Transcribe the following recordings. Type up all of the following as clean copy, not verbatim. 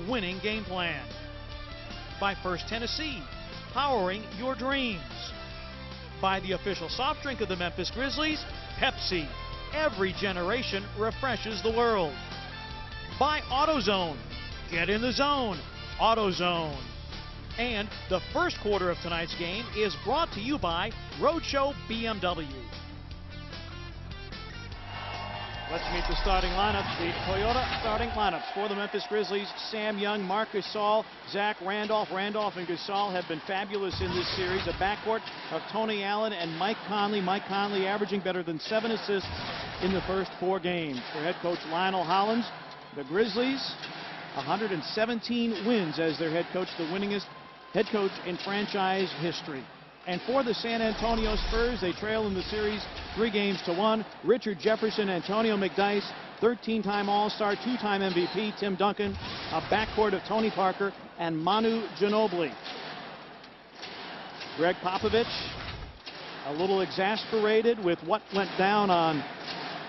winning game plan. By First Tennessee, powering your dreams. By the official soft drink of the Memphis Grizzlies, Pepsi. Every generation refreshes the world. By AutoZone. Get in the zone. AutoZone. And the first quarter of tonight's game is brought to you by Roadshow BMW. Let's meet the starting lineups. The Toyota starting lineups for the Memphis Grizzlies. Sam Young, Marc Gasol, Zach Randolph. Randolph and Gasol have been fabulous in this series. A backcourt of Tony Allen and Mike Conley. Mike Conley averaging better than 7 assists in the first 4 games. For head coach Lionel Hollins, the Grizzlies, 117 wins as their head coach, the winningest head coach in franchise history. And for the San Antonio Spurs, they trail in the series 3-1. Richard Jefferson, Antonio McDyess, 13-time All-Star, 2-time MVP, Tim Duncan, a backcourt of Tony Parker and Manu Ginobili. Greg Popovich, a little exasperated with what went down on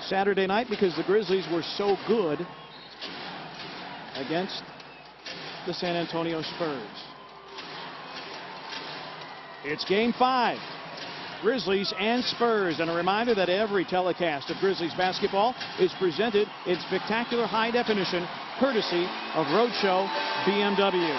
Saturday night because the Grizzlies were so good against the San Antonio Spurs. It's Game 5, Grizzlies and Spurs, and a reminder that every telecast of Grizzlies basketball is presented in spectacular high definition, courtesy of Roadshow BMW.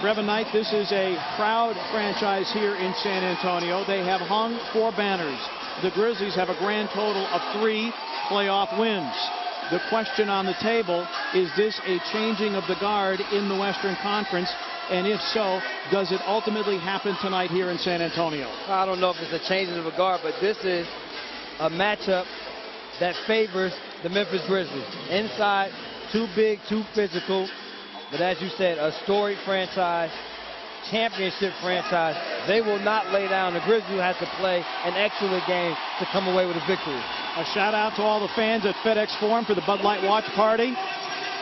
Brevin Knight, this is a proud franchise here in San Antonio. They have hung 4 banners. The Grizzlies have a grand total of 3 playoff wins. The question on the table, is this a changing of the guard in the Western Conference? And if so, does it ultimately happen tonight here in San Antonio? I don't know if it's a changing of a guard, but this is a matchup that favors the Memphis Grizzlies. Inside, too big, too physical. But as you said, a storied franchise, championship franchise. They will not lay down. The Grizzlies have to play an excellent game to come away with a victory. A shout out to all the fans at FedEx Forum for the Bud Light watch party.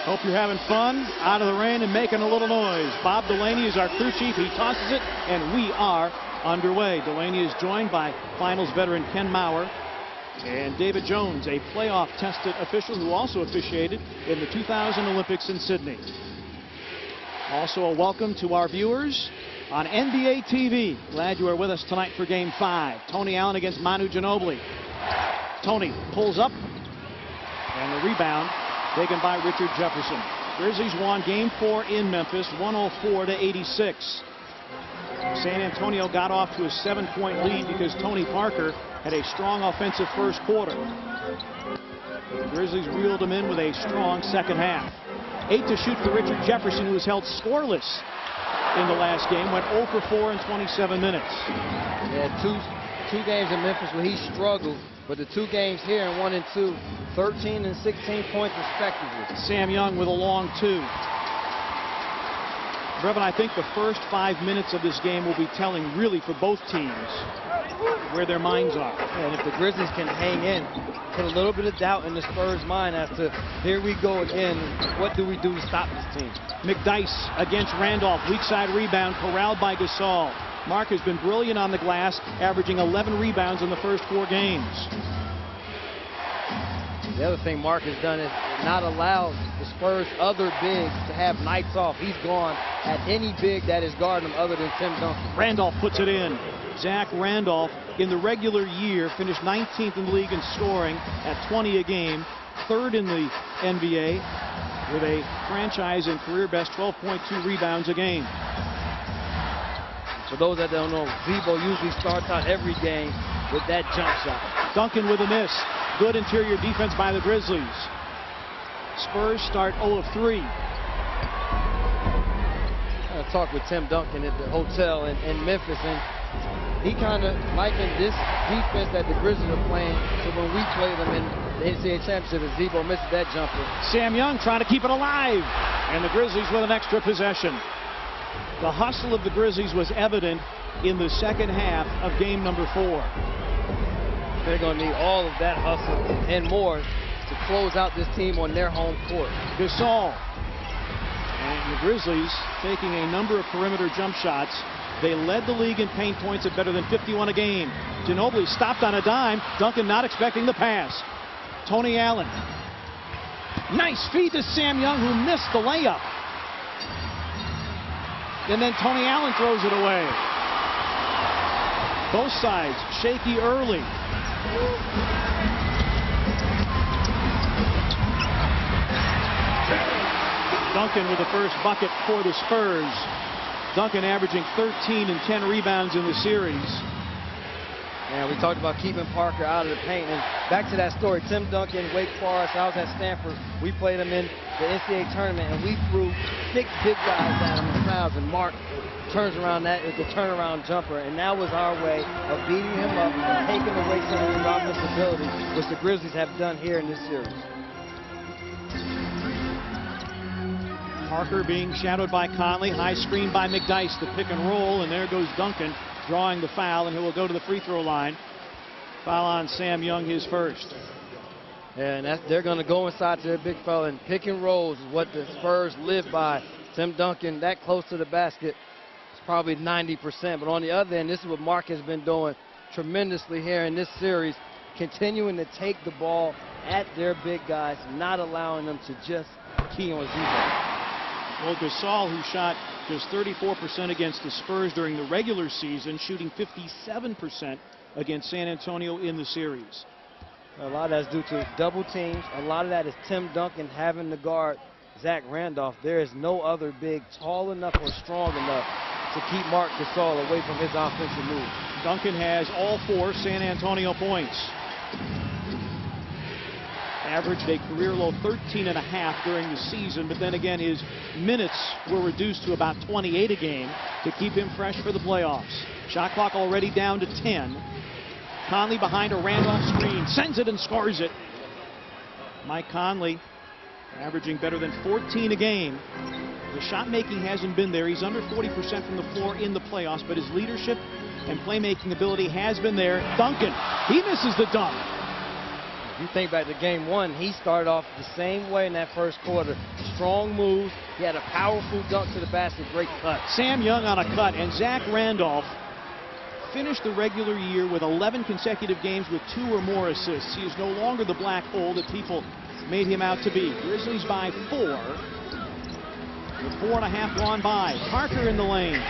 Hope you're having fun out of the rain and making a little noise. Bob Delaney is our crew chief. He tosses it, and we are underway. Delaney is joined by finals veteran Ken Maurer and David Jones, a playoff-tested official who also officiated in the 2000 Olympics in Sydney. Also a welcome to our viewers on NBA TV. Glad you are with us tonight for Game 5. Tony Allen against Manu Ginobili. Tony pulls up, and the rebound taken by Richard Jefferson. Grizzlies won Game 4 in Memphis, 104-86. San Antonio got off to a 7-point lead because Tony Parker had a strong offensive first quarter. The Grizzlies reeled him in with a strong second half. 8 to shoot for Richard Jefferson, who was held scoreless in the last game, went 0 for 4 in 27 minutes. Yeah, two games in Memphis where he struggled, but the 2 games here in 1 and 2, 13 and 16 points respectively. Sam Young with a long 2. Brevin, I think the first 5 minutes of this game will be telling really for both teams where their minds are. And if the Grizzlies can hang in, put a little bit of doubt in the Spurs' mind as to, here we go again, what do we do to stop this team? McDyess against Randolph, weak side rebound, corralled by Gasol. Marc has been brilliant on the glass, averaging 11 rebounds in the first 4 games. The other thing Marc has done is not allow the Spurs' other bigs to have nights off. He's gone at any big that is guarding him other than Tim Duncan. Randolph puts it in. Zach Randolph, in the regular year, finished 19th in the league in scoring at 20 a game, 3rd in the NBA with a franchise and career best 12.2 rebounds a game. For those that don't know, Zebo usually starts out every game with that jump shot. Duncan with a miss. Good interior defense by the Grizzlies. Spurs start 0 of 3. I talked with Tim Duncan at the hotel in Memphis, and he kind of likened this defense that the Grizzlies are playing to when we played them in the NCAA championship, and Zebo misses that jumper. Sam Young trying to keep it alive, and the Grizzlies with an extra possession. The hustle of the Grizzlies was evident in the second half of game number 4. They're going to need all of that hustle and more to close out this team on their home court. Gasol. And the Grizzlies taking a number of perimeter jump shots. They led the league in paint points at better than 51 a game. Ginobili stopped on a dime. Duncan not expecting the pass. Tony Allen Nice feed to Sam Young, who missed the layup. And then Tony Allen throws it away. Both sides shaky early. Duncan with the first bucket for the Spurs. Duncan averaging 13 and 10 rebounds in the series. And we talked about keeping Parker out of the paint. And back to that story, Tim Duncan, Wake Forest, I was at Stanford. We played him in the NCAA tournament, and we threw 6 big guys at him in fouls. And Mark turns around, that is the turnaround jumper. And that was our way of beating him up and taking away some of his offensive ability, which the Grizzlies have done here in this series. Parker being shadowed by Conley. High screen by McDyess. The pick and roll, and there goes Duncan drawing the foul, and he will go to the free throw line. Foul on Sam Young, his first. And they're going to go inside to their big fella, and pick and rolls is what the Spurs live by. Tim Duncan that close to the basket is probably 90%. But on the other end, this is what Mark has been doing tremendously here in this series, continuing to take the ball at their big guys, not allowing them to just key on Z-ball. Well, Gasol, who shot just 34% against the Spurs during the regular season, shooting 57% against San Antonio in the series. A lot of that's due to double teams. A lot of that is Tim Duncan having to guard Zach Randolph. There is no other big tall enough or strong enough to keep Marc Gasol away from his offensive moves. Duncan has all 4 San Antonio points. Averaged a career low 13.5 during the season, but then again his minutes were reduced to about 28 a game to keep him fresh for the playoffs. Shot clock already down to 10. Conley behind a Randolph screen, sends it and scores it. Mike Conley averaging better than 14 a game. The shot making hasn't been there. He's under 40% from the floor in the playoffs, but his leadership and playmaking ability has been there. Duncan, he misses the dunk. If you think back to game 1, he started off the same way in that first quarter. Strong moves. He had a powerful dunk to the basket. Great cut. Sam Young on a cut, and Zach Randolph finished the regular year with 11 consecutive games with 2 or more assists. He is no longer the black hole that people made him out to be. Grizzlies by 4. With 4.5 gone by. Parker in the lane.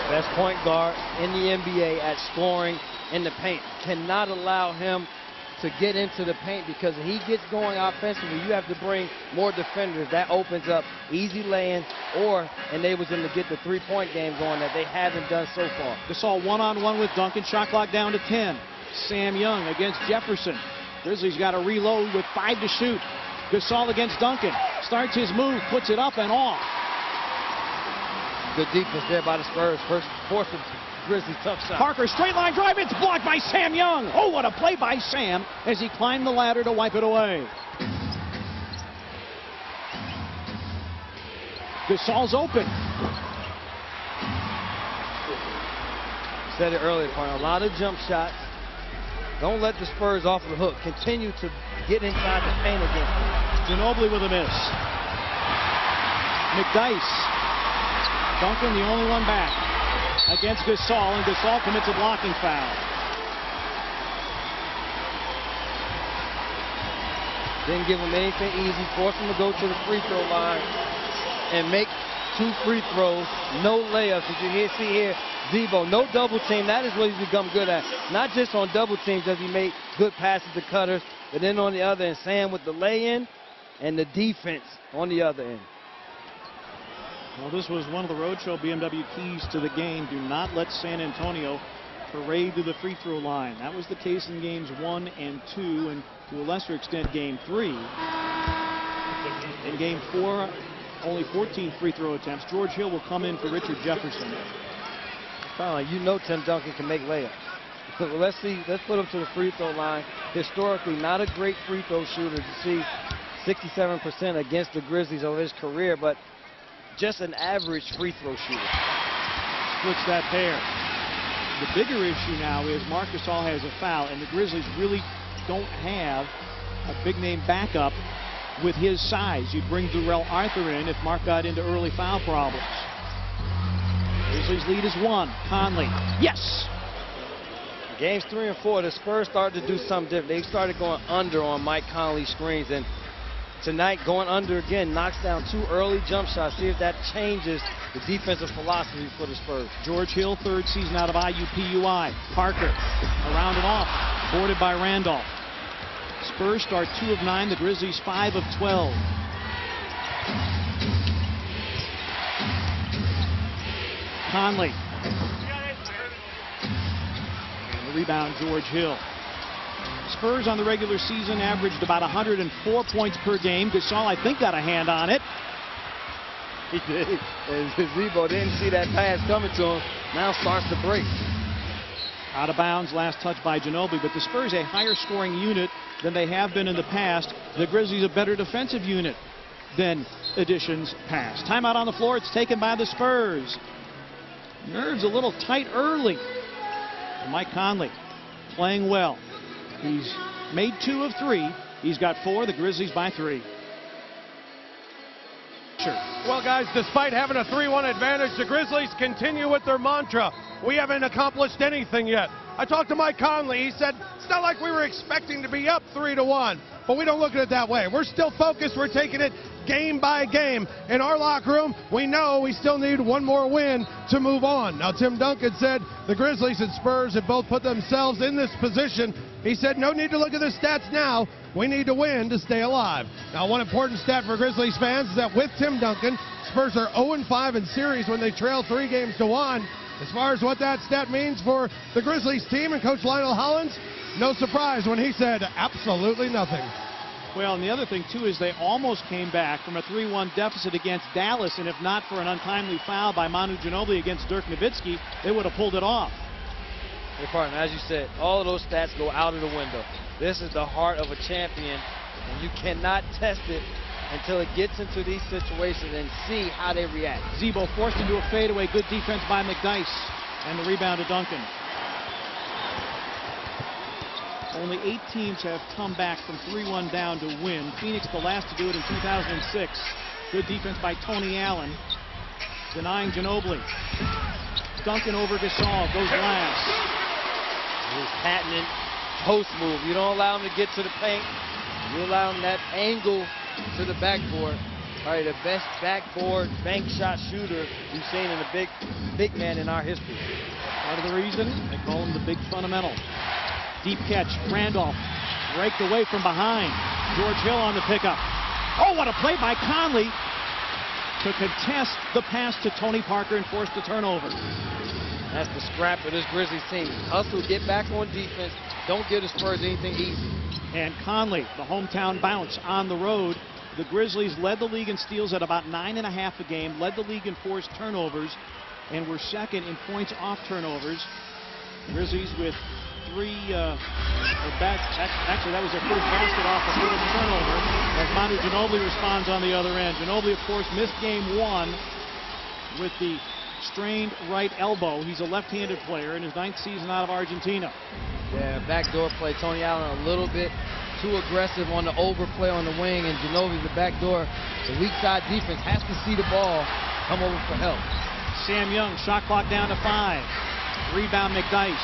Best point guard in the NBA at scoring in the paint. Cannot allow him to get into the paint, because if he gets going offensively, you have to bring more defenders. That opens up easy lay-ins or enables them to get the three-point game going that they haven't done so far. Gasol one-on-one with Duncan. Shot clock down to 10. Sam Young against Jefferson. Grizzlies got to reload with 5 to shoot. Gasol against Duncan. Starts his move, puts it up and off. Good defense there by the Spurs. First force of Grizzlies tough shot. Parker straight line drive. It's blocked by Sam Young. Oh, what a play by Sam as he climbed the ladder to wipe it away. Gasol's open. Said it earlier, a lot of jump shots. Don't let the Spurs off the hook. Continue to get inside the paint against them. Ginobili with a miss. McDyess. Duncan the only one back against Gasol, and Gasol commits a blocking foul. Didn't give him anything easy. Forced him to go to the free throw line and make 2 free throws. No layups. As you see here, Debo, no double team. That is what he's become good at. Not just on double teams does he make good passes to cutters, but then on the other end, Sam with the lay-in and the defense on the other end. Well, this was one of the Roadshow BMW keys to the game. Do not let San Antonio parade to the free throw line. That was the case in games 1 and 2, and to a lesser extent game 3. In game 4, only 14 free throw attempts. George Hill will come in for Richard Jefferson. Kind of like, you know, Tim Duncan can make layups. Well, let's put him to the free throw line. Historically, not a great free throw shooter. To see 67% against the Grizzlies over his career, but just an average free throw shooter. Splits that pair. The bigger issue now is Marc Gasol has a foul, and the Grizzlies really don't have a big name backup with his size. You'd bring Durrell Arthur in if Mark got into early foul problems. Grizzlies lead is 1. Conley. Yes! Games 3 and 4, the Spurs started to do something different. They started going under on Mike Conley's screens, and tonight going under again, knocks down 2 early jump shots. See if that changes the defensive philosophy for the Spurs. George Hill, 3rd season out of IUPUI. Parker around and off, boarded by Randolph. Spurs start 2 of 9, the Grizzlies 5 of 12. Conley. And the rebound, George Hill. Spurs on the regular season averaged about 104 points per game. Gasol, I think, got a hand on it. He did. And Z-Bo didn't see that pass coming to him. Now starts to break. Out of bounds, last touch by Ginobili. But the Spurs a higher scoring unit than they have been in the past. The Grizzlies a better defensive unit than editions past. Timeout on the floor. It's taken by the Spurs. Nerves a little tight early. And Mike Conley playing well. He's made 2 of 3. He's got 4. The Grizzlies by 3. Sure. Well, guys, despite having a 3-1 advantage, the Grizzlies continue with their mantra. We haven't accomplished anything yet. I talked to Mike Conley. He said, it's not like we were expecting to be up 3-1, but we don't look at it that way. We're still focused. We're taking it game by game. In our locker room, we know we still need one more win to move on. Now, Tim Duncan said the Grizzlies and Spurs have both put themselves in this position. He said, no need to look at the stats now. We need to win to stay alive. Now, one important stat for Grizzlies fans is that with Tim Duncan, Spurs are 0-5 in series when they trail 3 games to 1. As far as what that stat means for the Grizzlies team and Coach Lionel Hollins, no surprise when he said absolutely nothing. Well, and the other thing, too, is they almost came back from a 3-1 deficit against Dallas, and if not for an untimely foul by Manu Ginobili against Dirk Nowitzki, they would have pulled it off. Hey, partner, as you said, all of those stats go out of the window. This is the heart of a champion, and you cannot test it until it gets into these situations and see how they react. Z-Bo forced into a fadeaway. Good defense by McDyess. And the rebound to Duncan. Only 8 teams have come back from 3-1 down to win. Phoenix the last to do it in 2006. Good defense by Tony Allen. Denying Ginobili. Duncan over Gasol. Goes last. His patented post move. You don't allow him to get to the paint. You allow him that angle to the backboard. Probably the best backboard bank shot shooter we've seen in a big man in our history. Part of the reason they call him the big fundamental. Deep catch. Randolph raked away from behind. George Hill on the pickup. Oh, what a play by Conley to contest the pass to Tony Parker and force the turnover. That's the scrap of this Grizzlies team. Hustle, get back on defense. Don't give the Spurs anything easy. And Conley, the hometown bounce on the road. The Grizzlies led the league in steals at about 9.5 a game, led the league in forced turnovers, and were second in points off turnovers. Grizzlies with 3, actually that was their first basket off a forced turnover, as Manu Ginobili responds on the other end. Ginobili, of course, missed game 1 with the strained right elbow. He's a left-handed player in his 9th season out of Argentina. Yeah, backdoor play. Tony Allen a little bit too aggressive on the overplay on the wing, and Ginobili the backdoor. The weak side defense has to see the ball come over for help. Sam Young, shot clock down to 5. Rebound McDyess.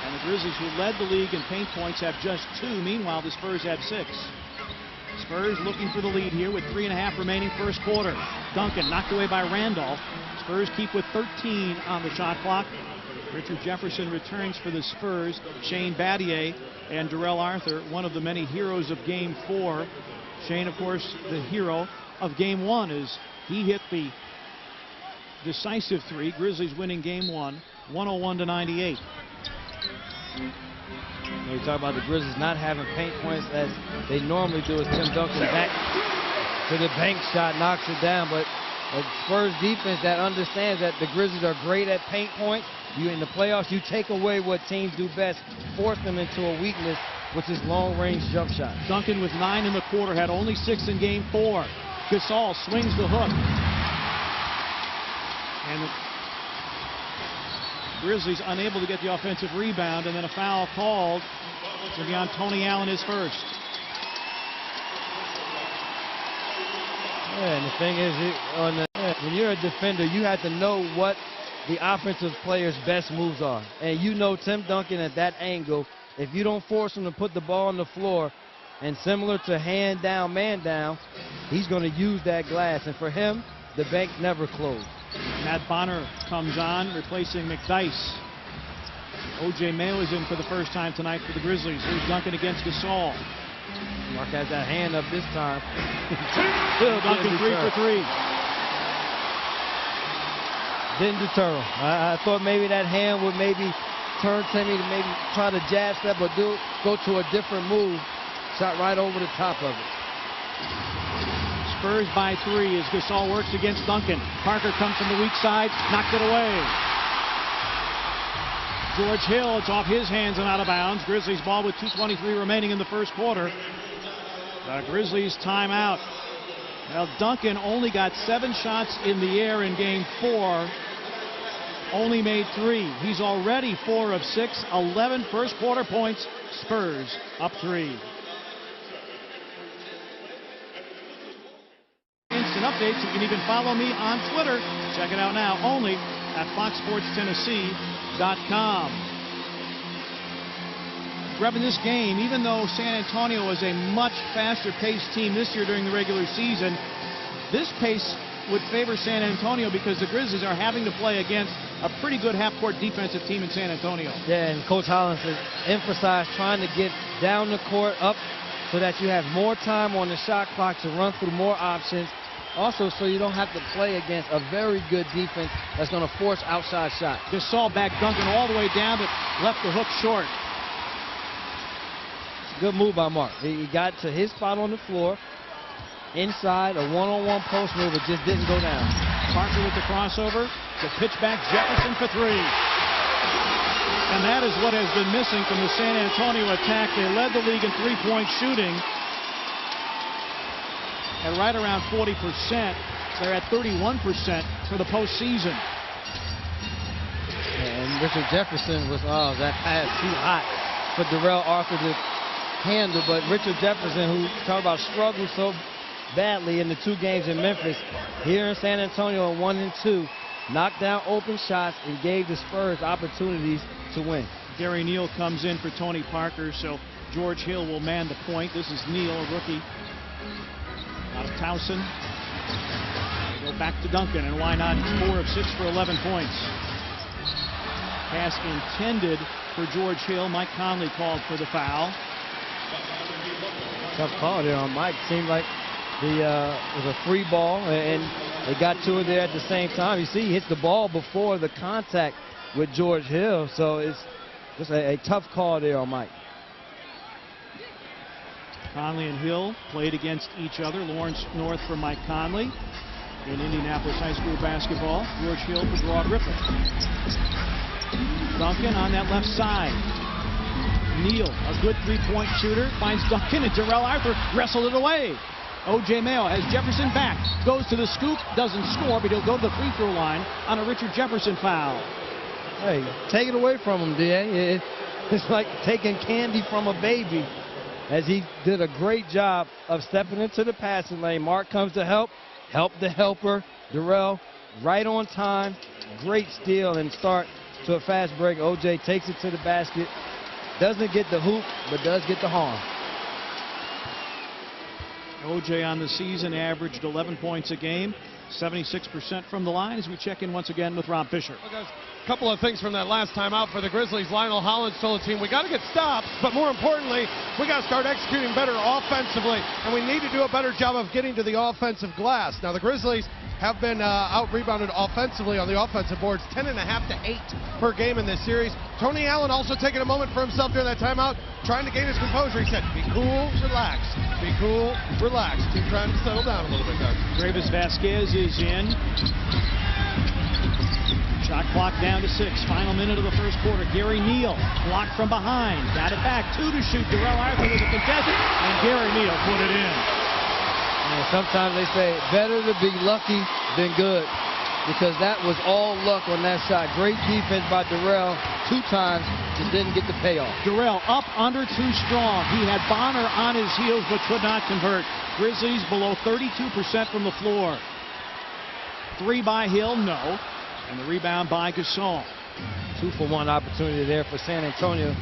And the Grizzlies, who led the league in paint points, have just 2. Meanwhile, the Spurs have 6. Spurs looking for the lead here with 3.5 remaining first quarter. Duncan knocked away by Randolph. Spurs keep with 13 on the shot clock. Richard Jefferson returns for the Spurs. Shane Battier and Darrell Arthur, one of the many heroes of Game 4. Shane, of course, the hero of Game 1 as he hit the decisive 3. Grizzlies winning Game 1, 101-98. You talk about the Grizzlies not having paint points as they normally do, as Tim Duncan back to the bank shot, knocks it down. But a Spurs defense that understands that the Grizzlies are great at paint points. You in the playoffs, you take away what teams do best, force them into a weakness, which is long-range jump shots. Duncan with 9 in the quarter, had only 6 in Game 4. Gasol swings the hook. And the Grizzlies unable to get the offensive rebound, and then a foul called. It's going to be on Tony Allen, his first. Yeah, and the thing is, when you're a defender, you have to know what the offensive player's best moves are. And you know Tim Duncan at that angle, if you don't force him to put the ball on the floor, And similar to hand down, man down, he's going to use that glass. And for him, the bank never closed. Matt Bonner comes on, replacing McDyess. O.J. Mayo is in for the first time tonight for the Grizzlies. Here's Duncan against Gasol. Mark has that hand up this time. Duncan 3 for 3. Didn't deter him. I thought maybe that hand would maybe turn Timmy to maybe try to jab step or go to a different move. Shot right over the top of it. Spurs by 3 as Gasol works against Duncan. Parker comes from the weak side, knocked it away. George Hill, it's off his hands and out of bounds. Grizzlies ball with 2:23 remaining in the first quarter. Grizzlies timeout. Well, Duncan only got 7 shots in the air in game 4. Only made 3. He's already 4 of 6, 11 first quarter points. Spurs up 3. Instant updates. You can even follow me on Twitter. Check it out now only at FoxSportsTennessee.com. Grabbing this game, even though San Antonio is a much faster paced team this year during the regular season, this pace would favor San Antonio because the Grizzlies are having to play against a pretty good half-court defensive team in San Antonio. Yeah, and Coach Hollins has emphasized trying to get down the court up so that you have more time on the shot clock to run through more options. Also, so you don't have to play against a very good defense that's going to force outside shots. Gasol back Duncan all the way down, but left the hook short. Good move by Mark. He got to his spot on the floor. Inside, a one-on-one post move, it just didn't go down. Parker with the crossover. The pitch back, Jefferson for 3. And that is what has been missing from the San Antonio attack. They led the league in three-point shooting at right around 40%. They're at 31% for the postseason. And Richard Jefferson was, that pass too hot for Darrell Arthur to handle. But Richard Jefferson, who talked about struggled so badly in the 2 games in Memphis, here in San Antonio in 1 and 2, knocked down open shots and gave the Spurs opportunities to win. Gary Neal comes in for Tony Parker, so George Hill will man the point. This is Neal, a rookie out of Towson. Go back to Duncan, and why not? He's 4 of 6 for 11 points. Pass intended for George Hill. Mike Conley called for the foul. Tough call there on Mike. Seemed like it was a free ball, and they got to it there at the same time. You see, he hit the ball before the contact with George Hill, so it's just a tough call there on Mike. Conley and Hill played against each other. Lawrence North for Mike Conley in Indianapolis high school basketball. George Hill for Broad Ripple. Duncan on that left side. Neal, a good three-point shooter, finds Duncan, and Darrell Arthur wrestled it away. O.J. Mayo has Jefferson back, goes to the scoop, doesn't score, but he'll go to the free throw line on a Richard Jefferson foul. Hey, take it away from him, D.A. It's like taking candy from a baby, as he did a great job of stepping into the passing lane. Mark comes to help the helper, Darrell, right on time. Great steal and start to a fast break. O.J. takes it to the basket. Doesn't get the hoop, but does get the horn. O.J. on the season averaged 11 points a game, 76% from the line, as we check in once again with Rob Fisher. Well, guys, a couple of things from that last time out for the Grizzlies. Lionel Hollins told the team, we got to get stops, but more importantly, we got to start executing better offensively, and we need to do a better job of getting to the offensive glass. Now, the Grizzlies have been out-rebounded offensively on the offensive boards, 10.5 to 8 per game in this series. Tony Allen also taking a moment for himself during that timeout, trying to gain his composure. He said, be cool, relax. Be cool, relax. Team trying to settle down a little bit, guys. Gravis Vasquez is in. Shot clock down to 6. Final minute of the first quarter. Gary Neal blocked from behind. Got it back. 2 to shoot. Darrell Arthur was a contestant, and Gary Neal put it in. And sometimes they say better to be lucky than good, because that was all luck on that shot. Great defense by Darrell 2 times, just didn't get the payoff. Darrell up under too strong. He had Bonner on his heels but could not convert. Grizzlies below 32% from the floor. 3 by Hill, no. And the rebound by Gasol. 2-for-1 opportunity there for San Antonio.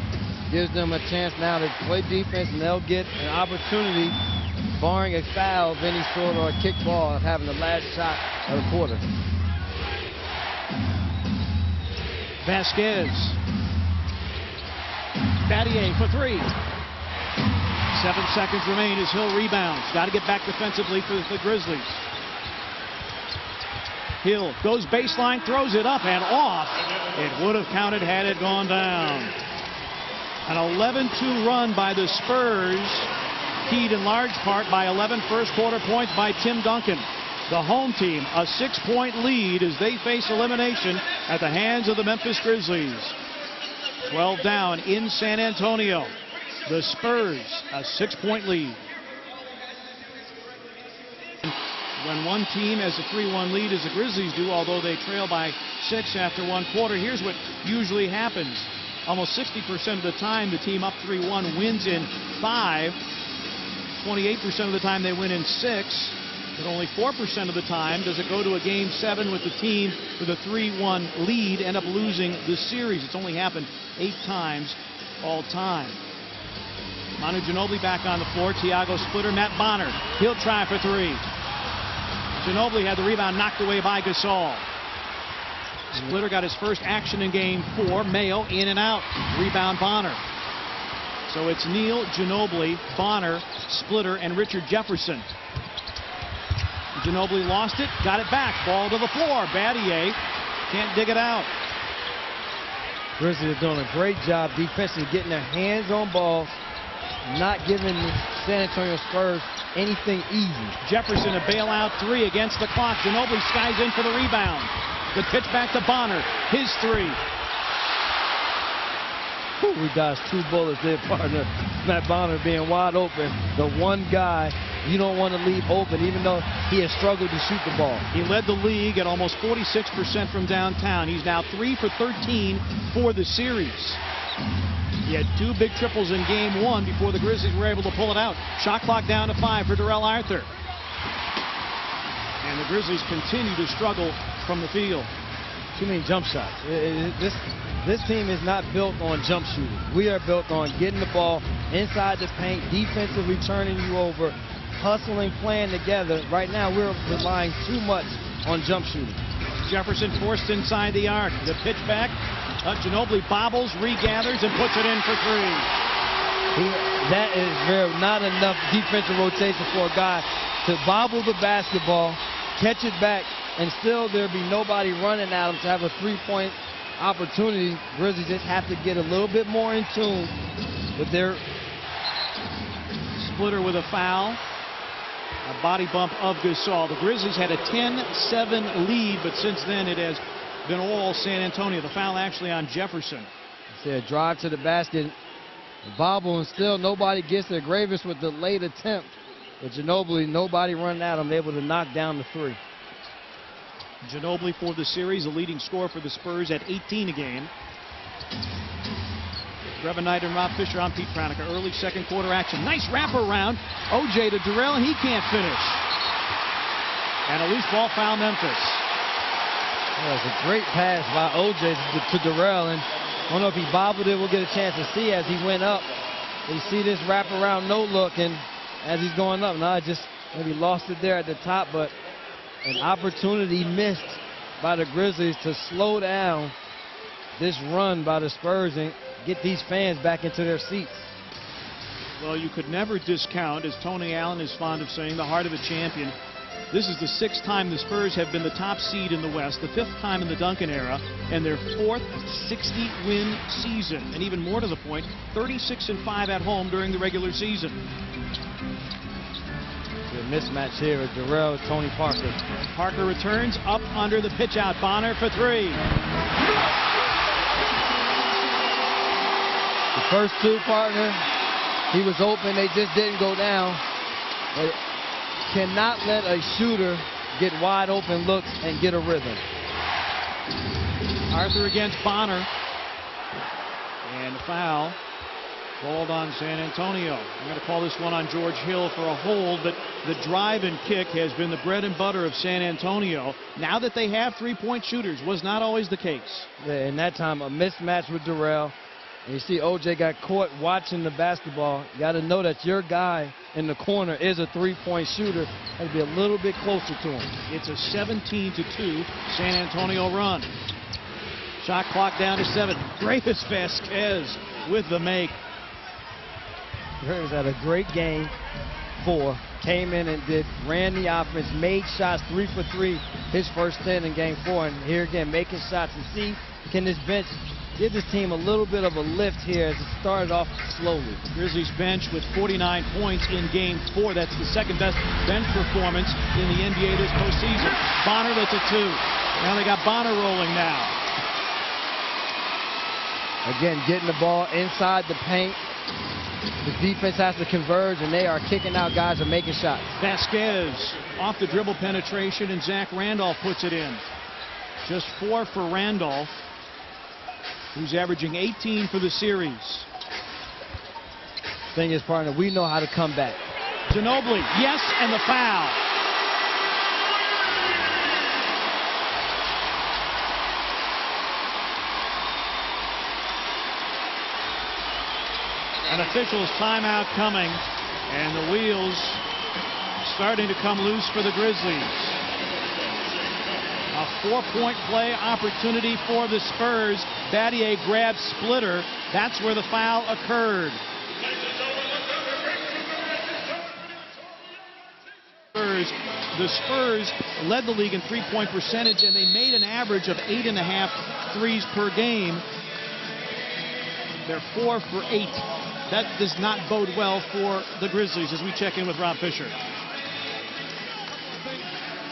gives them a chance now to play defense, and they'll get an opportunity, barring a foul of any sort or a kick ball, of having the last shot of the quarter. Vasquez. Battier for three. 7 seconds remain as Hill rebounds. Got to get back defensively for the Grizzlies. Hill goes baseline, throws it up and off. It would have counted had it gone down. An 11-2 run by the Spurs, keyed in large part by 11 first quarter points by Tim Duncan. The home team, a 6-point lead as they face elimination at the hands of the Memphis Grizzlies. 12 down in San Antonio. The Spurs, a 6-point lead. When one team has a 3-1 lead, as the Grizzlies do, although they trail by 6 after one quarter, here's what usually happens. Almost 60% of the time, the team up 3-1 wins in 5. 28% of the time, they win in 6. But only 4% of the time does it go to a Game 7 with the team with a 3-1 lead end up losing the series. It's only happened 8 times all time. Manu Ginobili back on the floor. Thiago Splitter, Matt Bonner. He'll try for 3. Ginobili had the rebound knocked away by Gasol. Splitter got his first action in Game 4. Mayo in and out. Rebound Bonner. So it's Neal, Ginobili, Bonner, Splitter, and Richard Jefferson. Ginobili lost it, got it back. Ball to the floor. Battier can't dig it out. Grizzlies are doing a great job defensively, getting their hands on ball, not giving the San Antonio Spurs anything easy. Jefferson a bailout 3 against the clock. Ginobili skies in for the rebound. The pitch back to Bonner. His 3. We dodged 2 bullets there, partner. Matt Bonner being wide open. The one guy you don't want to leave open, even though he has struggled to shoot the ball. He led the league at almost 46% from downtown. He's now 3 for 13 for the series. He had 2 big triples in Game 1 before the Grizzlies were able to pull it out. Shot clock down to 5 for Darrell Arthur. And the Grizzlies continue to struggle from the field. Too many jump shots. This team is not built on jump shooting. We are built on getting the ball inside the paint, defensively turning you over, hustling, playing together. Right now, we're relying too much on jump shooting. Jefferson forced inside the arc. The pitch back. Ginobili bobbles, regathers, and puts it in for 3. That is not enough defensive rotation for a guy to bobble the basketball, catch it back, and still there'll be nobody running at him to have a 3-point opportunity. Grizzlies just have to get a little bit more in tune with their Splitter with a foul. A body bump of Gasol. The Grizzlies had a 10-7 lead, but since then it has been all San Antonio. The foul actually on Jefferson. It's a drive to the basket, bobble, and still nobody gets there. Gravis with the late attempt. But Ginobili, nobody running at him, able to knock down the 3. Ginobili for the series, the leading scorer for the Spurs at 18 a game. Brevin Knight and Rob Fisher. I'm Pete Pranica. Early second quarter action. Nice wraparound. OJ to Darrell, and he can't finish. And a loose ball foul Memphis. That was a great pass by OJ to Darrell, and I don't know if he bobbled it. We'll get a chance to see as he went up. You see this wraparound no look, and as he's going up, now I just maybe lost it there at the top, but an opportunity missed by the Grizzlies to slow down this run by the Spurs and get these fans back into their seats. Well, you could never discount, as Tony Allen is fond of saying, the heart of a champion. This is the 6th time the Spurs have been the top seed in the West, the 5th time in the Duncan era, and their 4th 60-win season. And even more to the point, 36-5 at home during the regular season. A mismatch here with Darrell, Tony Parker. Parker returns up under the pitch out. Bonner for 3. The first 2, partner, he was open. They just didn't go down. But cannot let a shooter get wide open looks and get a rhythm. Arthur against Bonner. And a foul called on San Antonio. I'm going to call this one on George Hill for a hold, but the drive and kick has been the bread and butter of San Antonio. Now that they have 3-point shooters, was not always the case. Yeah, in that time, a mismatch with Darrell. And you see OJ got caught watching the basketball. You got to know that your guy in the corner is a three-point shooter. Got to be a little bit closer to him. It's a 17-2 San Antonio run. Shot clock down to 7. Gravis Vasquez with the make. Gravis had a great game 4. Came in and ran the offense, made shots 3 for 3, his first 10 in game 4. And here again, making shots. And see, can this bench give this team a little bit of a lift here as it started off slowly. Grizzlies bench with 49 points in game 4. That's the second best bench performance in the NBA this postseason. Bonner, that's a 2. Now they got Bonner rolling now. Again, getting the ball inside the paint. The defense has to converge, and they are kicking out guys and making shots. Vasquez off the dribble penetration, and Zach Randolph puts it in. Just 4 for Randolph, who's averaging 18 for the series. Thing is, partner, we know how to come back. Ginobili, yes, and the foul. An official's timeout coming, and the wheels starting to come loose for the Grizzlies. A 4-point play opportunity for the Spurs. Battier grabs Splitter. That's where the foul occurred. The Spurs led the league in three-point percentage, and they made an average of 8.5 threes per game. They're 4 for 8. That does not bode well for the Grizzlies as we check in with Rob Fisher.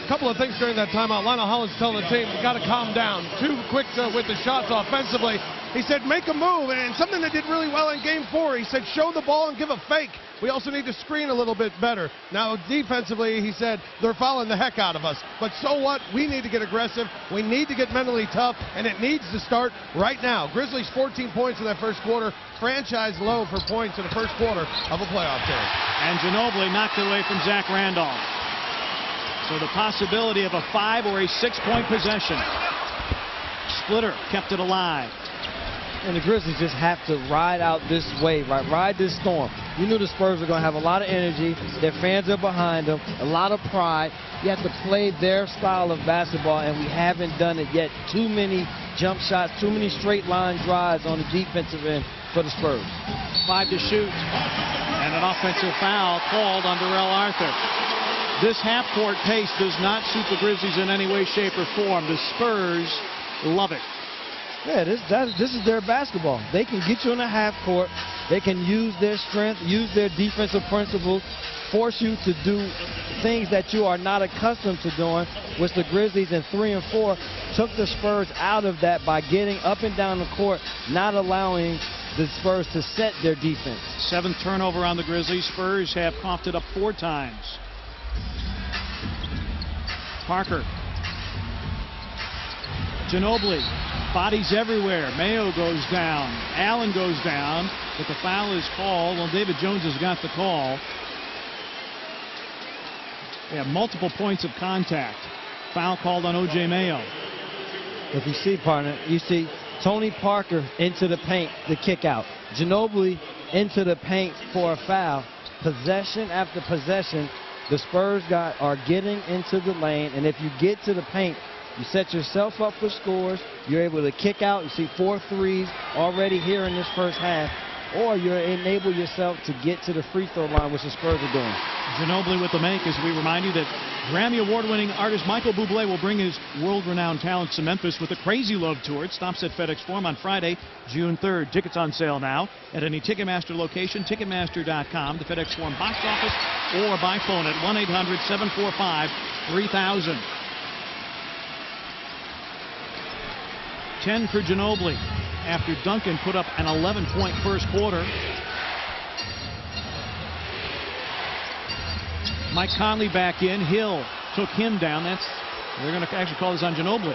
A couple of things during that timeout. Lionel Hollins telling the team, you got to calm down. Too quick with the shots offensively. He said, make a move, and something that did really well in game 4. He said, show the ball and give a fake. We also need to screen a little bit better. Now, defensively, he said, they're fouling the heck out of us. But so what? We need to get aggressive. We need to get mentally tough, and it needs to start right now. Grizzlies 14 points in that first quarter. Franchise low for points in the first quarter of a playoff game. And Ginobili knocked it away from Zach Randolph. So the possibility of a 5 or a 6-point possession. Splitter kept it alive. And the Grizzlies just have to ride out this wave, right? Ride this storm. You knew the Spurs were going to have a lot of energy. Their fans are behind them. A lot of pride. You have to play their style of basketball, and we haven't done it yet. Too many jump shots, too many straight line drives on the defensive end for the Spurs. 5 to shoot. And an offensive foul called on Darrell Arthur. This half-court pace does not suit the Grizzlies in any way, shape, or form. The Spurs love it. Yeah, this is their basketball. They can get you in the half court. They can use their strength, use their defensive principles, force you to do things that you are not accustomed to doing, which the Grizzlies in 3 and 4 took the Spurs out of that by getting up and down the court, not allowing the Spurs to set their defense. 7th turnover on the Grizzlies. Spurs have coughed it up 4 times. Parker. Ginobili. Bodies everywhere. Mayo goes down. Allen goes down. But the foul is called. Well, David Jones has got the call. They have multiple points of contact. Foul called on O.J. Mayo. If you see, partner, you see Tony Parker into the paint, the kick out. Ginobili into the paint for a foul. Possession after possession, the Spurs are getting into the lane. And if you get to the paint, you set yourself up for scores. You're able to kick out. You see 4 threes already here in this first half. Or you enable yourself to get to the free throw line, which the Spurs are doing. Ginobili with the make, as we remind you that Grammy Award-winning artist Michael Bublé will bring his world-renowned talents to Memphis with the Crazy Love Tour. It stops at FedEx Forum on Friday, June 3rd. Tickets on sale now at any Ticketmaster location, Ticketmaster.com, the FedEx Forum box office, or by phone at 1-800-745-3000. 10 for Ginobili after Duncan put up an 11-point first quarter. Mike Conley back in. Hill took him down. They're going to actually call this on Ginobili.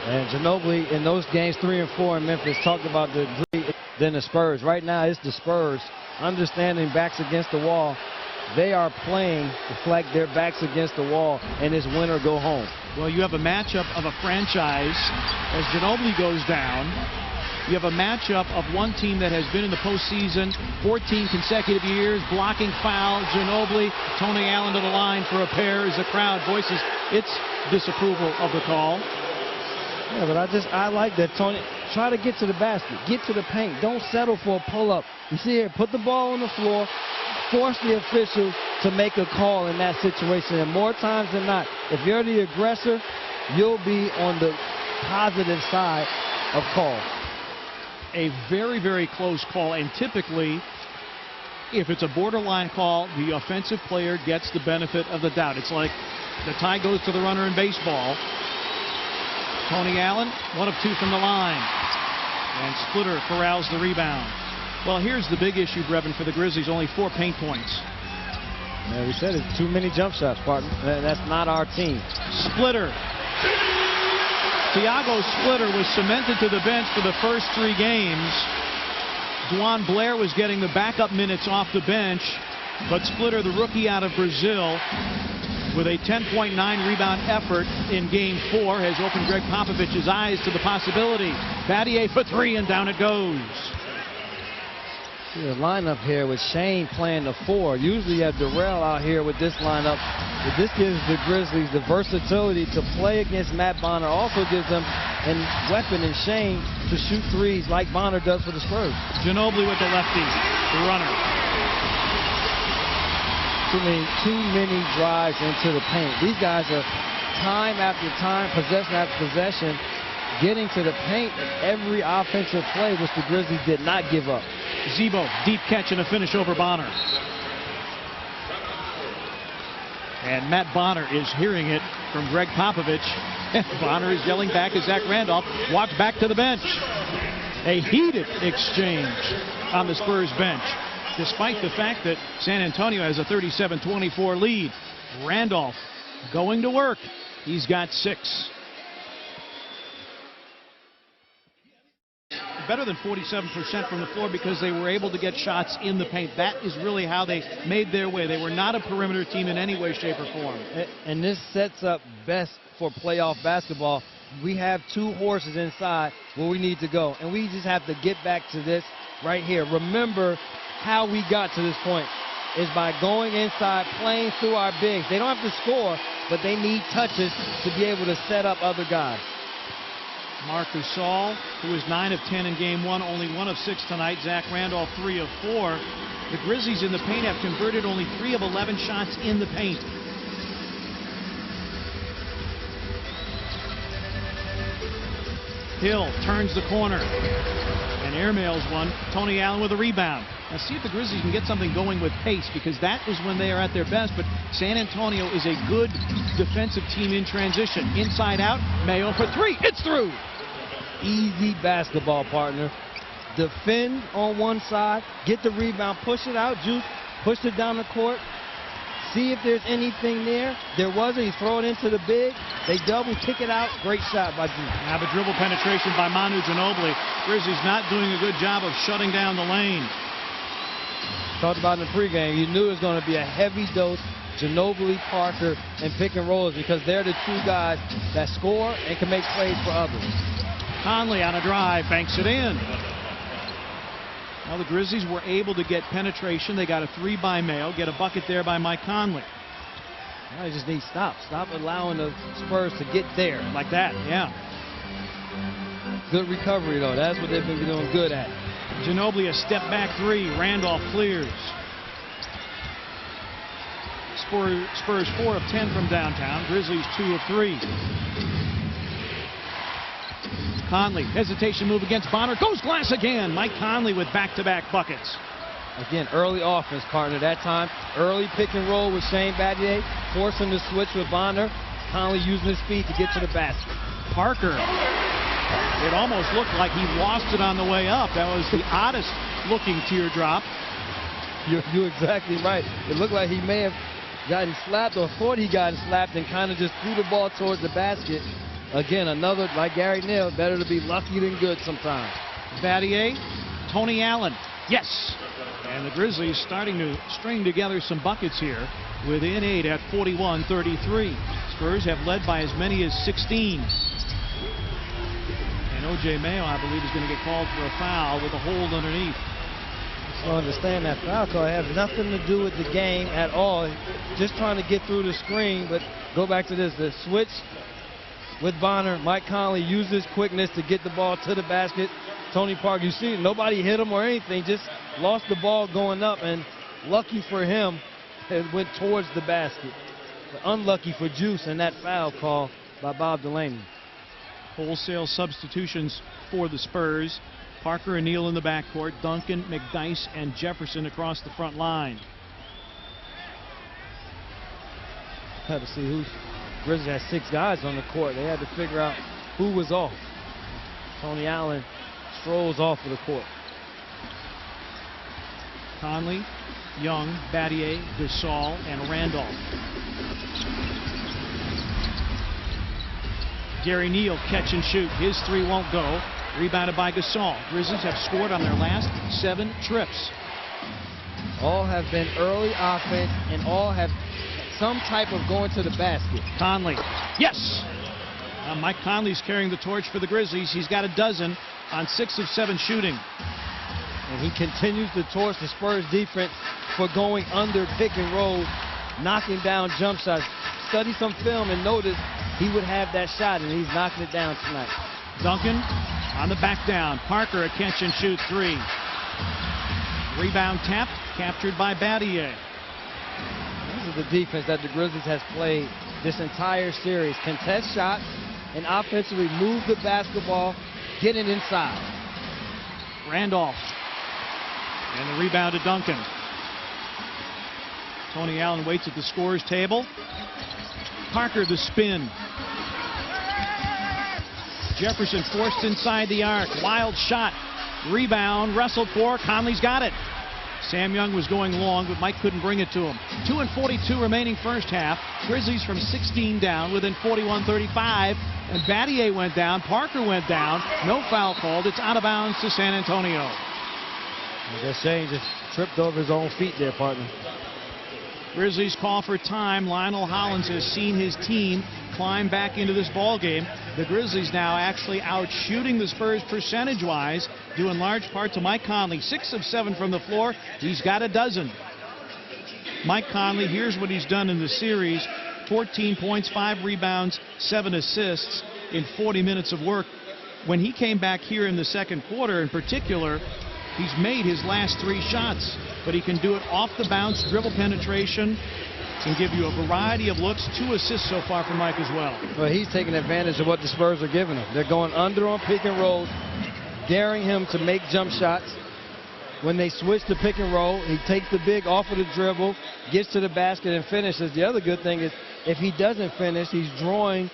And Ginobili in those games 3 and 4 in Memphis talked about the grit than the Spurs. Right now it's the Spurs understanding backs against the wall. They are playing to flag their backs against the wall, and it's win or go home. Well, you have a matchup of a franchise as Ginobili goes down. you have a matchup of one team that has been in the postseason 14 consecutive years, blocking fouls. Ginobili, Tony Allen to the line for a pair as the crowd voices its disapproval of the call. Yeah, but I like that, Tony. Try to get to the basket. Get to the paint. Don't settle for a pull-up. You see here, put the ball on the floor. Force the official to make a call in that situation. And more times than not, if you're the aggressor, you'll be on the positive side of calls. A very, very close call. And typically, if it's a borderline call, the offensive player gets the benefit of the doubt. It's like the tie goes to the runner in baseball. Tony Allen, 1 of 2 from the line. And Splitter corrals the rebound. Well, here's the big issue, Brevin, for the Grizzlies. Only 4 paint points. Yeah, we said it's too many jump shots, partner. That's not our team. Splitter. Thiago Splitter was cemented to the bench for the first 3 games. Dwan Blair was getting the backup minutes off the bench. But Splitter, the rookie out of Brazil, with a 10.9 rebound effort in Game 4, has opened Greg Popovich's eyes to the possibility. Battier for 3, and down it goes. See the lineup here with Shane playing the 4. Usually you have Darrell out here with this lineup. But this gives the Grizzlies the versatility to play against Matt Bonner. Also gives them a weapon in Shane to shoot threes like Bonner does for the Spurs. Ginobili with the lefty, the runner. Too many drives into the paint. These guys are time after time, possession after possession, getting to the paint in every offensive play, which the Grizzlies did not give up. Zebo, deep catch and a finish over Bonner. And Matt Bonner is hearing it from Greg Popovich. Bonner is yelling back at Zach Randolph. Walks back to the bench. A heated exchange on the Spurs bench, despite the fact that San Antonio has a 37-24 lead. Randolph going to work. He's got 6. Better than 47% from the floor because they were able to get shots in the paint. That is really how they made their way. They were not a perimeter team in any way, shape, or form. And this sets up best for playoff basketball. We have 2 horses inside where we need to go, and we just have to get back to this right here. Remember how we got to this point is by going inside, playing through our bigs. They don't have to score, but they need touches to be able to set up other guys. Marc Gasol, who is 9 of 10 in Game 1, only 1 of 6 tonight. Zach Randolph, 3 of 4. The Grizzlies in the paint have converted only 3 of 11 shots in the paint. Hill turns the corner and airmails one. Tony Allen with a rebound. Now see if the Grizzlies can get something going with pace, because that is when they are at their best. But San Antonio is a good defensive team in transition. Inside out, Mayo for 3. It's through. Easy basketball, partner. Defend on one side, get the rebound, push it out, Juice, push it down the court. See if there's anything there. There wasn't. He throw it into the big. They double, kick it out. Great shot by Juice. Now the dribble penetration by Manu Ginobili. Grizzlies not doing a good job of shutting down the lane. Talked about in the pregame, you knew it was going to be a heavy dose. Ginobili, Parker, and pick and rollers, because they're the 2 guys that score and can make plays for others. Conley on a drive, banks it in. Well, the Grizzlies were able to get penetration. They got a 3 by Mayo, get a bucket there by Mike Conley. Now they just need stop allowing the Spurs to get there. Like that, yeah. Good recovery, though. That's what they've been doing good at. Ginobili a step back 3. Randolph clears. Spurs 4 of 10 from downtown. Grizzlies 2 of 3. Conley, hesitation move against Bonner. Goes glass again. Mike Conley with back-to-back buckets. Again, early offense, partner. That time, early pick and roll with Shane Battier, forcing the switch with Bonner. Conley using his speed to get to the basket. Parker. It almost looked like he lost it on the way up. That was the oddest looking teardrop. You're exactly right. It looked like he may have gotten slapped, or thought he got slapped, and kind of just threw the ball towards the basket. Again, another, like Gary nailed, better to be lucky than good sometimes. Battier, Tony Allen. Yes. And the Grizzlies starting to string together some buckets here, within 8 at 41-33. Spurs have led by as many as 16. And O.J. Mayo, I believe, is going to get called for a foul with a hold underneath. So understand that foul call has nothing to do with the game at all. Just trying to get through the screen. But go back to this. The switch with Bonner. Mike Conley used his quickness to get the ball to the basket. Tony Parker, you see, nobody hit him or anything. Just lost the ball going up. And lucky for him, it went towards the basket. But unlucky for Juice and that foul call by Bob Delaney. Wholesale substitutions for the Spurs. Parker and Neal in the backcourt. Duncan, McDyess, and Jefferson across the front line. Had to see who. Grizzlies had 6 guys on the court. They had to figure out who was off. Tony Allen strolls off of the court. Conley, Young, Battier, Gasol, and Randolph. Gary Neal catch and shoot. His 3 won't go. Rebounded by Gasol. Grizzlies have scored on their last 7 trips. All have been early offense and all have some type of going to the basket. Conley. Yes! Mike Conley's carrying the torch for the Grizzlies. He's got a dozen on 6 of 7 shooting. And he continues to torch the Spurs defense for going under pick and roll, knocking down jump shots. Study some film and notice he would have that shot, and he's knocking it down tonight. Duncan on the back down. Parker a catch and shoot 3. Rebound tapped, captured by Battier. This is the defense that the Grizzlies has played this entire series. Contest shots and offensively move the basketball, get it inside. Randolph. And the rebound to Duncan. Tony Allen waits at the scorer's table. Parker the spin. Jefferson forced inside the arc. Wild shot. Rebound. Wrestled for. Conley's got it. Sam Young was going long, but Mike couldn't bring it to him. 2:42 remaining first half. Grizzlies from 16 down within 41-35. And Battier went down. Parker went down. No foul called. It's out of bounds to San Antonio. I guess Shane just tripped over his own feet there, partner. Grizzlies call for time. Lionel Hollins has seen his team climb back into this ball game. The Grizzlies now actually out shooting the Spurs percentage-wise, due in large part to Mike Conley. 6 of 7 from the floor. He's got a dozen. Mike Conley, here's what he's done in the series. 14 points, 5 rebounds, 7 assists in 40 minutes of work. When he came back here in the second quarter in particular, he's made his last 3 shots, but he can do it off the bounce, dribble penetration, can give you a variety of looks. 2 assists so far from Mike as well. Well, he's taking advantage of what the Spurs are giving him. They're going under on pick and roll, daring him to make jump shots. When they switch to pick and roll, he takes the big off of the dribble, gets to the basket and finishes. The other good thing is if he doesn't finish, he's drawing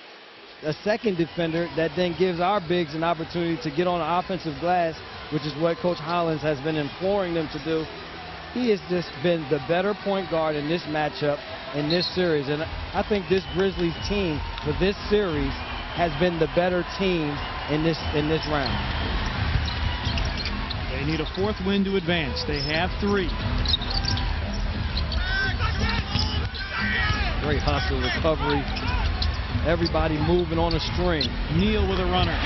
a second defender that then gives our bigs an opportunity to get on the offensive glass, which is what Coach Hollins has been imploring them to do. He has just been the better point guard in this matchup, in this series. And I think this Grizzlies team for this series has been the better team in this round. They need a 4th win to advance. They have 3. Great hustle recovery. Everybody moving on a string. Neal with a runner.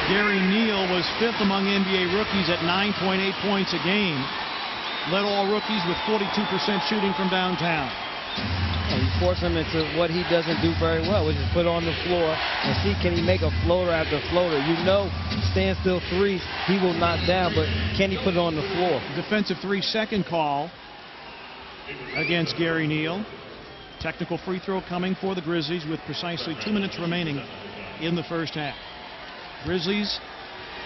Gary Neal was 5th among NBA rookies at 9.8 points a game. Led all rookies with 42% shooting from downtown. And you force him into what he doesn't do very well, which is put on the floor and see can he make a floater after floater. You know, standstill threes he will knock down, but can he put it on the floor? Defensive 3-second call against Gary Neal. Technical free throw coming for the Grizzlies with precisely 2 minutes remaining in the first half. Grizzlies,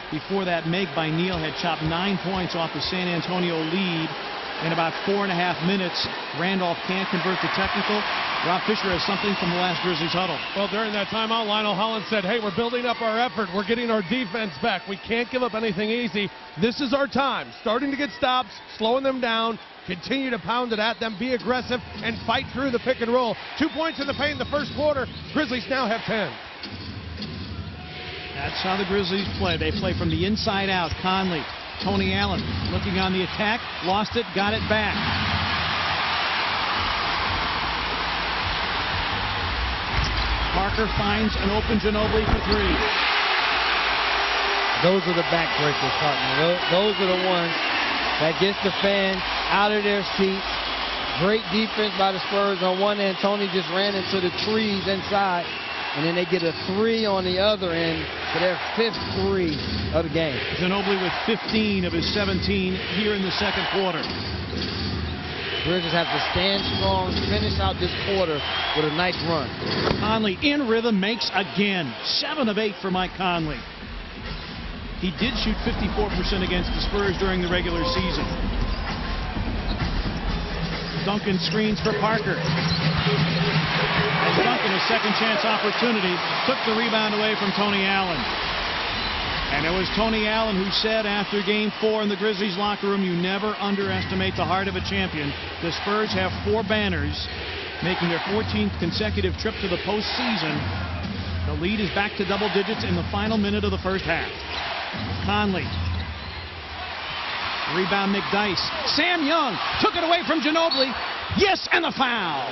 before that make by Neal, had chopped 9 points off the San Antonio lead in about 4.5 minutes. Randolph can't convert the technical. Rob Fisher has something from the last Grizzlies huddle. Well, during that timeout, Lionel Hollins said, hey, we're building up our effort. We're getting our defense back. We can't give up anything easy. This is our time. Starting to get stops, slowing them down, continue to pound it at them, be aggressive, and fight through the pick and roll. 2 points in the paint in the first quarter. Grizzlies now have 10. That's how the Grizzlies play. They play from the inside out. Conley, Tony Allen looking on the attack, lost it, got it back. Parker finds an open Ginobili for 3. Those are the backbreakers, partner. Those are the ones that gets the fans out of their seats. Great defense by the Spurs on one end. Tony just ran into the trees inside, and then they get a 3 on the other end for their 5th 3 of the game. Ginobili with 15 of his 17 here in the second quarter. Grizzlies have to stand strong, finish out this quarter with a nice run. Conley in rhythm, makes again. 7 of 8 for Mike Conley. He did shoot 54% against the Spurs during the regular season. Duncan screens for Parker. And Duncan, a second chance opportunity, took the rebound away from Tony Allen. And it was Tony Allen who said after Game 4 in the Grizzlies locker room, you never underestimate the heart of a champion. The Spurs have 4 banners, making their 14th consecutive trip to the postseason. The lead is back to double digits in the final minute of the first half. Conley. Rebound McDyess. Sam Young took it away from Ginobili. Yes, and the foul.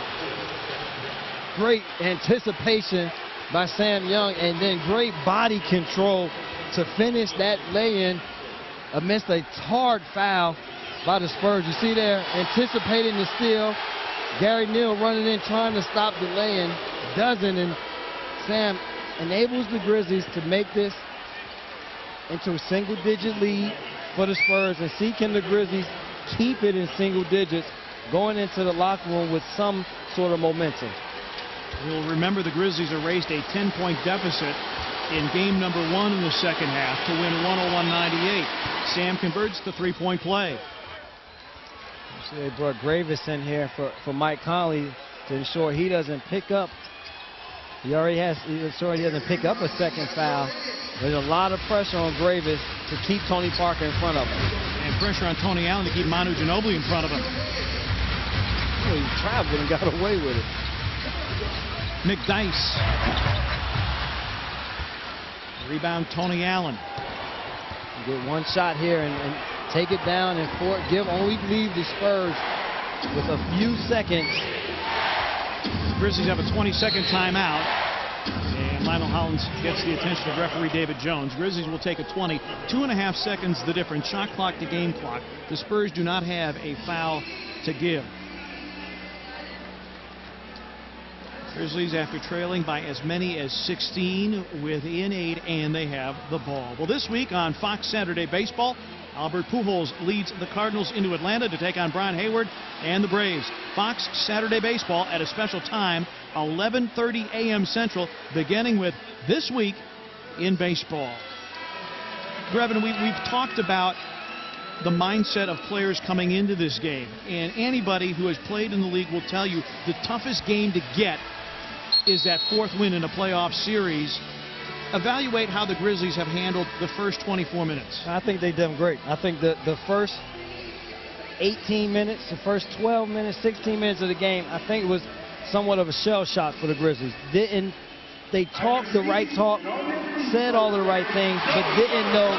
Great anticipation by Sam Young, and then great body control to finish that lay-in amidst a hard foul by the Spurs. You see there, anticipating the steal. Gary Neal running in, trying to stop the lay-in. Doesn't, and Sam enables the Grizzlies to make this into a single-digit lead for the Spurs, and see can the Grizzlies keep it in single digits going into the locker room with some sort of momentum. You'll remember the Grizzlies erased a 10-point deficit in game number 1 in the second half to win 101-98. Sam converts the 3-point play. So they brought Gravis in here for Mike Conley to ensure he doesn't pick up. He doesn't pick up a second foul. There's a lot of pressure on Gravis to keep Tony Parker in front of him. And pressure on Tony Allen to keep Manu Ginobili in front of him. Oh, he traveled and got away with it. McDyess. Rebound Tony Allen. Get one shot here and take it down and leave the Spurs with a few seconds. Grizzlies have a 20-second timeout. And Lionel Hollins gets the attention of referee David Jones. Grizzlies will take a 20. 2.5 seconds the difference. Shot clock to game clock. The Spurs do not have a foul to give. Grizzlies, after trailing by as many as 16, within 8, and they have the ball. Well, this week on Fox Saturday Baseball, Albert Pujols leads the Cardinals into Atlanta to take on Brian Hayward and the Braves. Fox Saturday Baseball at a special time, 11:30 a.m. Central, beginning with This Week in Baseball. Grevin, we've talked about the mindset of players coming into this game, and anybody who has played in the league will tell you the toughest game to get is that 4th win in a playoff series. Evaluate how the Grizzlies have handled the first 24 minutes. I think they've done great. I think the first 18 minutes, the first 12 minutes, 16 minutes of the game, I think it was somewhat of a shell shock for the Grizzlies. They talked the right talk, said all the right things, but didn't know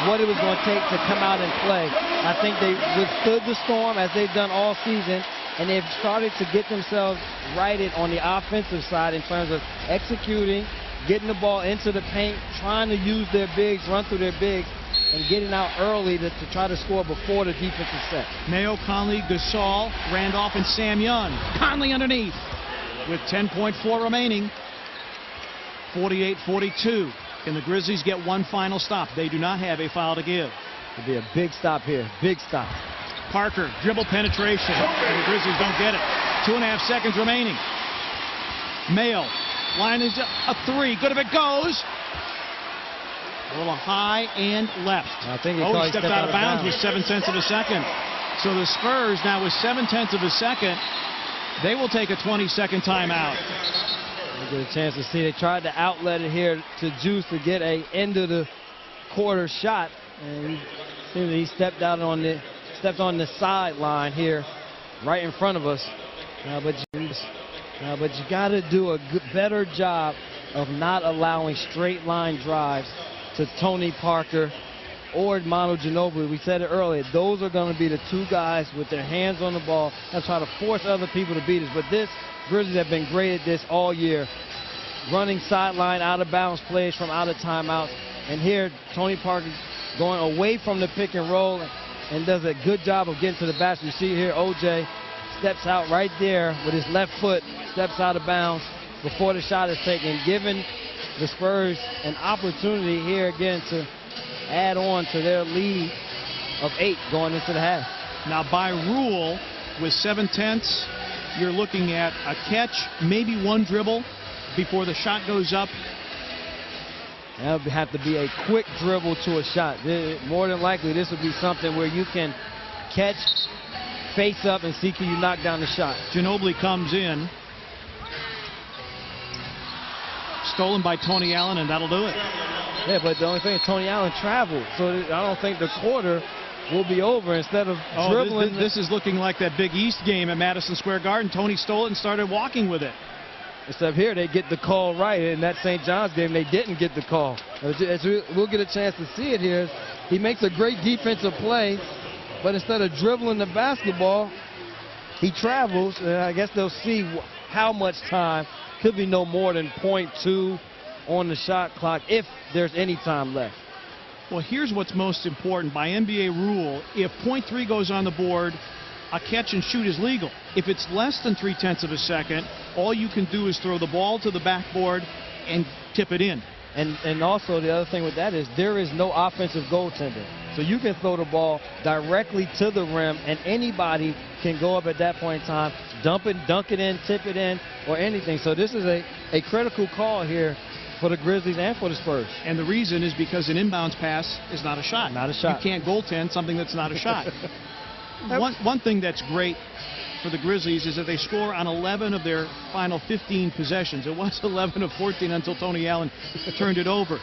what it was going to take to come out and play. I think they withstood the storm as they've done all season, and they've started to get themselves righted on the offensive side in terms of executing, getting the ball into the paint, trying to use their bigs, run through their bigs, and getting out early to try to score before the defensive set. Mayo, Conley, Gasol, Randolph, and Sam Young. Conley underneath with 10.4 remaining. 48-42. Can the Grizzlies get one final stop? They do not have a foul to give. It'll be a big stop here. Big stop. Parker, dribble penetration. And the Grizzlies don't get it. 2.5 seconds remaining. Mayo, line is a 3. Good if it goes. A little high and left. I think he stepped out of bounds with 0.7 of a second. So the Spurs now with 0.7 of a second, they will take a 20-second timeout. They get a chance to see. They tried to outlet it here to Juice to get a end of the quarter shot, and he stepped on the sideline here, right in front of us. But you got to do a better job of not allowing straight line drives to Tony Parker or Manu Ginobili. We said it earlier. Those are going to be the 2 guys with their hands on the ball and try to force other people to beat us. But this Grizzlies have been great at this all year, running sideline out of bounds plays from out of timeouts, And here, Tony Parker going away from the pick and roll and does a good job of getting to the basket. You see here, OJ steps out right there with his left foot, steps out of bounds before the shot is taken, giving the Spurs an opportunity here again to add on to their lead of 8 going into the half. Now, by rule, with 7/10, you're looking at a catch, maybe one dribble before the shot goes up. That would have to be a quick dribble to a shot. More than likely, this would be something where you can catch, face up, and see can you knock down the shot. Ginobili comes in. Stolen by Tony Allen, and that'll do it. Yeah, but the only thing is Tony Allen traveled, so I don't think the quarter will be over. Instead of dribbling. This is looking like that Big East game at Madison Square Garden. Tony stole it and started walking with it. Except here, they get the call right. In that St. John's game, they didn't get the call. We'll get a chance to see it here. He makes a great defensive play, but instead of dribbling the basketball, he travels. And I guess they'll see how much time. Could be no more than 0.2 on the shot clock if there's any time left. Well, here's what's most important. By NBA rule, if 0.3 goes on the board, a catch and shoot is legal. If it's less than 0.3 of a second, all you can do is throw the ball to the backboard and tip it in. And also the other thing with that is there is no offensive goaltender. So you can throw the ball directly to the rim, and anybody can go up at that point in time, dump it, dunk it in, tip it in, or anything. So this is a critical call here for the Grizzlies and for the Spurs. And the reason is because an inbounds pass is not a shot. Not a shot. You can't goaltend something that's not a shot. One thing that's great for the Grizzlies is that they score on 11 of their final 15 possessions. It was 11 of 14 until Tony Allen turned it over.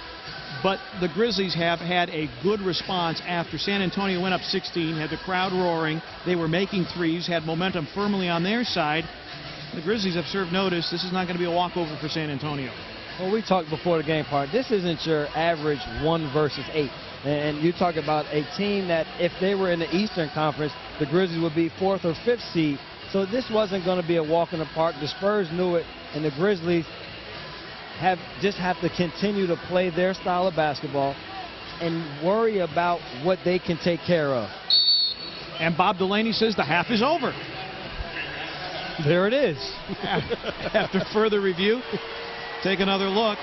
But the Grizzlies have had a good response after San Antonio went up 16, had the crowd roaring. They were making threes, had momentum firmly on their side. The Grizzlies have served notice. This is not going to be a walkover for San Antonio. Well, we talked before the game part. This isn't your average 1 versus 8. And you talk about a team that if they were in the Eastern Conference, the Grizzlies would be 4th or 5th seed. So this wasn't going to be a walk in the park. The Spurs knew it, and the Grizzlies just have to continue to play their style of basketball and worry about what they can take care of. And Bob Delaney says the half is over. There it is. After further review, take another look.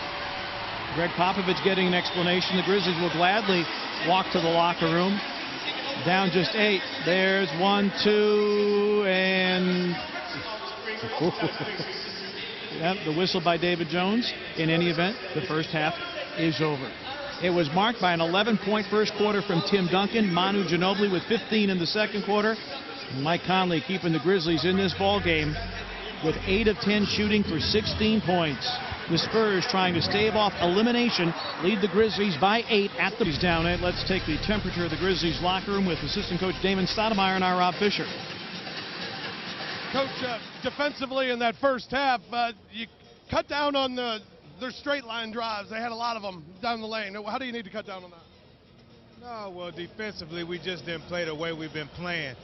Greg Popovich getting an explanation. The Grizzlies will gladly walk to the locker room. Down just 8. There's 1, 2, and yep, the whistle by David Jones. In any event, the first half is over. It was marked by an 11-point first quarter from Tim Duncan. Manu Ginobili with 15 in the second quarter. Mike Conley keeping the Grizzlies in this ball game with 8 of 10 shooting for 16 points. The Spurs trying to stave off elimination, lead the Grizzlies by 8 at the down 8. Let's take the temperature of the Grizzlies locker room with assistant coach Damon Stoudemire and our Rob Fisher. Coach, defensively in that first half, you cut down on their straight line drives. They had a lot of them down the lane. How do you need to cut down on that? No, well, defensively, we just didn't play the way we've been playing.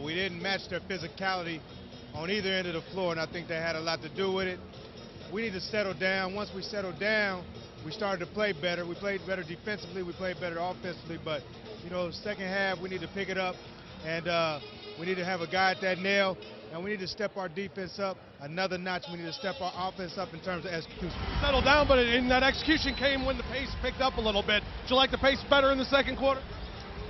We didn't match their physicality on either end of the floor, and I think that had a lot to do with it. We need to settle down. Once we settled down, we started to play better. We played better defensively. We played better offensively. But, you know, second half, we need to pick it up, and we need to have a guy at that nail, and we need to step our defense up another notch. We need to step our offense up in terms of execution. Settled down, but in that execution came when the pace picked up a little bit. Did you like the pace better in the second quarter?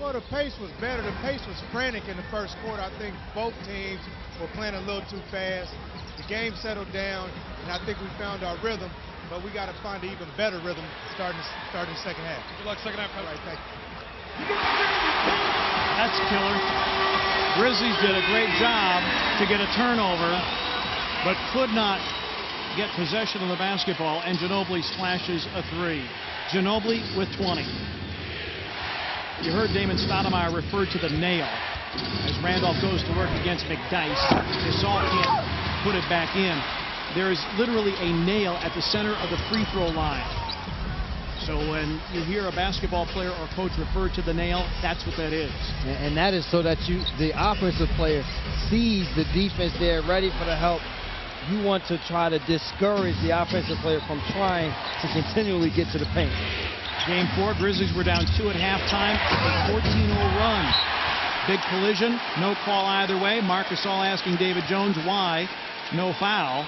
Well, the pace was better. The pace was frantic in the first quarter. I think both teams were playing a little too fast. The game settled down, and I think we found our rhythm, but we got to find an even better rhythm starting the second half. Good luck second half, Coach. All right, thank you. That's killer. Grizzlies did a great job to get a turnover, but could not get possession of the basketball, and Ginobili splashes a 3. Ginobili with 20. You heard Damon Stoudemire refer to the nail as Randolph goes to work against McDyess. Gasol can't put it back in. There is literally a nail at the center of the free throw line. So when you hear a basketball player or coach refer to the nail, that's what that is. And that is so that the offensive player sees the defense there, ready for the help. You want to try to discourage the offensive player from trying to continually get to the paint. Game 4, Grizzlies were down 2 at halftime. A 14-0 run. Big collision, no call either way. Marc Gasol asking David Jones why. No foul.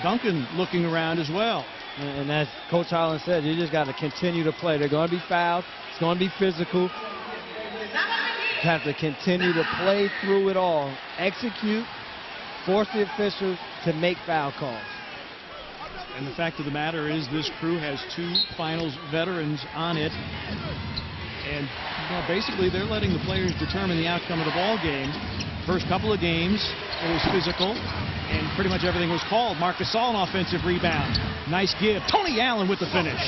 Duncan looking around as well. And as Coach Holland said, you just got to continue to play. They're going to be fouled. It's going to be physical. You have to continue to play through it all. Execute, force the officials to make foul calls. And the fact of the matter is this crew has 2 finals veterans on it. And basically they're letting the players determine the outcome of the ball game. First couple of games, it was physical, and pretty much everything was called. Marc Gasol, an offensive rebound. Nice give. Tony Allen with the finish.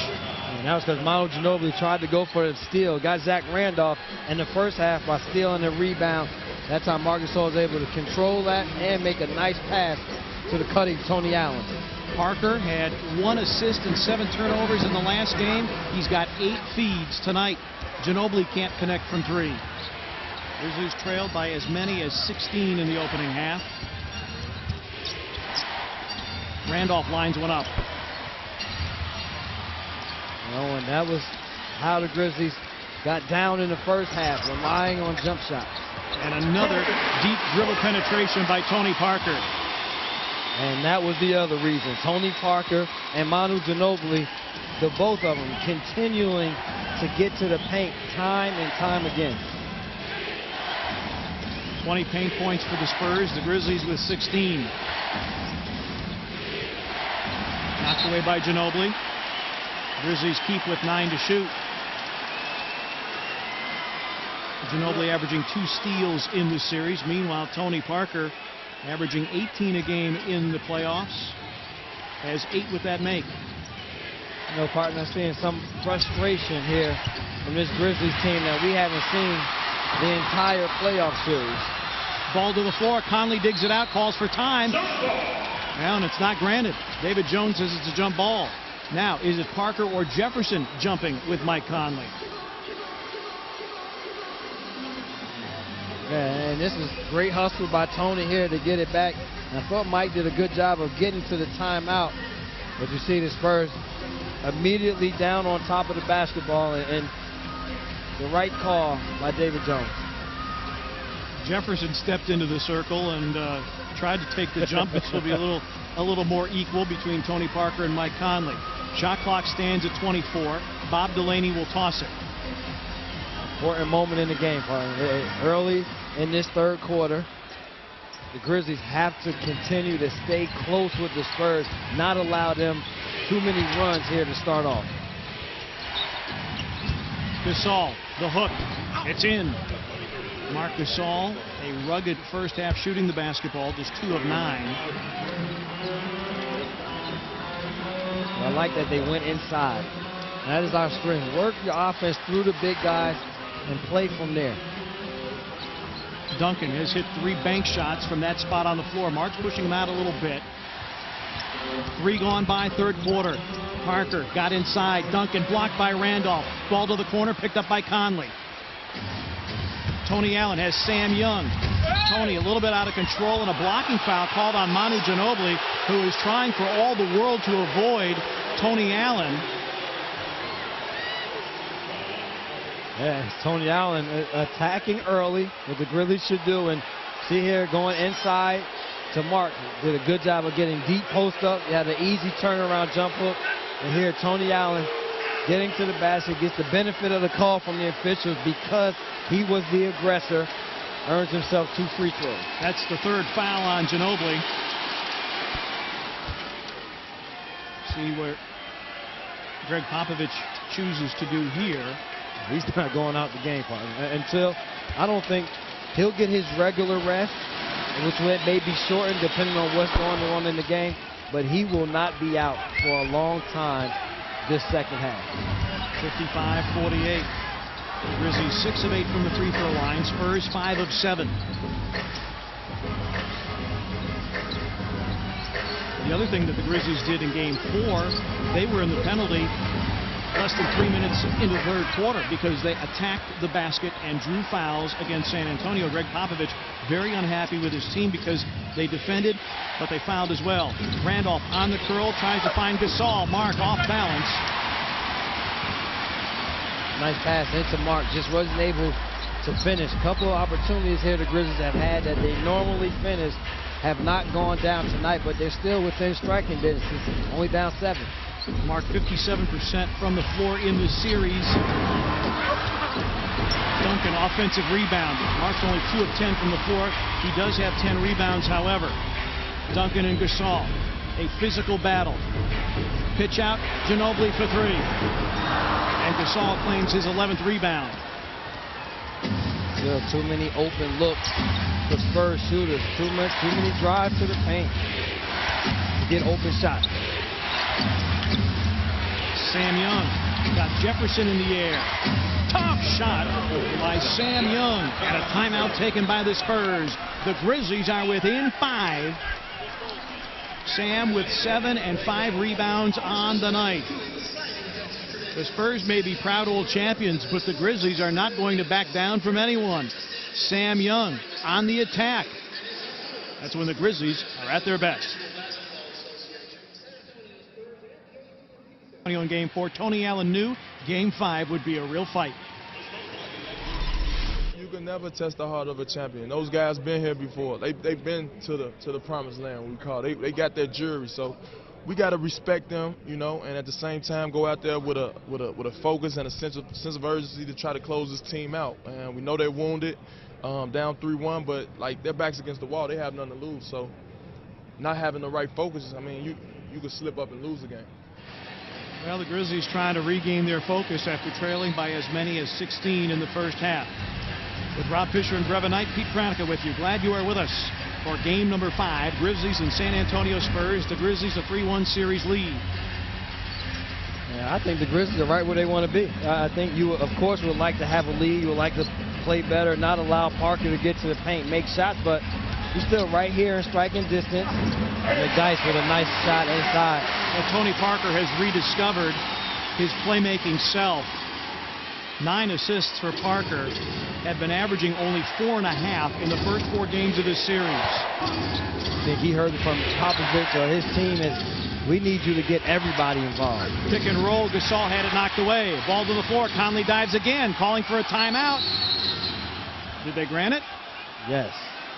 And that was because Manu Ginobili tried to go for the steal. Got Zach Randolph in the first half by stealing the rebound. That's how Marc Gasol was able to control that and make a nice pass to the cutting Tony Allen. Parker had 1 assist and 7 turnovers in the last game. He's got 8 feeds tonight. Ginobili can't connect from 3. Grizzlies trailed by as many as 16 in the opening half. Randolph lines one up. And that was how the Grizzlies got down in the first half, relying on jump shots. And another deep dribble penetration by Tony Parker. And that was the other reason. Tony Parker and Manu Ginobili, the both of them continuing to get to the paint time and time again. 20 paint points for the Spurs. The Grizzlies with 16. Knocked away by Ginobili. Grizzlies keep with 9 to shoot. Ginobili averaging 2 steals in the series. Meanwhile, Tony Parker averaging 18 a game in the playoffs. Has 8 with that make. You know, partner, seeing some frustration here from this Grizzlies team that we haven't seen the entire playoff series. Ball to the floor. Conley digs it out, calls for time. Well, and it's not granted. David Jones says it's a jump ball. Now, is it Parker or Jefferson jumping with Mike Conley? Yeah, and this is great hustle by Tony here to get it back. And I thought Mike did a good job of getting to the timeout. But you see the Spurs immediately down on top of the basketball, and the right call by David Jones. Jefferson stepped into the circle and tried to take the jump. This will be a little more equal between Tony Parker and Mike Conley. Shot clock stands at 24. Bob Delaney will toss it. Important moment in the game, partner. Early in this third quarter, the Grizzlies have to continue to stay close with the Spurs, not allow them too many runs here to start off. Gasol, the hook. It's in. Marc Gasol, a rugged first half shooting the basketball, just 2 of 9. I like that they went inside. That is our strength. Work your offense through the big guys and play from there. Duncan has hit 3 bank shots from that spot on the floor. Mark's pushing him out a little bit. 3 gone by third quarter. Parker got inside. Duncan blocked by Randolph. Ball to the corner, picked up by Conley. Tony Allen has Sam Young. Tony a little bit out of control, and a blocking foul called on Manu Ginobili, who is trying for all the world to avoid Tony Allen. Yeah, Tony Allen attacking early, what the Grizzlies should do, and see here going inside to Mark. Did a good job of getting deep post up. He had an easy turnaround jump hook, and here Tony Allen getting to the basket, gets the benefit of the call from the officials because he was the aggressor, earns himself 2 free throws. That's the 3rd foul on Ginobili. See what Greg Popovich chooses to do here. He's not going out the game, partner, until I don't think he'll get his regular rest, which may be shortened depending on what's going on in the game, but he will not be out for a long time this second half. 55-48. Grizzlies 6 of 8 from the free throw line. Spurs 5 of 7. The other thing that the Grizzlies did in game 4, they were in the penalty less than 3 minutes into the third quarter because they attacked the basket and drew fouls against San Antonio. Greg Popovich very unhappy with his team because they defended, but they fouled as well. Randolph on the curl, tries to find Gasol. Mark off balance. Nice pass into Mark. Just wasn't able to finish. A couple of opportunities here the Grizzlies have had that they normally finish have not gone down tonight, but they're still within striking distance. Only down 7. Mark 57% from the floor in the series. Duncan, offensive rebound. Mark's only 2 of 10 from the floor. He does have 10 rebounds, however. Duncan and Gasol, a physical battle. Pitch out, Ginobili for 3. And Gasol claims his 11th rebound. Still too many open looks for Spurs shooters. Too many drives to the paint to get open shots. Sam Young got Jefferson in the air. Top shot by Sam Young. And a timeout taken by the Spurs. The Grizzlies are within 5. Sam with 7 and 5 rebounds on the night. The Spurs may be proud old champions, but the Grizzlies are not going to back down from anyone. Sam Young on the attack. That's when the Grizzlies are at their best. In Game 4, Tony Allen knew Game 5 would be a real fight. You can never test the heart of a champion. Those guys been here before. They've been to the promised land. We call it. They got their jury. So we got to respect them, you know, and at the same time go out there with a focus and a sense of urgency to try to close this team out. And we know they're wounded, down 3-1, but like their backs against the wall, they have nothing to lose. So not having the right focus, I mean, you could slip up and lose the game. Well, the Grizzlies trying to regain their focus after trailing by as many as 16 in the first half. With Rob Fisher and Brevin Knight, Pete Pranica with you. Glad you are with us for game number 5. Grizzlies and San Antonio Spurs. The Grizzlies a 3-1 series lead. Yeah, I think the Grizzlies are right where they want to be. I think you, of course, would like to have a lead. You would like to play better, not allow Parker to get to the paint, make shots, but he's still right here in striking distance. And McDyess with a nice shot inside. Well, Tony Parker has rediscovered his playmaking self. 9 assists for Parker. Had been averaging only 4.5 in the first 4 games of this series. I think he heard it from Popovich or his team is, we need you to get everybody involved. Pick and roll. Gasol had it knocked away. Ball to the floor. Conley dives again, calling for a timeout. Did they grant it? Yes.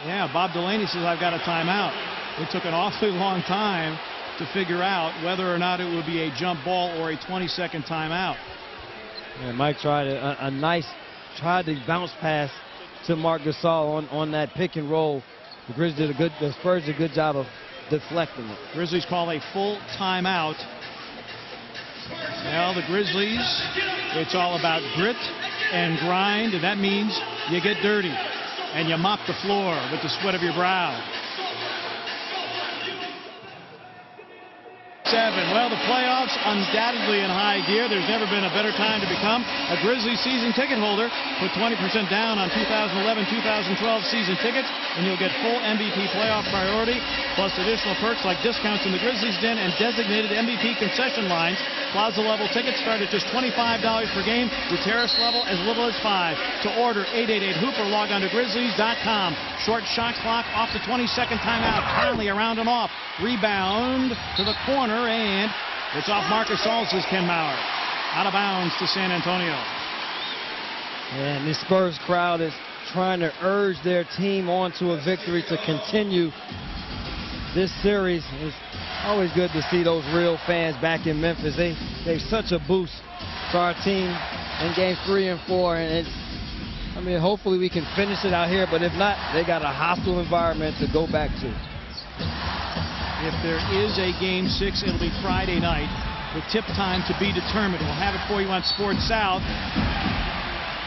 Yeah, Bob Delaney says, I've got a timeout. It took an awfully long time to figure out whether or not it would be a jump ball or a 20-second timeout. And Mike tried tried to bounce pass to Marc Gasol on that pick and roll. The Spurs did a good job of deflecting it. Grizzlies call a full timeout. Well, the Grizzlies, it's all about grit and grind, and that means you get dirty and you mop the floor with the sweat of your brow. 7. Well, the playoffs undoubtedly in high gear. There's never been a better time to become a Grizzlies season ticket holder. Put 20% down on 2011-2012 season tickets, and you'll get full MVP playoff priority, plus additional perks like discounts in the Grizzlies Den and designated MVP concession lines. Plaza level tickets start at just $25 per game, with terrace level as little as $5. To order, 888-HOOP or log on to Grizzlies.com. Short shot clock off the 20-second timeout. Conley around and off. Rebound to the corner, and it's off Marc Gasol, says Ken Maurer. Out of bounds to San Antonio. And the Spurs crowd is trying to urge their team on to a victory to continue this series. It's always good to see those real fans back in Memphis. They gave such a boost to our team in games 3 and 4, and I mean, hopefully we can finish it out here, but if not, they got a hostile environment to go back to. If there is a Game 6, it'll be Friday night with tip time to be determined. We'll have it for you on Sports South.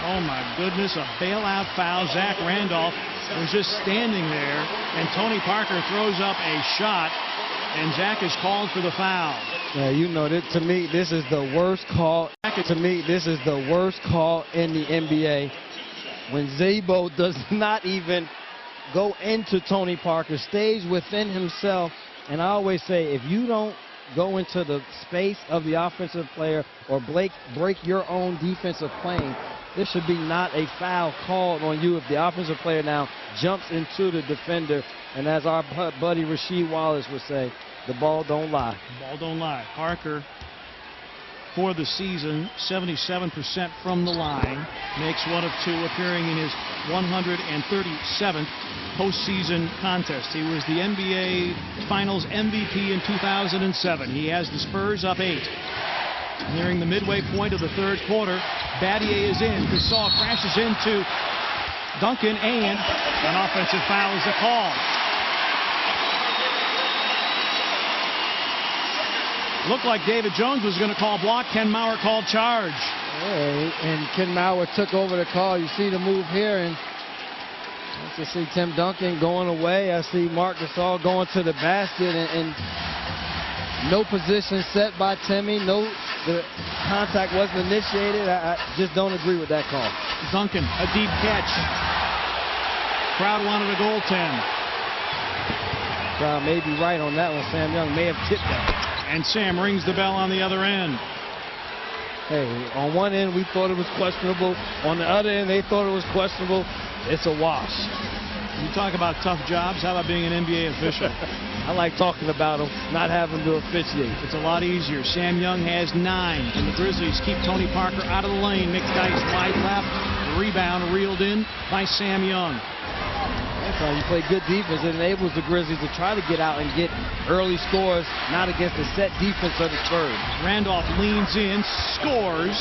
Oh, my goodness, a bailout foul. Zach Randolph was just standing there, and Tony Parker throws up a shot, and Zach is called for the foul. Yeah, you know, to me, this is the worst call. To me, this is the worst call in the NBA. When Zabo does not even go into Tony Parker, stays within himself. And I always say, if you don't go into the space of the offensive player or break your own defensive plane, there should be not a foul called on you if the offensive player now jumps into the defender. And as our buddy Rasheed Wallace would say, the ball don't lie. The ball don't lie. Parker for the season, 77% from the line. Makes one of two, appearing in his 137th postseason contest. He was the NBA Finals MVP in 2007. He has the Spurs up 8. Nearing the midway point of the third quarter, Battier is in. Gasol crashes into Duncan, and an offensive foul is the call. Looked like David Jones was going to call block. Ken Mauer called charge. And Ken Mauer took over the call. You see the move here, and I just see Tim Duncan going away. I see Marc Gasol going to the basket, and no position set by Timmy. No, the contact wasn't initiated. I just don't agree with that call. Duncan, a deep catch. Crowd wanted a goaltend. Crowd may be right on that one. Sam Young may have tipped that. And Sam rings the bell on the other end. Hey, on one end we thought it was questionable. On the other end they thought it was questionable. It's a wash. You talk about tough jobs. How about being an NBA official? I like talking about them, not having to officiate. It's a lot easier. Sam Young has 9, and the Grizzlies keep Tony Parker out of the lane. Nick Dice wide left. Rebound reeled in by Sam Young. That's how you play good defense. It enables the Grizzlies to try to get out and get early scores, not against the set defense of the Spurs. Randolph leans in, scores.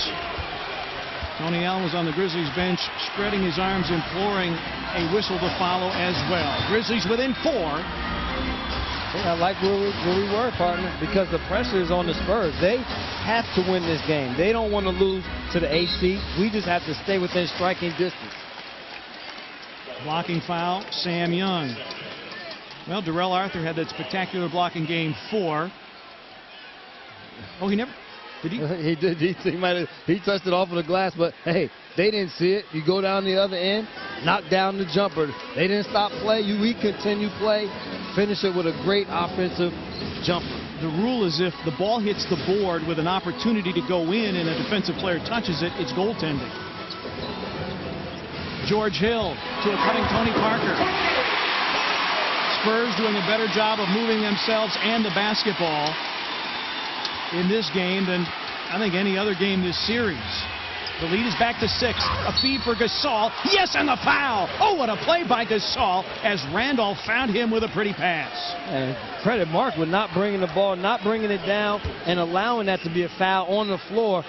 Tony Allen was on the Grizzlies bench, spreading his arms, imploring a whistle to follow as well. Grizzlies within 4. Yeah, I like where we were, partner, because the pressure is on the Spurs. They have to win this game. They don't want to lose to the 8th seed. We just have to stay within striking distance. Blocking foul, Sam Young. Well, Darrell Arthur had that spectacular block in Game 4. Oh, he never... Did he? He did. He touched it off of the glass, but hey, they didn't see it. You go down the other end, knock down the jumper. They didn't stop play. We continue play, finish it with a great offensive jumper. The rule is if the ball hits the board with an opportunity to go in and a defensive player touches it, it's goaltending. George Hill to a cutting Tony Parker. Spurs doing a better job of moving themselves and the basketball in this game than I think any other game this series. The lead is back to 6. A feed for Gasol. Yes, and the foul. Oh, what a play by Gasol as Randolph found him with a pretty pass. And credit Mark with not bringing the ball, not bringing it down, and allowing that to be a foul on the floor.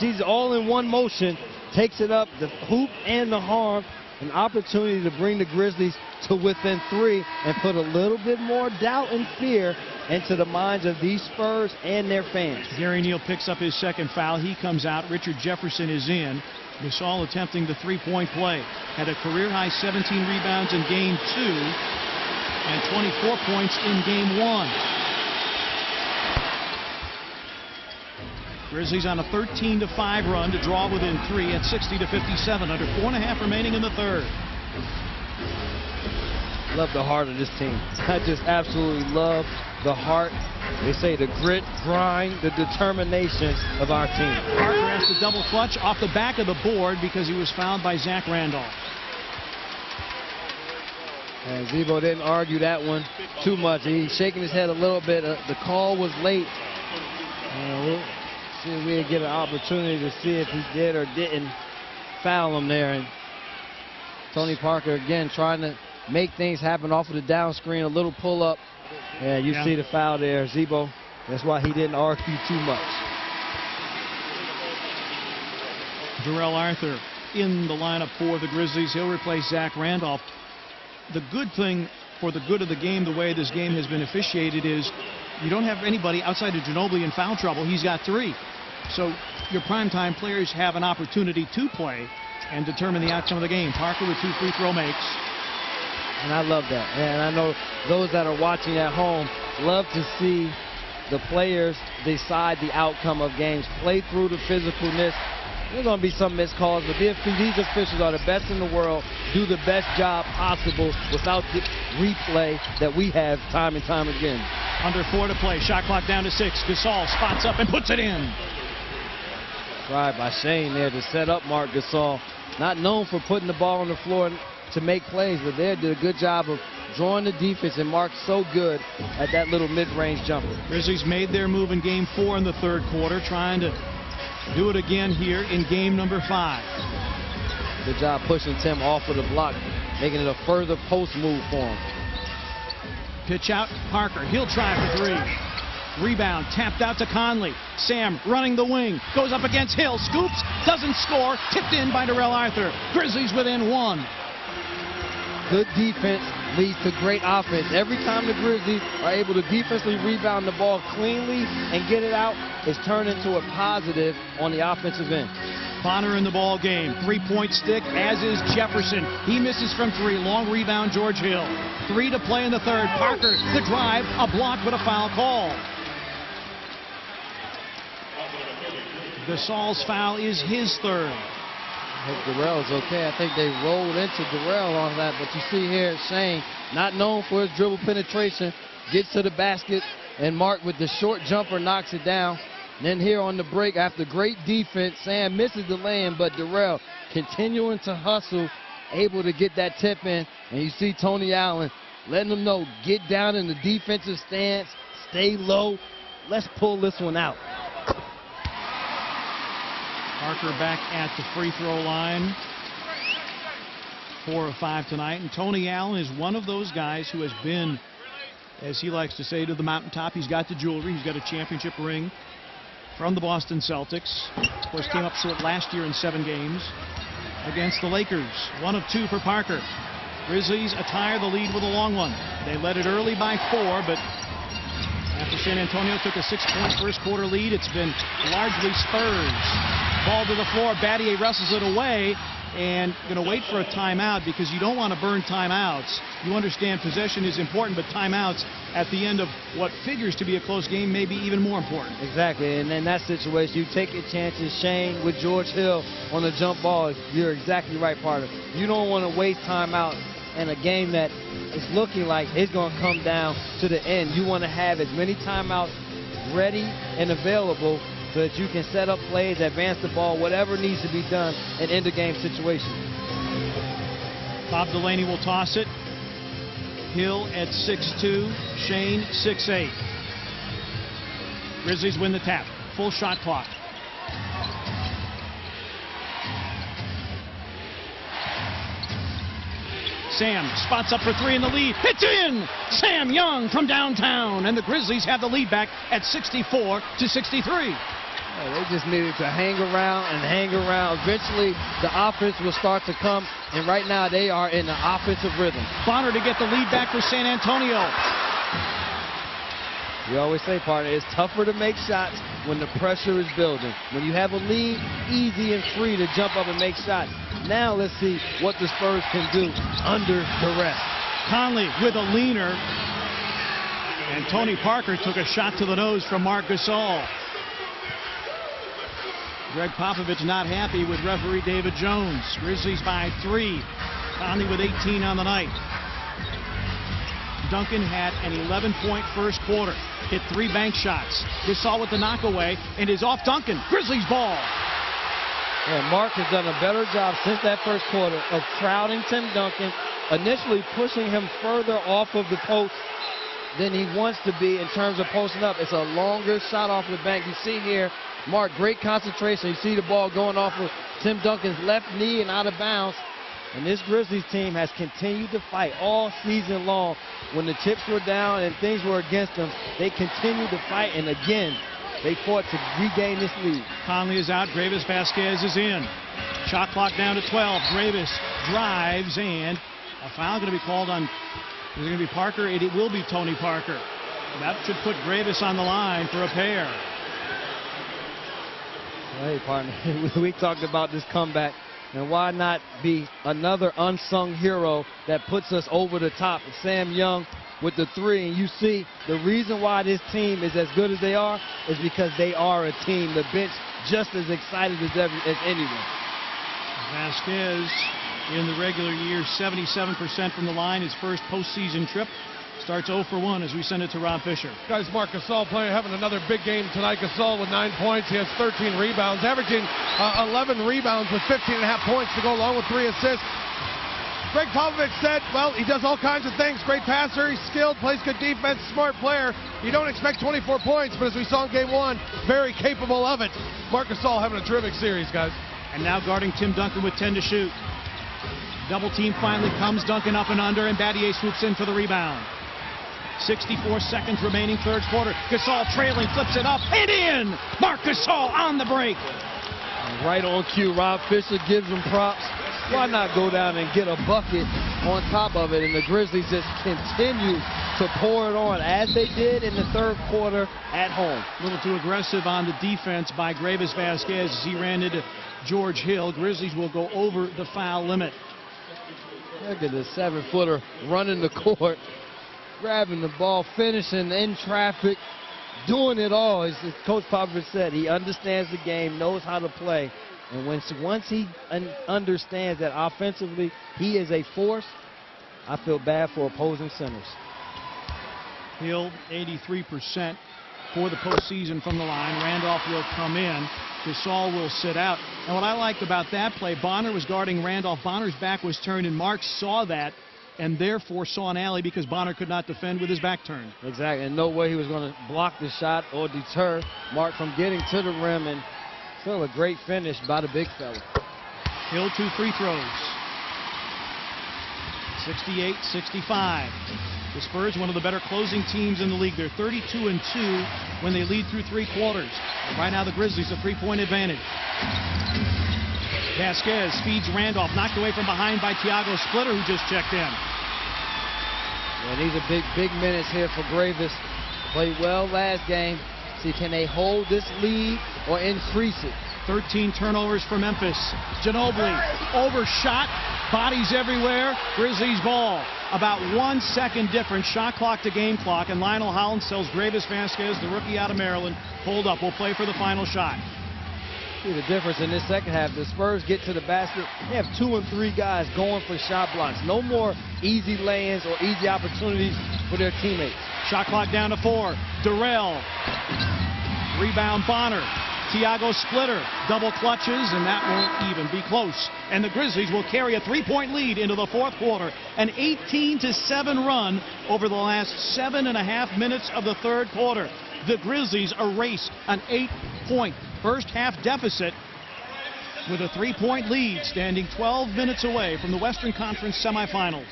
She's all in one motion, takes it up, the hoop and the harm. An opportunity to bring the Grizzlies to within 3 and put a little bit more doubt and fear into the minds of these Spurs and their fans. Gary Neal picks up his second foul. He comes out. Richard Jefferson is in. Gasol attempting the three-point play. Had a career-high 17 rebounds in Game 2 and 24 points in Game 1. Grizzlies on a 13-5 run to draw within 3 at 60-57. Under 4.5 remaining in the third. Love the heart of this team. I just absolutely love the heart. They say the grit, grind, the determination of our team. Parker has to double clutch off the back of the board because he was fouled by Zach Randolph. And Zebo didn't argue that one too much. He's shaking his head a little bit. The call was late. We'll see if we get an opportunity to see if he did or didn't foul him there. And Tony Parker again trying to make things happen off of the down screen, a little pull up. And you see the foul there, Zebo. That's why he didn't argue too much. Darrell Arthur in the lineup for the Grizzlies. He'll replace Zach Randolph. The good thing for the good of the game, the way this game has been officiated, is you don't have anybody outside of Ginobili in foul trouble. He's got 3. So your primetime players have an opportunity to play and determine the outcome of the game. Parker with 2 free throw makes. And I love that. And I know those that are watching at home love to see the players decide the outcome of games, play through the physicalness. There's going to be some missed calls, but these officials are the best in the world, do the best job possible without the replay that we have time and time again. Under 4 to play. Shot clock down to 6. Gasol spots up and puts it in. Try by Shane there to set up Marc Gasol. Not known for putting the ball on the floor to make plays, but they did a good job of drawing the defense, and Mark's so good at that little mid-range jumper. Grizzlies made their move in game 4 in the third quarter, trying to do it again here in game number 5. Good job pushing Tim off of the block, making it a further post move for him. Pitch out, Parker. He'll try for 3. Rebound, tapped out to Conley. Sam running the wing, goes up against Hill, scoops, doesn't score, tipped in by Darrell Arthur. Grizzlies within 1. Good defense leads to great offense. Every time the Grizzlies are able to defensively rebound the ball cleanly and get it out, it's turned into a positive on the offensive end. Bonner in the ball game. 3-point stick, as is Jefferson. He misses from 3. Long rebound, George Hill. 3 to play in the third. Parker, the drive, a block, but a foul call. Gasol's foul is his third. I hope Darrell's okay. I think they rolled into Darrell on that, but you see here Shane, not known for his dribble penetration, gets to the basket, and Mark with the short jumper knocks it down. And then here on the break, after great defense, Sam misses the lay-in, but Darrell continuing to hustle, able to get that tip in. And you see Tony Allen letting them know, get down in the defensive stance, stay low, let's pull this one out. Parker back at the free throw line. 4 of 5 tonight. And Tony Allen is one of those guys who has been, as he likes to say, to the mountaintop. He's got the jewelry. He's got a championship ring from the Boston Celtics. Of course, came up short last year in 7 games against the Lakers. 1 of 2 for Parker. Grizzlies attire the lead with a long one. They led it early by 4, but after San Antonio took a 6-point first quarter lead, it's been largely Spurs. Ball to the floor. Battier wrestles it away and going to wait for a timeout because you don't want to burn timeouts. You understand possession is important, but timeouts at the end of what figures to be a close game may be even more important. Exactly, and in that situation, you take your chances. Shane with George Hill on the jump ball. You're exactly right, partner. You don't want to waste timeout in a game that is looking like it's going to come down to the end. You want to have as many timeouts ready and available so that you can set up plays, advance the ball, whatever needs to be done in end-of-game situations. Bob Delaney will toss it. Hill at 6'2", Shane 6'8". Grizzlies win the tap. Full shot clock. Sam spots up for 3 in the lead. It's in! Sam Young from downtown, and the Grizzlies have the lead back at 64-63. They just needed to hang around and hang around. Eventually, the offense will start to come, and right now they are in the offensive rhythm. Bonner to get the lead back for San Antonio. We always say, partner, it's tougher to make shots when the pressure is building. When you have a lead, easy and free to jump up and make shots. Now let's see what the Spurs can do under duress. Conley with a leaner. And Tony Parker took a shot to the nose from Marc Gasol. Greg Popovich not happy with referee David Jones. Grizzlies by 3. Conley with 18 on the night. Duncan had an 11-point first quarter. Hit 3 bank shots. Gasol with the knockaway and is off Duncan. Grizzlies ball. Yeah, Mark has done a better job since that first quarter of crowding Tim Duncan, initially pushing him further off of the post than he wants to be in terms of posting up. It's a longer shot off the bank. You see here, Mark, great concentration. You see the ball going off of Tim Duncan's left knee and out of bounds. And this Grizzlies team has continued to fight all season long. When the chips were down and things were against them, they continued to fight, and again, they fought to regain this lead. Conley is out. Gravis Vasquez is in. Shot clock down to 12. Gravis drives, and a foul going to be called on. Is it going to be Parker? It will be Tony Parker. That should put Gravis on the line for a pair. Hey, partner, we talked about this comeback. And why not be another unsung hero that puts us over the top? Sam Young with the 3. And you see the reason why this team is as good as they are is because they are a team. The bench just as excited as anyone. Vasquez in the regular year, 77% from the line. His first postseason trip. Starts 0 for 1 as we send it to Rob Fisher. Guys, Marc Gasol having another big game tonight. Gasol with 9 points. He has 13 rebounds, averaging 11 rebounds with 15.5 points to go along with 3 assists. Greg Popovich said, well, he does all kinds of things. Great passer, he's skilled, plays good defense, smart player. You don't expect 24 points, but as we saw in game one, very capable of it. Marc Gasol having a terrific series, guys. And now guarding Tim Duncan with 10 to shoot. Double team finally comes, Duncan up and under, and Battier swoops in for the rebound. 64 seconds remaining, third quarter. Gasol trailing, flips it up, and in! Marc Gasol on the break. Right on cue, Rob Fisher gives him props. Why not go down and get a bucket on top of it? And the Grizzlies just continue to pour it on, as they did in the third quarter at home. A little too aggressive on the defense by Gravis Vasquez as he ran into George Hill. Grizzlies will go over the foul limit. Look at the 7-footer running the court, grabbing the ball, finishing in traffic, doing it all. As Coach Popovich said, he understands the game, knows how to play. And once he understands that offensively he is a force, I feel bad for opposing centers. Hill, 83% for the postseason from the line. Randolph will come in. Gasol will sit out. And what I liked about that play, Bonner was guarding Randolph. Bonner's back was turned, and Mark saw that and therefore saw an alley because Bonner could not defend with his back turned. Exactly, and no way he was going to block the shot or deter Mark from getting to the rim, and still a great finish by the big fella. Hill, 2 free throws. 68-65. The Spurs, one of the better closing teams in the league. They're 32-2 when they lead through 3 quarters. Right now the Grizzlies a 3-point advantage. Vasquez feeds Randolph, knocked away from behind by Thiago Splitter, who just checked in. Yeah, these are big minutes here for Gravis. Played well last game. See, can they hold this lead or increase it? 13 turnovers for Memphis. Ginobili overshot, bodies everywhere. Grizzlies ball. About 1 second difference, shot clock to game clock, and Lionel Hollins tells Gravis Vasquez, the rookie out of Maryland, hold up, we'll play for the final shot. See the difference in this second half. The Spurs get to the basket. They have 2 and 3 guys going for shot blocks. No more easy lay-ins or easy opportunities for their teammates. Shot clock down to 4. Durrell. Rebound Bonner. Thiago Splitter. Double clutches, and that won't even be close. And the Grizzlies will carry a 3-point lead into the fourth quarter. An 18-7 run over the last 7.5 minutes of the third quarter. The Grizzlies erase an 8-point first half deficit with a 3-point lead, standing 12 minutes away from the Western Conference semifinals.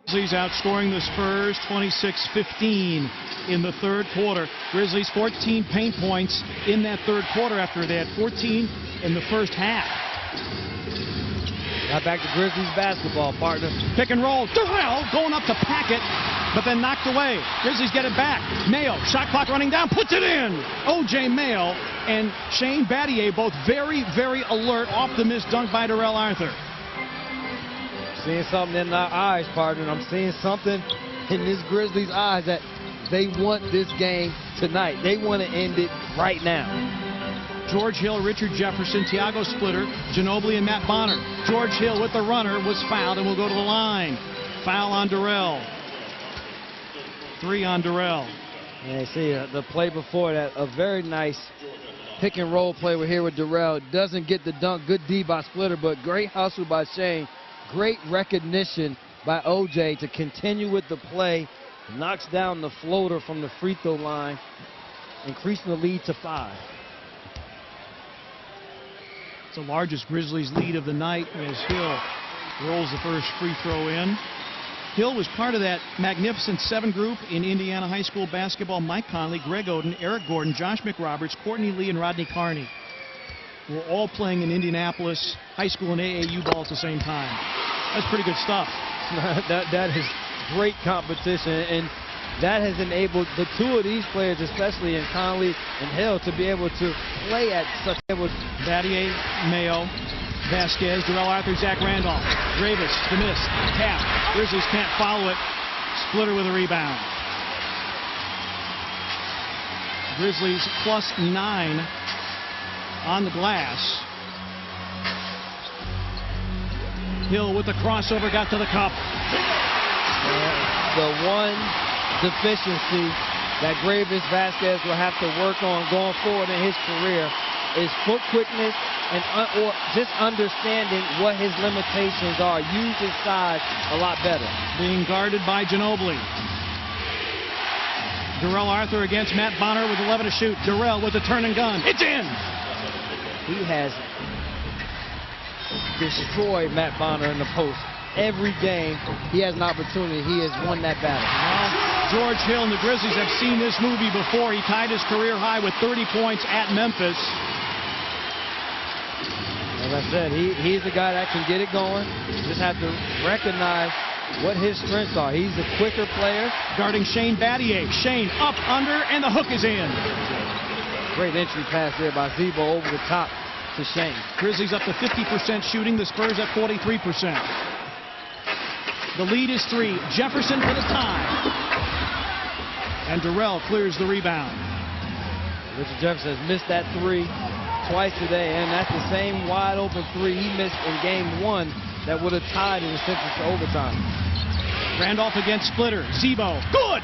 Grizzlies outscoring the Spurs 26-15 in the third quarter. Grizzlies 14 paint points in that third quarter after they had 14 in the first half. Now back to Grizzlies basketball, partner. Pick and roll. Durrell going up to pack it, but then knocked away. Grizzlies get it back. Mayo, shot clock running down, puts it in. O.J. Mayo and Shane Battier both very, very alert off the missed dunk by Darrell Arthur. Seeing something in our eyes, partner. I'm seeing something in this Grizzlies' eyes that they want this game tonight. They want to end it right now. George Hill, Richard Jefferson, Thiago Splitter, Ginobili, and Matt Bonner. George Hill with the runner was fouled and will go to the line. Foul on Durrell. 3 on Durrell. Yeah, see the play before that, a very nice pick and roll play here with Durrell. Doesn't get the dunk. Good D by Splitter, but great hustle by Shane. Great recognition by O.J. to continue with the play. Knocks down the floater from the free throw line, increasing the lead to 5. It's the largest Grizzlies lead of the night as Hill rolls the first free throw in. Hill was part of that Magnificent 7 group in Indiana high school basketball. Mike Conley, Greg Oden, Eric Gordon, Josh McRoberts, Courtney Lee, and Rodney Carney were all playing in Indianapolis high school and AAU ball at the same time. That's pretty good stuff. that is great competition, and that has enabled the 2 of these players, especially in Conley and Hill, to be able to play at such levels. Battier, Mayo, Vasquez, Darrell Arthur, Zach Randolph, Gravis, the miss, tap. Grizzlies can't follow it. Splitter with a rebound. Grizzlies +9 on the glass. Hill with the crossover, got to the cup. The one deficiency that Gravis Vasquez will have to work on going forward in his career is foot quickness and or just understanding what his limitations are. Use his size a lot better. Being guarded by Ginobili. Darrell Arthur against Matt Bonner with 11 to shoot. Darrell with the turn and gun. It's in! He has destroyed Matt Bonner in the post. Every game he has an opportunity, he has won that battle. Well, George Hill and the Grizzlies have seen this movie before. He tied his career high with 30 points at Memphis. As I said, he's the guy that can get it going. You just have to recognize what his strengths are. He's a quicker player. Guarding Shane Battier. Shane up, under, and the hook is in. Great entry pass there by Zebo over the top to Shane. Grizzlies up to 50% shooting. The Spurs at 43%. The lead is 3. Jefferson for the tie. And Darrell clears the rebound. Richard Jefferson has missed that 3 twice today, and that's the same wide open 3 he missed in game 1 that would have tied in the Sixers to overtime. Randolph against Splitter. Zebo. Good!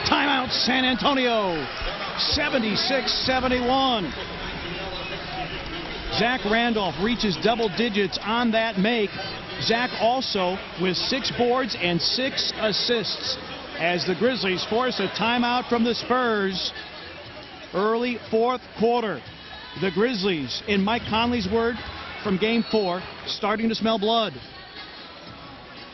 Timeout San Antonio. 76-71. Zach Randolph reaches double digits on that make. Zach also with 6 boards and 6 assists as the Grizzlies force a timeout from the Spurs. Early 4th quarter. The Grizzlies, in Mike Conley's word from game 4, starting to smell blood.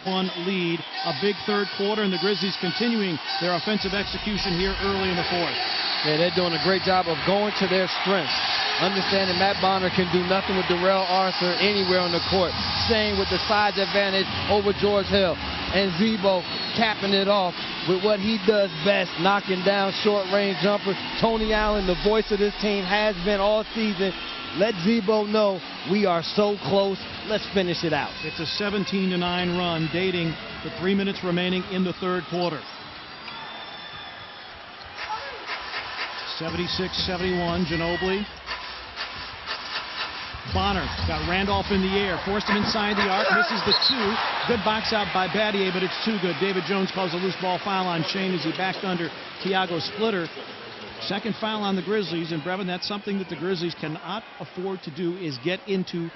1 lead, a big 3rd quarter, and the Grizzlies continuing their offensive execution here early in the 4th. Yeah, they're doing a great job of going to their strengths. Understanding Matt Bonner can do nothing with Darrell Arthur anywhere on the court. Shane with the size advantage over George Hill. And Zebo capping it off with what he does best, knocking down short-range jumpers. Tony Allen, the voice of this team, has been all season. Let Zebo know we are so close. Let's finish it out. It's a 17-9 run, dating the 3 minutes remaining in the 3rd quarter. 76-71, Ginobili. Bonner got Randolph in the air, forced him inside the arc, misses the 2. Good box out by Battier, but it's too good. David Jones calls a loose ball foul on Shane as he backed under Tiago Splitter. 2nd foul on the Grizzlies, and Brevin, that's something that the Grizzlies cannot afford to do, is get into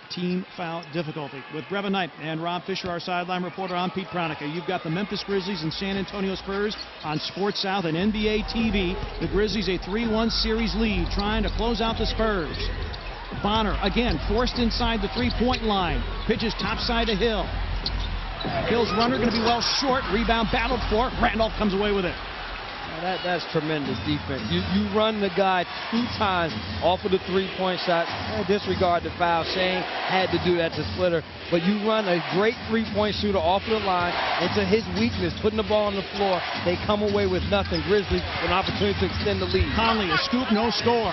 team foul difficulty. With Brevin Knight and Rob Fisher, our sideline reporter, I'm Pete Pranica. You've got the Memphis Grizzlies and San Antonio Spurs on Sports South and NBA TV. The Grizzlies a 3-1 series lead, trying to close out the Spurs. Bonner again forced inside the 3-point line. Pitches topside to Hill. Hill's runner going to be well short. Rebound battled for. Randolph comes away with it. That's tremendous defense. You run the guy 2 times off of the 3-point shot. Disregard the foul. Shane had to do that to Splitter. But you run a great 3-point shooter off of the line into his weakness, putting the ball on the floor. They come away with nothing. Grizzlies with an opportunity to extend the lead. Conley, a scoop, no score.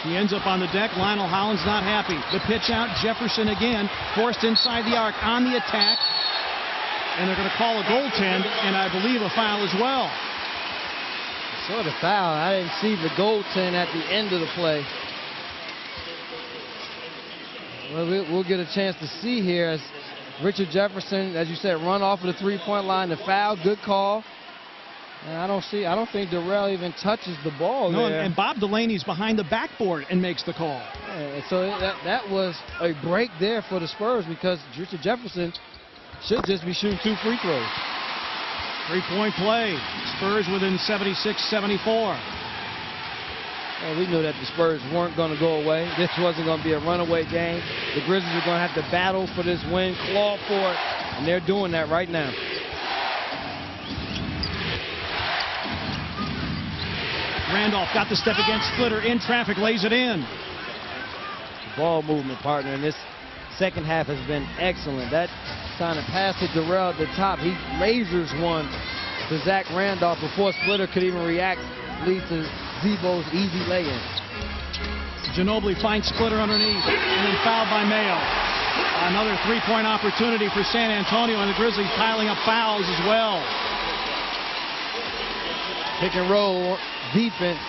He ends up on the deck. Lionel Hollins not happy. The pitch out. Jefferson again forced inside the arc on the attack. And they're going to call a goaltend, and I believe a foul as well. Sort of foul. I didn't see the goaltend at the end of the play. Well, we'll get a chance to see here as Richard Jefferson, as you said, run off of the 3-point line. The foul, good call. And I don't think Darrell even touches the ball there. And Bob Delaney's behind the backboard and makes the call. Yeah, so that was a break there for the Spurs because Richard Jefferson should just be shooting 2 free throws. 3-point play. Spurs within 76-74. Well, we knew that the Spurs weren't going to go away. This wasn't going to be a runaway game. The Grizzlies are going to have to battle for this win, claw for it, and they're doing that right now. Randolph got the step against Splitter in traffic, lays it in. Ball movement, partner, and this second half has been excellent. That kind of pass to Darrell at the top. He lasers one to Zach Randolph before Splitter could even react, leads to Zebo's easy lay-in. Ginobili finds Splitter underneath and then fouled by Mayo. Another 3-point opportunity for San Antonio, and the Grizzlies piling up fouls as well. Pick and roll defense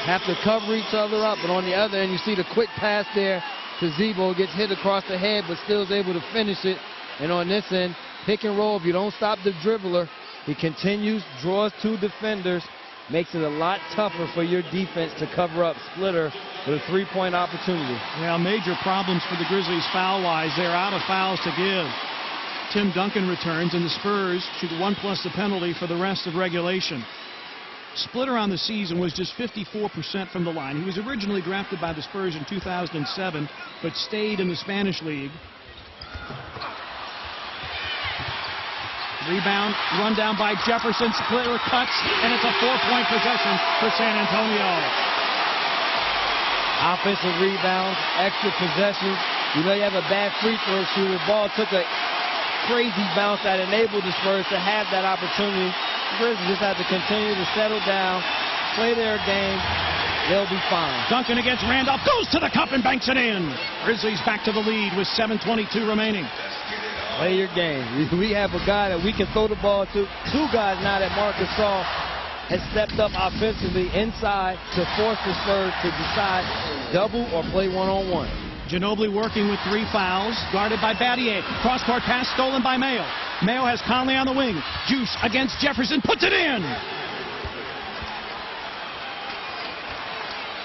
have to cover each other up, but on the other end you see the quick pass there to Zebo, gets hit across the head but still is able to finish it. And on this end, pick and roll, if you don't stop the dribbler, He continues, draws two defenders, makes it a lot tougher for your defense to cover up Splitter with a three-point opportunity. Yeah, major problems for the Grizzlies foul-wise. They're out of fouls to give. Tim Duncan returns, and the Spurs shoot 1+ the penalty for the rest of regulation. Splitter on the season was just 54% from the line. He was originally drafted by the Spurs in 2007, but stayed in the Spanish League. Rebound, run down by Jefferson. Splitter cuts, and it's a 4-point possession for San Antonio. Offensive rebounds, extra possessions. You know you have a bad free throw shooter. Ball took a crazy bounce that enabled the Spurs to have that opportunity. The Grizzlies just have to continue to settle down, play their game. They'll be fine. Duncan against Randolph, goes to the cup and banks it in. Grizzlies back to the lead with 7:22 remaining. Play your game. We have a guy that we can throw the ball to. Two guys now that Marc Gasol has stepped up offensively inside to force the Spurs to decide double or play one-on-one. Ginobili working with 3 fouls, guarded by Battier. Cross-court pass stolen by Mayo. Mayo has Conley on the wing. Juice against Jefferson, puts it in.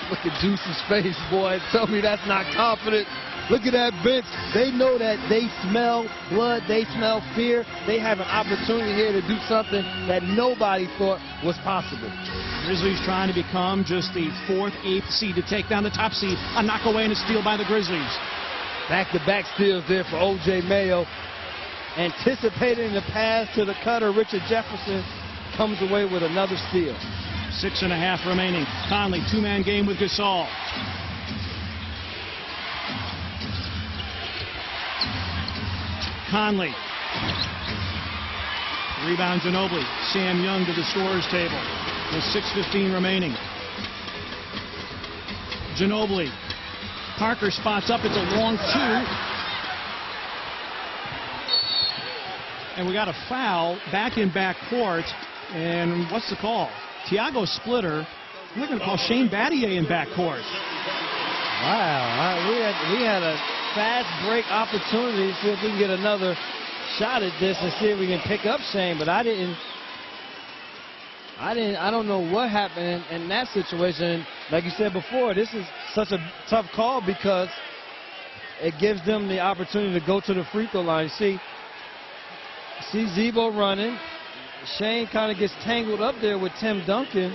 Look at Juice's face, boy. Tell me that's not confident. Look at that bench. They know that they smell blood. They smell fear. They have an opportunity here to do something that nobody thought was possible. Grizzlies trying to become just the 4th, 8th seed to take down the top seed. A knock away and a steal by the Grizzlies. Back-to-back steals there for O.J. Mayo. Anticipating the pass to the cutter, Richard Jefferson comes away with another steal. 6.5 remaining. Conley, 2-man game with Gasol. Conley. Rebound Ginobili. Sam Young to the scorer's table with 6:15 remaining. Ginobili. Parker spots up. It's a long 2. And we got a foul back in backcourt. And what's the call? Thiago Splitter. We're going to call Shane Battier in backcourt. Wow. We had a fast break opportunity to see if we can get another shot at this and see if we can pick up Shane, but I don't know what happened in that situation. Like you said before, this is such a tough call because it gives them the opportunity to go to the free throw line. See Zebo running. Shane kind of gets tangled up there with Tim Duncan.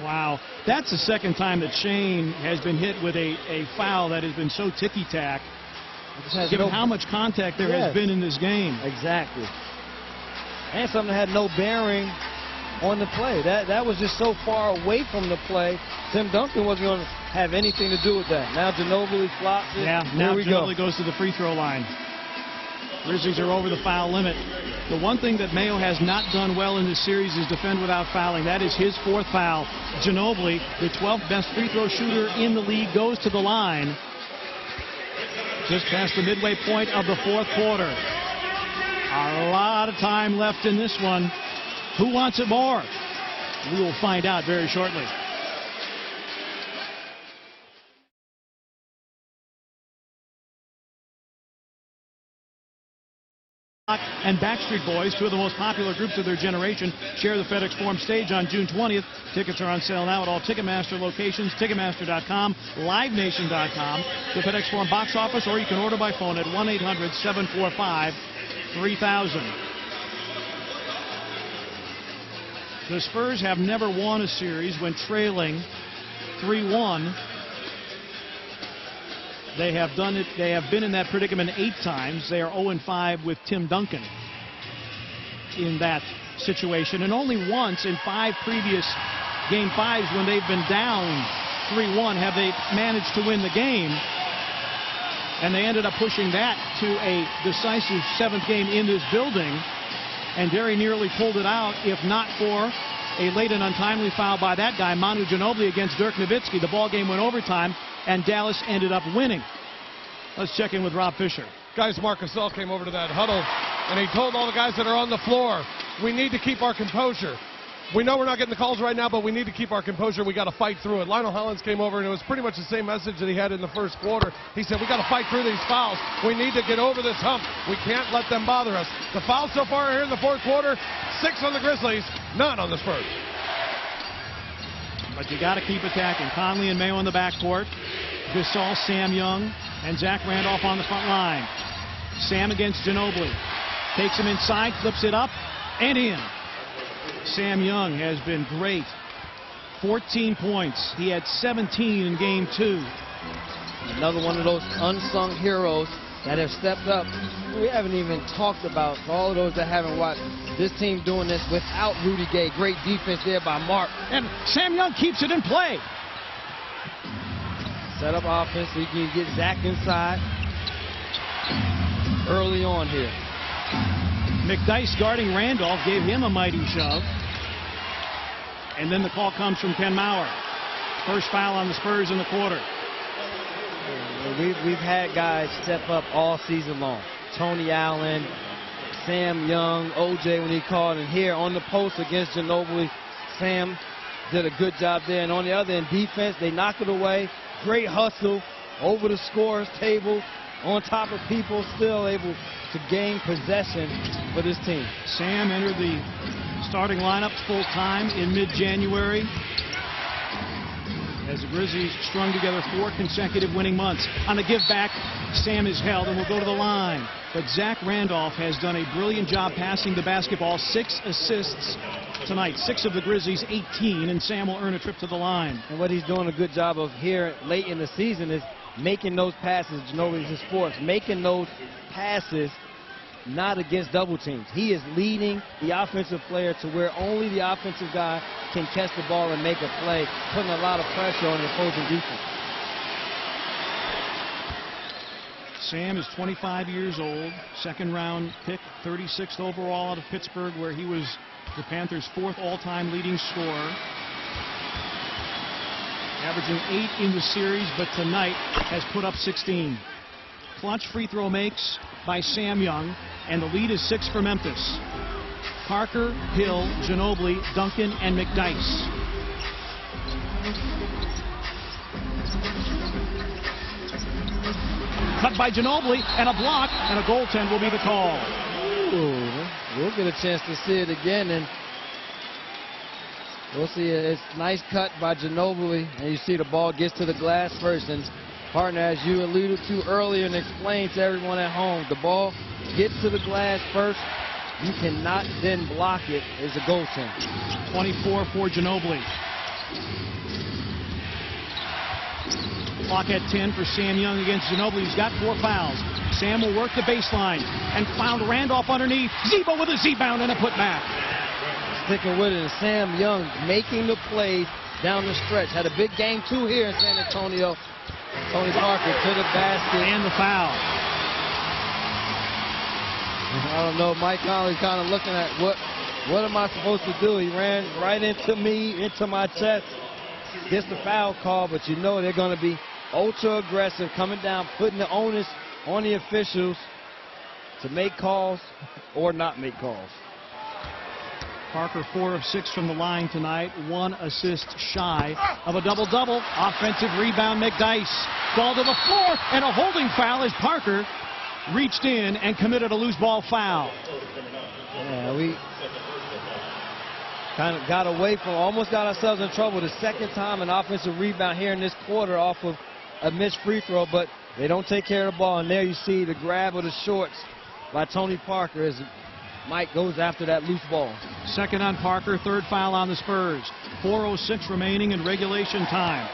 Wow. That's the second time that Shane has been hit with a foul that has been so ticky-tack, given how much contact there has been in this game. Exactly. And something that had no bearing on the play. That was just so far away from the play. Tim Duncan wasn't going to have anything to do with that. Now Ginobili flops it. Yeah, now Ginobili goes to the free throw line. Grizzlies are over the foul limit. The one thing that Mayo has not done well in this series is defend without fouling. That is his 4th foul. Ginobili, the 12th best free throw shooter in the league, goes to the line just past the midway point of the 4th quarter. A lot of time left in this one. Who wants it more? We will find out very shortly. And Backstreet Boys, 2 of the most popular groups of their generation, share the FedEx Forum stage on June 20th. Tickets are on sale now at all Ticketmaster locations, Ticketmaster.com, LiveNation.com, the FedEx Forum box office, or you can order by phone at 1-800-745-3000. The Spurs have never won a series when trailing 3-1. They have done it. They have been in that predicament 8 times. They are 0-5 with Tim Duncan in that situation. And only once in 5 previous Game 5s when they've been down 3-1 have they managed to win the game. And they ended up pushing that to a decisive 7th game in this building and very nearly pulled it out, if not for a late and untimely foul by that guy, Manu Ginobili, against Dirk Nowitzki. The ball game went overtime, and Dallas ended up winning. Let's check in with Rob Fisher. Guys, Marc Gasol came over to that huddle, and he told all the guys that are on the floor, we need to keep our composure. We know we're not getting the calls right now, but we need to keep our composure. We got to fight through it. Lionel Hollins came over, and it was pretty much the same message that he had in the first quarter. He said, we got to fight through these fouls. We need to get over this hump. We can't let them bother us. The fouls so far here in the fourth quarter, 6 on the Grizzlies, none on the Spurs. But you got to keep attacking. Conley and Mayo in the backcourt. Gasol, Sam Young, and Zach Randolph on the front line. Sam against Ginobili. Takes him inside, flips it up, and in. Sam Young has been great. 14 points. He had 17 in game 2. Another one of those unsung heroes that have stepped up. We haven't even talked about, for all of those that haven't watched, this team doing this without Rudy Gay. Great defense there by Mark. And Sam Young keeps it in play. Set up offense so you can get Zach inside early on here. McDyess guarding Randolph gave him a mighty shove. And then the call comes from Ken Maurer. First foul on the Spurs in the quarter. We've had guys step up all season long. Tony Allen, Sam Young, OJ when he called, and here on the post against Ginobili, Sam did a good job there. And on the other end, defense, they knocked it away. Great hustle over the scorer's table, on top of people, still able to gain possession for this team. Sam entered the starting lineup full time in mid-January as the Grizzlies strung together 4 consecutive winning months. On the give back, Sam is held and will go to the line. But Zach Randolph has done a brilliant job passing the basketball. 6 assists tonight. 6 of the Grizzlies, 18, and Sam will earn a trip to the line. And what he's doing a good job of here late in the season is making those passes. Ginobili's in sports, making those passes not against double teams. He is leading the offensive player to where only the offensive guy can catch the ball and make a play, putting a lot of pressure on the opposing defense. Sam is 25 years old, second-round pick, 36th overall out of Pittsburgh, where he was the Panthers' 4th all-time leading scorer. Averaging 8 in the series, but tonight has put up 16. Clutch free throw makes by Sam Young, and the lead is 6 for Memphis. Parker, Hill, Ginobili, Duncan, and McDyess. Cut by Ginobili, and a block, and a goaltend will be the call. Ooh, we'll get a chance to see it again, and we'll see it's nice cut by Ginobili, and you see the ball gets to the glass first. And partner, as you alluded to earlier and explained to everyone at home, the ball gets to the glass first. You cannot then block it as a goaltend. 24 for Ginobili. Clock at 10 for Sam Young against Ginobili. He's got 4 fouls. Sam will work the baseline and found Randolph underneath. Zebo with a Z-bound and a putback. Sticking with it, and Sam Young making the plays down the stretch. Had a big game 2 here in San Antonio. Tony Parker to the basket. And the foul. I don't know, Mike Conley kind of looking at what am I supposed to do? He ran right into me, into my chest. Gets the foul call, but you know they're going to be ultra aggressive, coming down, putting the onus on the officials to make calls or not make calls. Parker 4 of 6 from the line tonight, 1 assist shy of a double-double. Offensive rebound, McDyess. Ball to the floor, and a holding foul as Parker reached in and committed a loose ball foul. Yeah, we kind of got away from, almost got ourselves in trouble. The second time an offensive rebound here in this quarter off of a missed free throw, but they don't take care of the ball. And there you see the grab of the shorts by Tony Parker as Mike goes after that loose ball. Second on Parker, 3rd foul on the Spurs. 4:06 remaining in regulation time.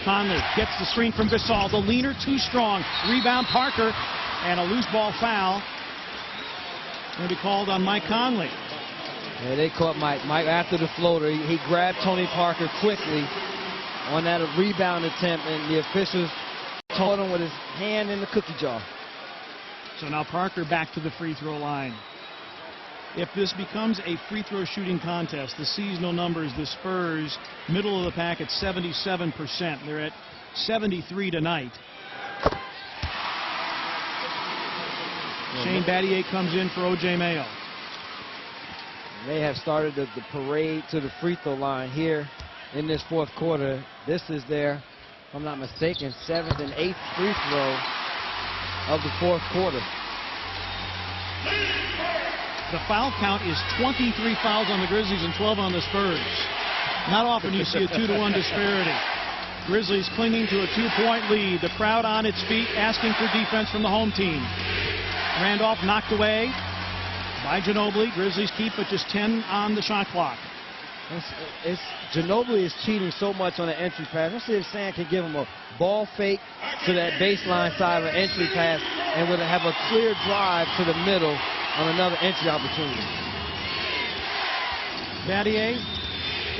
Conley gets the screen from Gasol. The leaner too strong. Rebound Parker, and a loose ball foul. Going to be called on Mike Conley. Yeah, they caught Mike. Mike after the floater. He grabbed Tony Parker quickly on that rebound attempt, and the officials caught him with his hand in the cookie jar. So now Parker back to the free throw line. If this becomes a free throw shooting contest, the seasonal numbers, the Spurs, middle of the pack at 77%. They're at 73 tonight. Shane Battier comes in for O.J. Mayo. They have started the parade to the free throw line here in this 4th quarter. This is their, if I'm not mistaken, 7th and 8th free throw of the 4th quarter. The foul count is 23 fouls on the Grizzlies and 12 on the Spurs. Not often you see a 2-to-1 disparity. Grizzlies clinging to a 2-point lead. The crowd on its feet asking for defense from the home team. Randolph knocked away by Ginobili. Grizzlies keep at just 10 on the shot clock. Ginobili is cheating so much on the entry pass. Let's see if Sam can give him a ball fake to that baseline side of an entry pass and will have a clear drive to the middle on another entry opportunity. Battier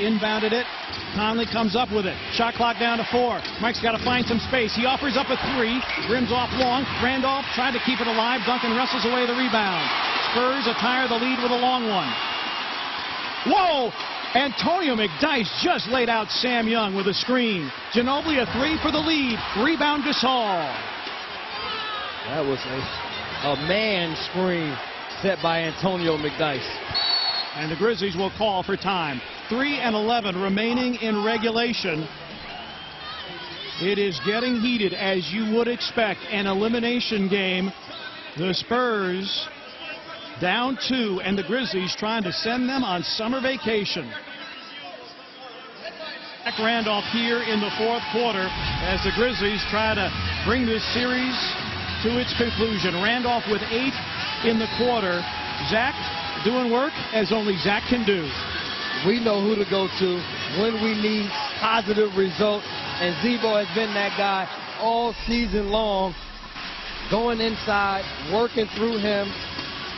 inbounded it. Conley comes up with it. Shot clock down to 4. Mike's got to find some space. He offers up a 3. Rims off long. Randolph trying to keep it alive. Duncan wrestles away the rebound. Spurs attire the lead with a long one. Whoa! Antonio McDyess just laid out Sam Young with a screen. Ginobili a 3 for the lead. Rebound Gasol. That was a man screen set by Antonio McDyess. And the Grizzlies will call for time. 3:11 remaining in regulation. It is getting heated, as you would expect. An elimination game. The Spurs down 2, and the Grizzlies trying to send them on summer vacation. Jack Randolph here in the 4th quarter as the Grizzlies try to bring this series to its conclusion. Randolph with 8 in the quarter. Zach doing work as only Zach can do. We know who to go to when we need positive results, and Zebo has been that guy all season long, going inside, working through him.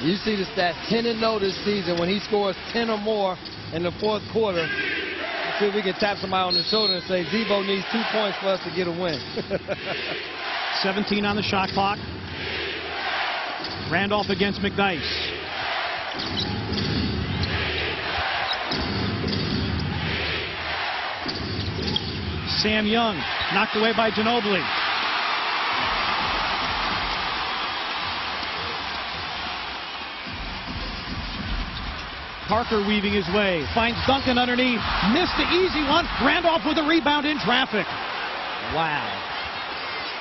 You see the stat, 10-0 this season when he scores 10 or more in the 4th quarter. Let's see if we can tap somebody on the shoulder and say Zebo needs 2 points for us to get a win. 17 on the shot clock. Randolph against McDyess. Sam Young knocked away by Ginobili. Parker weaving his way, finds Duncan underneath, missed the easy one. Randolph with a rebound in traffic. Wow.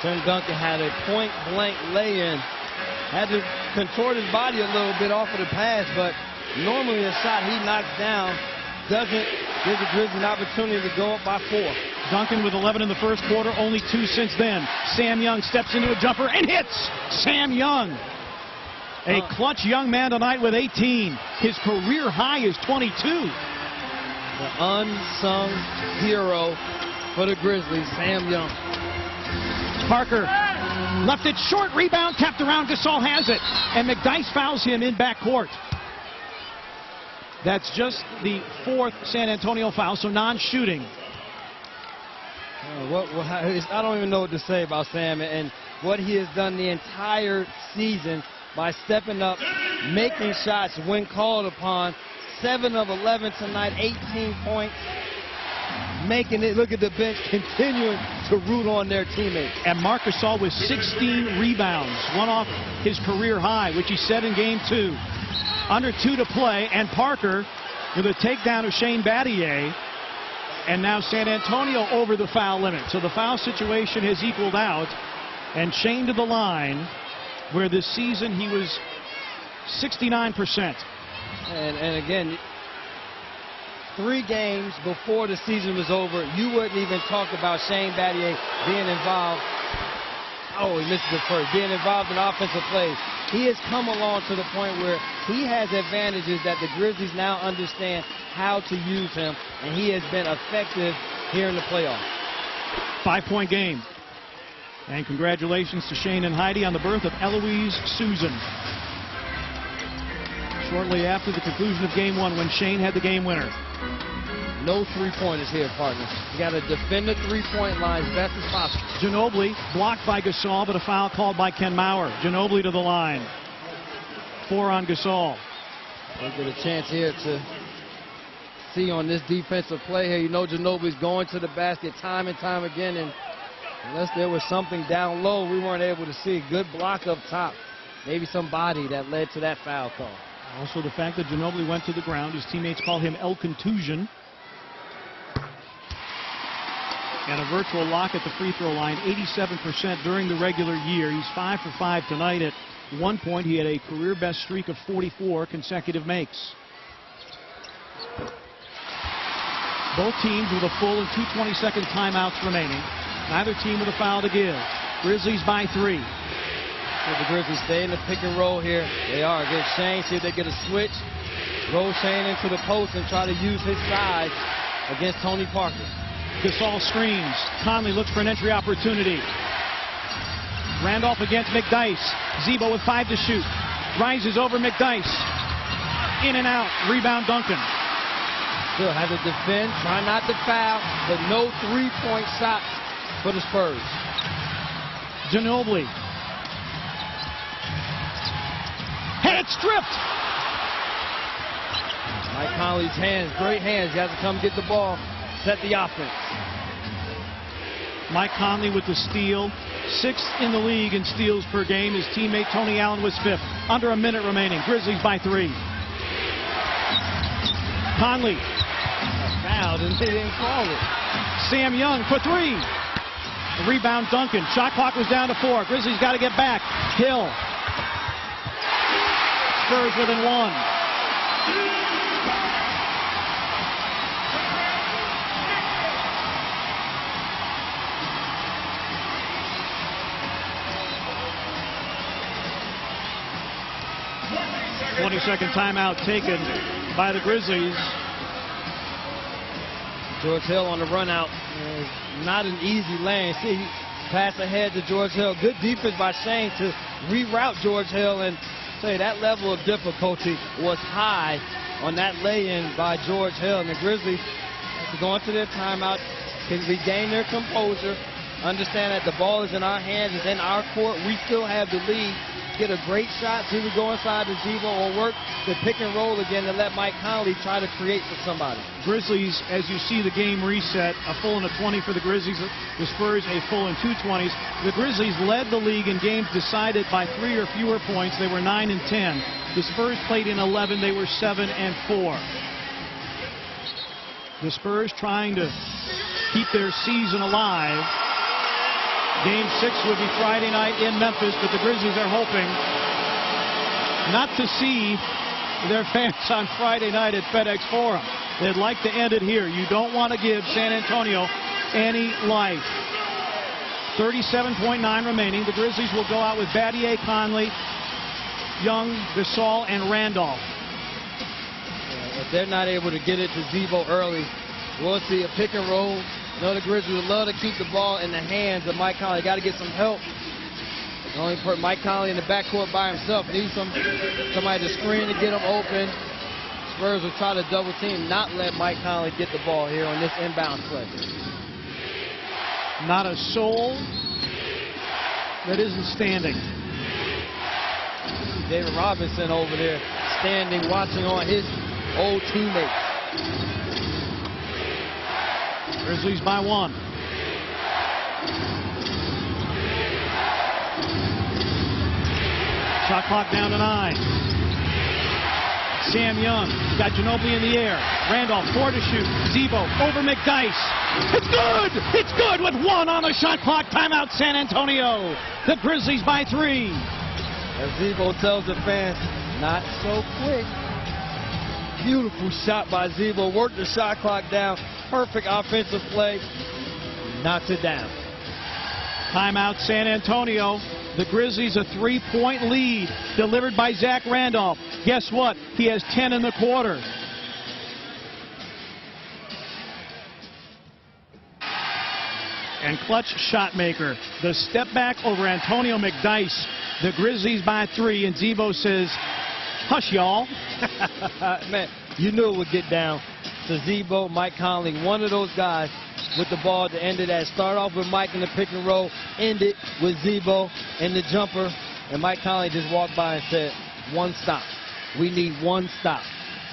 Tim Duncan had a point-blank lay-in. Had to contort his body a little bit off of the pass, but normally a shot he knocks down doesn't give the Grizzlies an opportunity to go up by 4. Duncan with 11 in the 1st quarter, only 2 since then. Sam Young steps into a jumper and hits. Sam Young, a clutch young man tonight with 18. His career high is 22. The unsung hero for the Grizzlies, Sam Young. Parker left it short, rebound kept around. Gasol has it, and McDyess fouls him in backcourt. That's just the 4th San Antonio foul, so non-shooting. I don't even know what to say about Sam and what he has done the entire season by stepping up, making shots when called upon. 7 of 11 tonight, 18 points. Making it, look at the bench, continuing to root on their teammates. And Marc Gasol with 16 rebounds, one off his career high, which he set in game 2. Under 2 to play, and Parker with a takedown of Shane Battier. And now San Antonio over the foul limit. So the foul situation has equaled out. And Shane to the line, where this season he was 69%. And again, 3 games before the season was over, you wouldn't even talk about Shane Battier being involved. Oh, he misses the first. Being involved in offensive plays. He has come along to the point where he has advantages that the Grizzlies now understand how to use him, and he has been effective here in the playoffs. 5-point game. And congratulations to Shane and Heidi on the birth of Eloise Susan. Shortly after the conclusion of game 1, when Shane had the game winner. No 3-pointers here, partners. You got to defend the 3-point line as best as possible. Ginobili blocked by Gasol, but a foul called by Ken Mauer. Ginobili to the line. 4 on Gasol. We'll get a chance here to see on this defensive play here. You know Ginobili's going to the basket time and time again, and unless there was something down low, we weren't able to see. Good block up top. Maybe some body that led to that foul call. Also the fact that Ginobili went to the ground. His teammates call him El Contusion. And a virtual lock at the free throw line, 87% during the regular year. He's 5 for 5 tonight at one point, he had a career best streak of 44 consecutive makes. Both teams with a full and 2 22-second timeouts remaining. Neither team with a foul to give. Grizzlies by 3. Will the Grizzlies stay in the pick and roll here? They are. Get Shane, see if they get a switch. Roll Shane into the post and try to use his size against Tony Parker. Gasol screens. Conley looks for an entry opportunity. Randolph against McDyess. Zebo with 5 to shoot. Rises over McDyess. In and out. Rebound Duncan. Still have to defend. Try not to foul, but no three-point shot for the Spurs. Ginobili. Had it stripped. Mike Conley's hands, great hands. He has to come get the ball, set the offense. Mike Conley with the steal. 6th in the league in steals per game. His teammate Tony Allen was 5th. Under a minute remaining. Grizzlies by 3. Conley. Fouled and they didn't call it. Sam Young for 3. Rebound Duncan. Shot clock was down to 4. Grizzlies got to get back. Hill. Spurs within 1. Second timeout taken by the Grizzlies. George Hill on the run out. Not an easy lane. See, pass ahead to George Hill. Good defense by Shane to reroute George Hill, and say that level of difficulty was high on that lay-in by George Hill. And the Grizzlies, after going to their timeout, can regain their composure, understand that the ball is in our hands, it's in our court. We still have the lead. Get a great shot, see we go inside to Zebo, or work the pick and roll again to let Mike Conley try to create for somebody. Grizzlies, as you see the game reset, a full and a 20 for the Grizzlies. The Spurs a full and 2 20s. The Grizzlies led the league in games decided by 3 or fewer points. They were 9 and 10. The Spurs played in 11. They were 7 and 4. The Spurs trying to keep their season alive. Game 6 would be Friday night in Memphis, but the Grizzlies are hoping not to see their fans on Friday night at FedEx Forum. They'd like to end it here. You don't want to give San Antonio any life. 37.9 remaining. The Grizzlies will go out with Battier, Conley, Young, Gasol, and Randolph. If they're not able to get it to Zebo early, we'll see a pick and roll. You know, the Grizzlies would love to keep the ball in the hands of Mike Conley. Got to get some help. The only put Mike Conley in the backcourt by himself. Needs somebody to screen to get him open. Spurs will try to double team, not let Mike Conley get the ball here on this inbound play. Not a soul that isn't standing. David Robinson over there standing, watching on his old teammates. Grizzlies by 1. Shot clock down to 9. Sam Young got Ginobili in the air. Randolph 4 to shoot. Zebo over McDyess. It's good! It's good with 1 on the shot clock. Timeout San Antonio. The Grizzlies by 3. As Zebo tells the fans, not so quick. Beautiful shot by Zebo. Worked the shot clock down. Perfect offensive play. Knocks it down. Timeout San Antonio. The Grizzlies a 3-point lead delivered by Zach Randolph. Guess what? He has 10 in the quarter. And clutch shot maker. The step back over Antonio McDyess. The Grizzlies by 3, and Zebo says, hush, y'all. Man, you knew it would get down to Zebo, Mike Conley, one of those guys with the ball to end it at. Start off with Mike in the pick and roll, end it with Zebo in the jumper, and Mike Conley just walked by and said, 1 stop. We need 1 stop.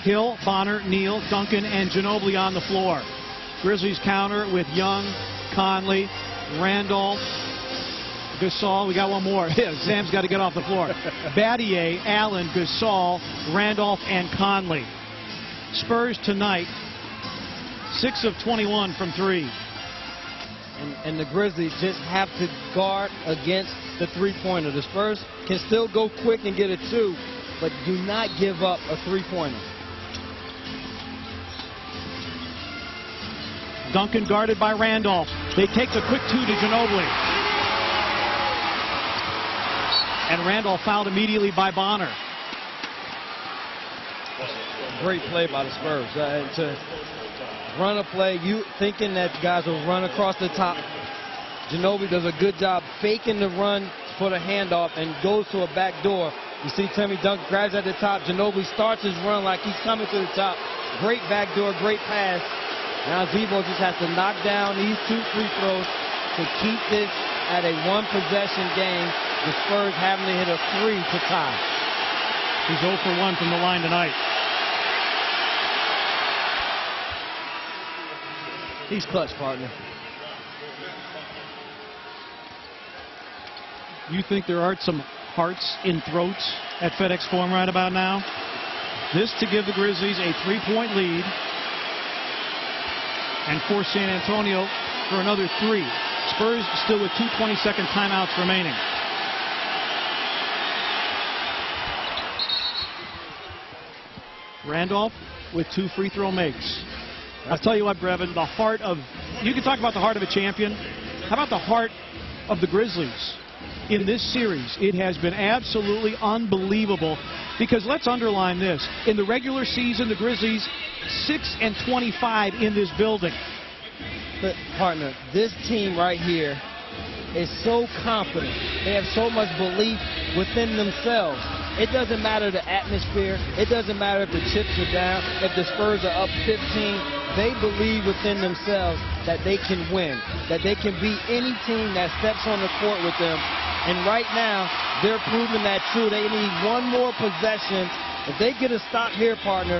Hill, Bonner, Neal, Duncan, and Ginobili on the floor. Grizzlies counter with Young, Conley, Randolph, Gasol. We got one more. Sam's got to get off the floor. Battier, Allen, Gasol, Randolph, and Conley. Spurs tonight, 6 of 21 from 3. And the Grizzlies just have to guard against the three-pointer. The Spurs can still go quick and get a 2, but do not give up a three-pointer. Duncan guarded by Randolph. They take the quick 2 to Ginobili. And Randolph fouled immediately by Bonner. Great play by the Spurs. To run a play, you thinking that guys will run across the top. Ginobili does a good job faking the run for the handoff and goes to a back door. You see Timmy Duncan grabs at the top. Ginobili starts his run like he's coming to the top. Great back door, great pass. Now Zebo just has to knock down these 2 free throws to keep this at a 1-possession game. The Spurs having to hit a 3 to tie. He's 0 for 1 from the line tonight. He's clutch, partner. You think there aren't some hearts in throats at FedEx Forum right about now? This to give the Grizzlies a 3-point lead and force San Antonio for another 3. Spurs still with 2 20-second timeouts remaining. Randolph with 2 free throw makes. I'll tell you what, Brevin, the heart of, you can talk about the heart of a champion. How about the heart of the Grizzlies in this series? It has been absolutely unbelievable because let's underline this. In the regular season, the Grizzlies 6-25 in this building. But, partner, this team right here is so confident. They have so much belief within themselves. It doesn't matter the atmosphere. It doesn't matter if the chips are down, if the Spurs are up 15. They believe within themselves that they can win, that they can beat any team that steps on the court with them. And right now, they're proving that true. They need one more possession. If they get a stop here, partner,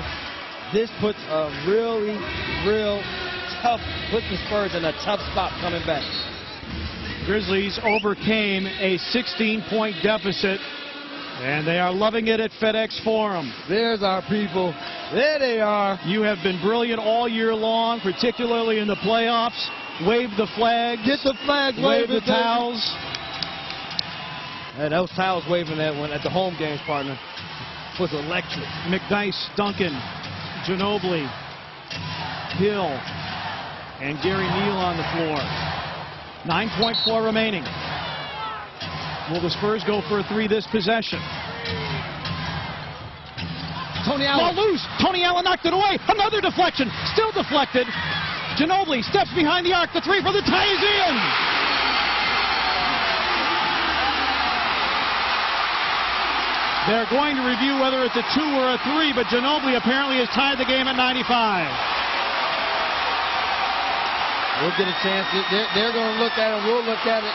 this puts a real tough, puts the Spurs in a tough spot coming back. Grizzlies overcame a 16-point deficit, and they are loving it at FedEx Forum. There's our people. There they are. You have been brilliant all year long, particularly in the playoffs. Wave the flags. Get the flags. Wave the towels. And those towels waving that one at the home games, partner, was electric. McDyess, Duncan, Ginobili, Hill, and Gary Neal on the floor. 9.4 remaining. Will the Spurs go for a 3 this possession? Tony Allen. Ball loose. Tony Allen knocked it away. Another deflection. Still deflected. Ginobili steps behind the arc. The 3 for the tie is in. They're going to review whether it's a 2 or a 3, but Ginobili apparently has tied the game at 95. We'll get a chance. They're going to look at it. We'll look at it.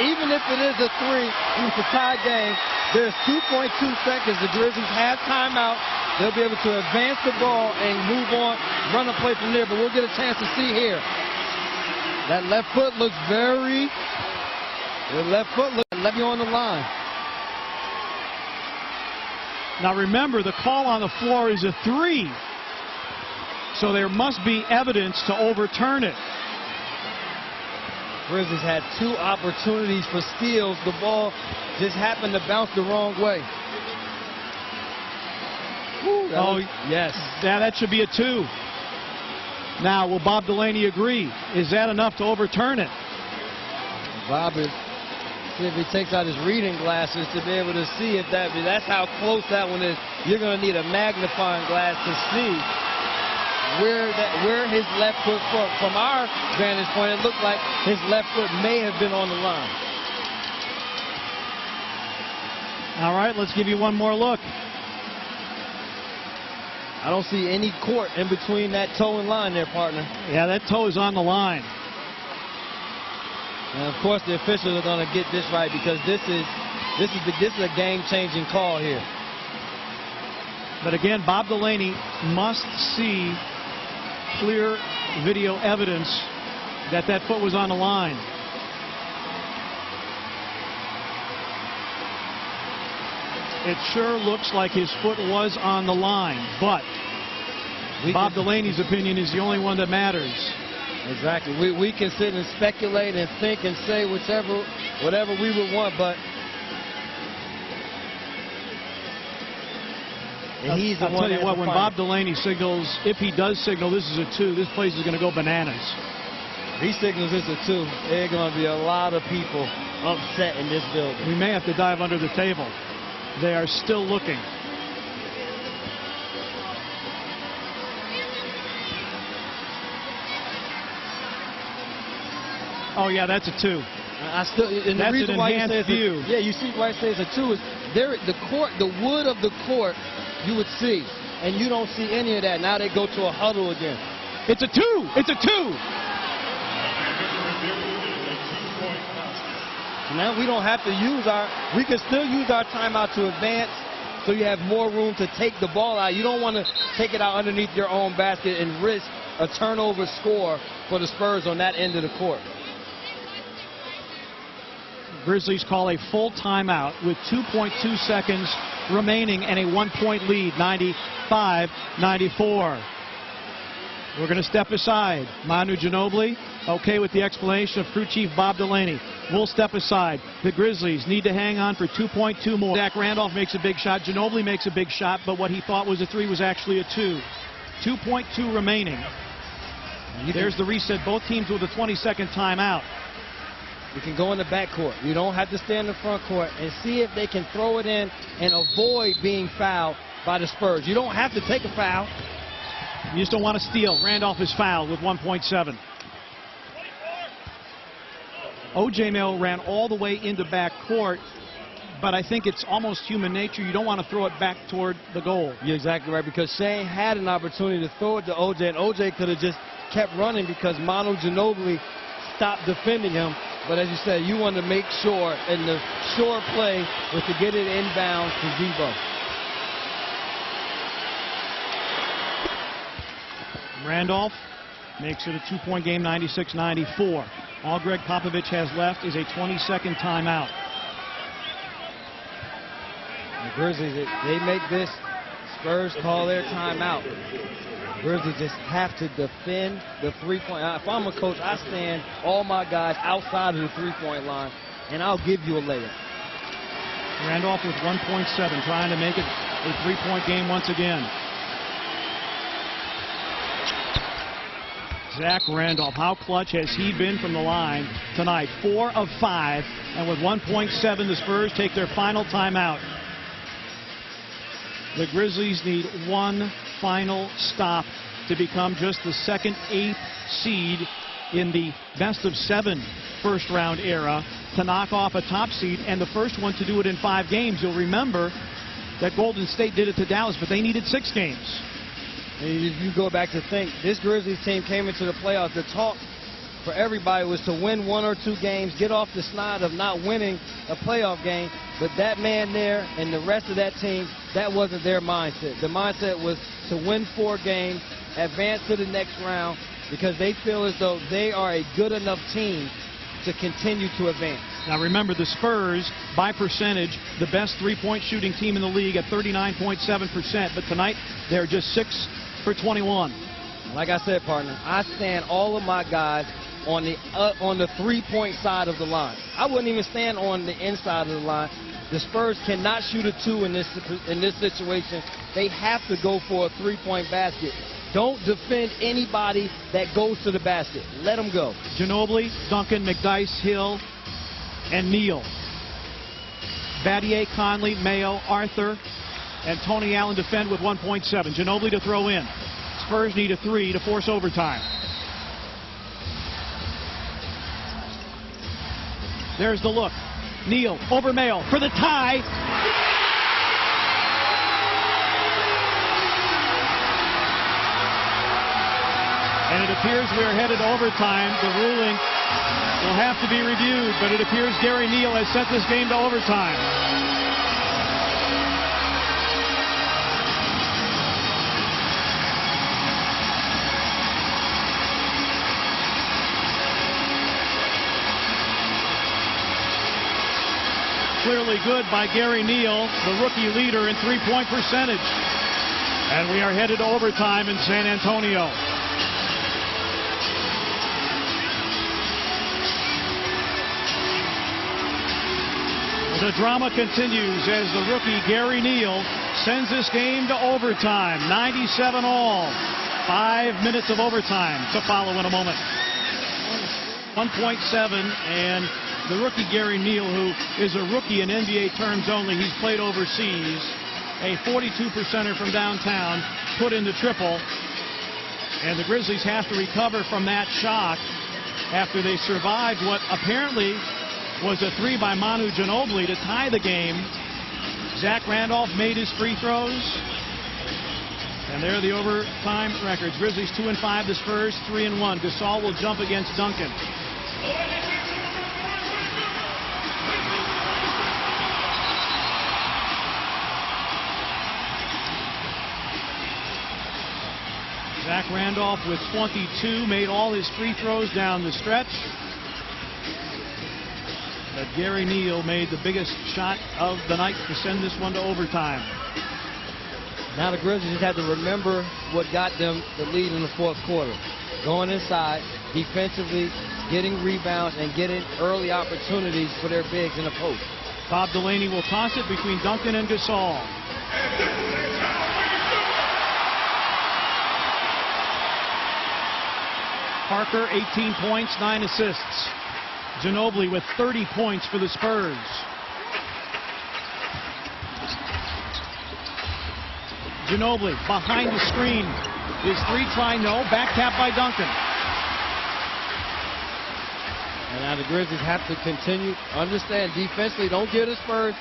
Even if it is a 3, it's a tie game. There's 2.2 seconds. The Grizzlies have timeout. They'll be able to advance the ball and move on, run a play from there. But we'll get a chance to see here. That left foot looks very. The left foot looks left you on the line. Now remember, the call on the floor is a 3. So there must be evidence to overturn it. Grizzlies had 2 opportunities for steals. The ball just happened to bounce the wrong way. Yes. Yeah, that should be a 2. Now, will Bob Delaney agree? Is that enough to overturn it? Bob is, see if he takes out his reading glasses to be able to see if that's how close that one is. You're going to need a magnifying glass to see where his left foot from our vantage point, it looked like his left foot may have been on the line. All right, let's give you one more look. I don't see any court in between that toe and line there, partner. Yeah, that toe is on the line. And of course, the officials are going to get this right because this is a game-changing call here. But again, Bob Delaney must see clear video evidence that that foot was on the line. It sure looks like his foot was on the line, but Bob Delaney's opinion is the only one that matters. Exactly. We can sit and speculate and think and say whatever we would want, but he's the I'll one. tell you what, when Bob Delaney signals, if he does signal this is a 2, this place is going to go bananas. He signals this a 2. There are going to be a lot of people upset in this building. We may have to dive under the table. They are still looking. Oh yeah, that's a 2. And that's the reason an why enhanced view. Yeah, you see why I say it's a 2 is the wood of the court you would see, and you don't see any of that. Now they go to a huddle again. It's a 2. It's a 2. Now we don't have to we can still use our timeout to advance, so you have more room to take the ball out. You don't want to take it out underneath your own basket and risk a turnover score for the Spurs on that end of the court. Grizzlies call a full timeout with 2.2 seconds remaining and a 1-point lead, 95-94. We're going to step aside. Manu Ginobili, okay with the explanation of crew chief Bob Delaney. We'll step aside. The Grizzlies need to hang on for 2.2 more. Zach Randolph makes a big shot. Ginobili makes a big shot, but what he thought was a 3 was actually a 2. 2.2 remaining. There's the reset. Both teams with a 20-second timeout. You can go in the backcourt. You don't have to stay in the front court and see if they can throw it in and avoid being fouled by the Spurs. You don't have to take a foul. You just don't want to steal. Randolph is fouled with 1.7. O.J. Mayo ran all the way into backcourt, but I think it's almost human nature. You don't want to throw it back toward the goal. You're exactly right, because Shane had an opportunity to throw it to O.J., and O.J. could have just kept running because Manu Ginobili stopped defending him. But as you said, you want to make sure, and the sure play was to get it inbound to Zebo. Randolph makes it a 2-point game, 96-94. All Greg Popovich has left is a 20-second timeout. The Grizzlies, they make this. Spurs call their timeout. Grizzlies just have to defend the three-point. If I'm a coach, I stand all my guys outside of the three-point line, and I'll give you a layup. Randolph with 1.7, trying to make it a 3-point game once again. Zach Randolph, how clutch has he been from the line tonight? 4 of 5, and with 1.7, the Spurs take their final timeout. The Grizzlies need one final stop to become just the second 8th seed in the best-of-7 first-round era to knock off a top seed, and the first one to do it in 5 games. You'll remember that Golden State did it to Dallas, but they needed 6 games. And if you go back to think, this Grizzlies team came into the playoffs. The talk for everybody was to win 1 or 2 games, get off the snide of not winning a playoff game. But that man there and the rest of that team, that wasn't their mindset. The mindset was to win 4 games, advance to the next round, because they feel as though they are a good enough team to continue to advance. Now remember, the Spurs, by percentage, the best three-point shooting team in the league at 39.7%. But tonight, they're just 6 for 21. Like I said, partner, I stand all of my guys on the three-point side of the line. I wouldn't even stand on the inside of the line. The Spurs cannot shoot a 2 in this situation. They have to go for a 3-point basket. Don't defend anybody that goes to the basket. Let them go. Ginobili, Duncan, McDyess, Hill, and Neal. Battier, Conley, Mayo, Arthur, and Tony Allen defend with 1.7. Ginobili to throw in. Spurs need a 3 to force overtime. There's the look. Neal over Mayo for the tie. And it appears we are headed to overtime. The ruling will have to be reviewed, but it appears Gary Neal has sent this game to overtime. Clearly good by Gary Neal, the rookie leader in three-point percentage. And we are headed to overtime in San Antonio. The drama continues as the rookie Gary Neal sends this game to overtime. 97 all. 5 minutes of overtime to follow in a moment. 1.7, and the rookie Gary Neal, who is a rookie in NBA terms only, he's played overseas, a 42%er from downtown, put in the triple, and the Grizzlies have to recover from that shock after they survived what apparently was a 3 by Manu Ginobili to tie the game. Zach Randolph made his free throws, and there are the overtime records. Grizzlies 2-5, the Spurs 3-1. Gasol will jump against Duncan. Zach Randolph with 22, made all his free throws down the stretch. But Gary Neal made the biggest shot of the night to send this one to overtime. Now the Grizzlies just have to remember what got them the lead in the fourth quarter. Going inside, defensively, getting rebounds, and getting early opportunities for their bigs in the post. Bob Delaney will toss it between Duncan and Gasol. Parker, 18 points, 9 assists. Ginobili with 30 points for the Spurs. Ginobili behind the screen. His 3 try, no. Back tap by Duncan. And now the Grizzlies have to continue. Understand, defensively, don't give the Spurs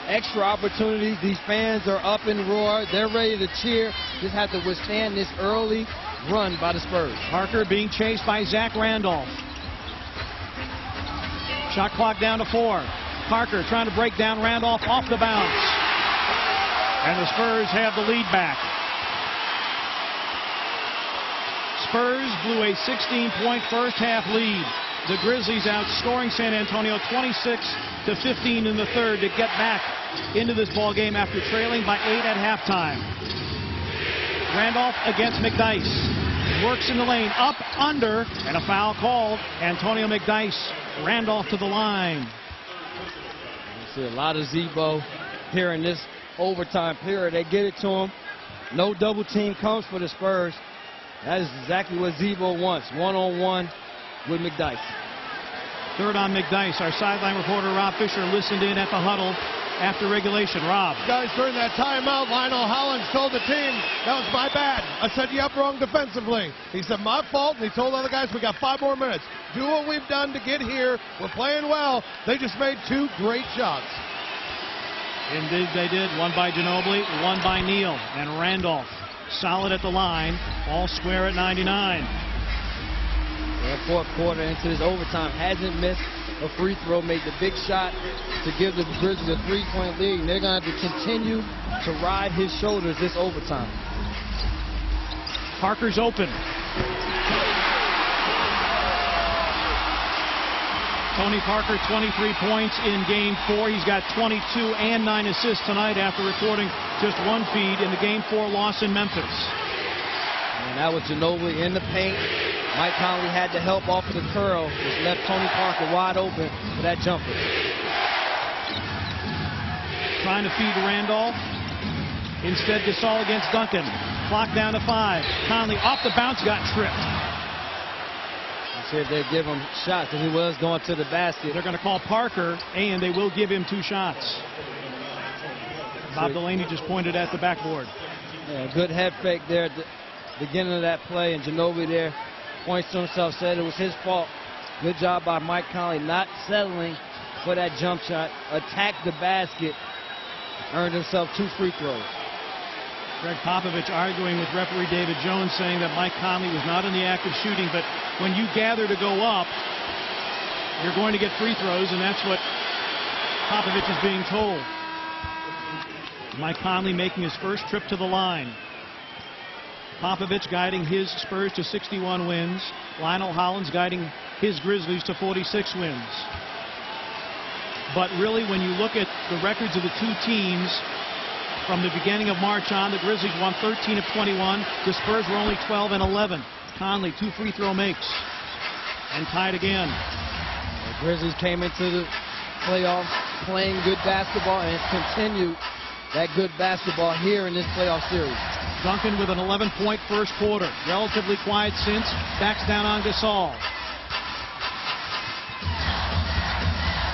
extra opportunities. These fans are up and roar. They're ready to cheer. Just have to withstand this early run by the Spurs. Parker being chased by Zach Randolph. Shot clock down to 4. Parker trying to break down Randolph off the bounce. And the Spurs have the lead back. Spurs blew a 16-point first half lead. The Grizzlies outscoring San Antonio 26-15 in the third to get back into this ball game after trailing by 8 at halftime. Randolph against McDyess. Works in the lane, up, under, and a foul called. Antonio McDyess, Randolph to the line. You see a lot of Zebo here in this overtime period. They get it to him. No double team comes for the Spurs. That is exactly what Zebo wants. One-on-one with McDyess. Third on McDyess. Our sideline reporter Rob Fisher listened in at the huddle after regulation. Rob. Guys, during that timeout, Lionel Hollins told the team, that was my bad. I said, yep, wrong defensively. He said, my fault, and he told other guys, we got 5 more minutes. Do what we've done to get here. We're playing well. They just made 2 great shots. Indeed they did. One by Ginobili, one by Neal. And Randolph solid at the line. All square at 99. The fourth quarter into this overtime, hasn't missed a free throw, made the big shot to give the Grizzlies a 3-point lead. And they're going to have to continue to ride his shoulders this overtime. Parker's open. Tony Parker, 23 points in Game 4. He's got 22 and 9 assists tonight after recording just 1 feed in the Game 4 loss in Memphis. And that was Ginobili in the paint. Mike Conley had to help off of the curl, which left Tony Parker wide open for that jumper. Trying to feed Randolph. Instead, Gasol against Duncan. Clock down to 5. Conley off the bounce, got tripped. Let's see if they give him shots, because he was going to the basket. They're going to call Parker, and they will give him 2 shots. Bob Delaney just pointed at the backboard. Yeah, good head fake there at the beginning of that play, and Ginobili there points to himself, said it was his fault. Good job by Mike Conley not settling for that jump shot. Attacked the basket, earned himself 2 free throws. Greg Popovich arguing with referee David Jones, saying that Mike Conley was not in the act of shooting, but when you gather to go up, you're going to get free throws, and that's what Popovich is being told. Mike Conley making his first trip to the line. Popovich guiding his Spurs to 61 wins. Lionel Hollins guiding his Grizzlies to 46 wins. But really, when you look at the records of the 2 teams from the beginning of March on, the Grizzlies won 13 of 21. The Spurs were only 12 and 11. Conley, 2 free throw makes and tied again. The Grizzlies came into the playoffs playing good basketball and continue that good basketball here in this playoff series. Duncan with an 11-point first quarter. Relatively quiet since. Backs down on Gasol.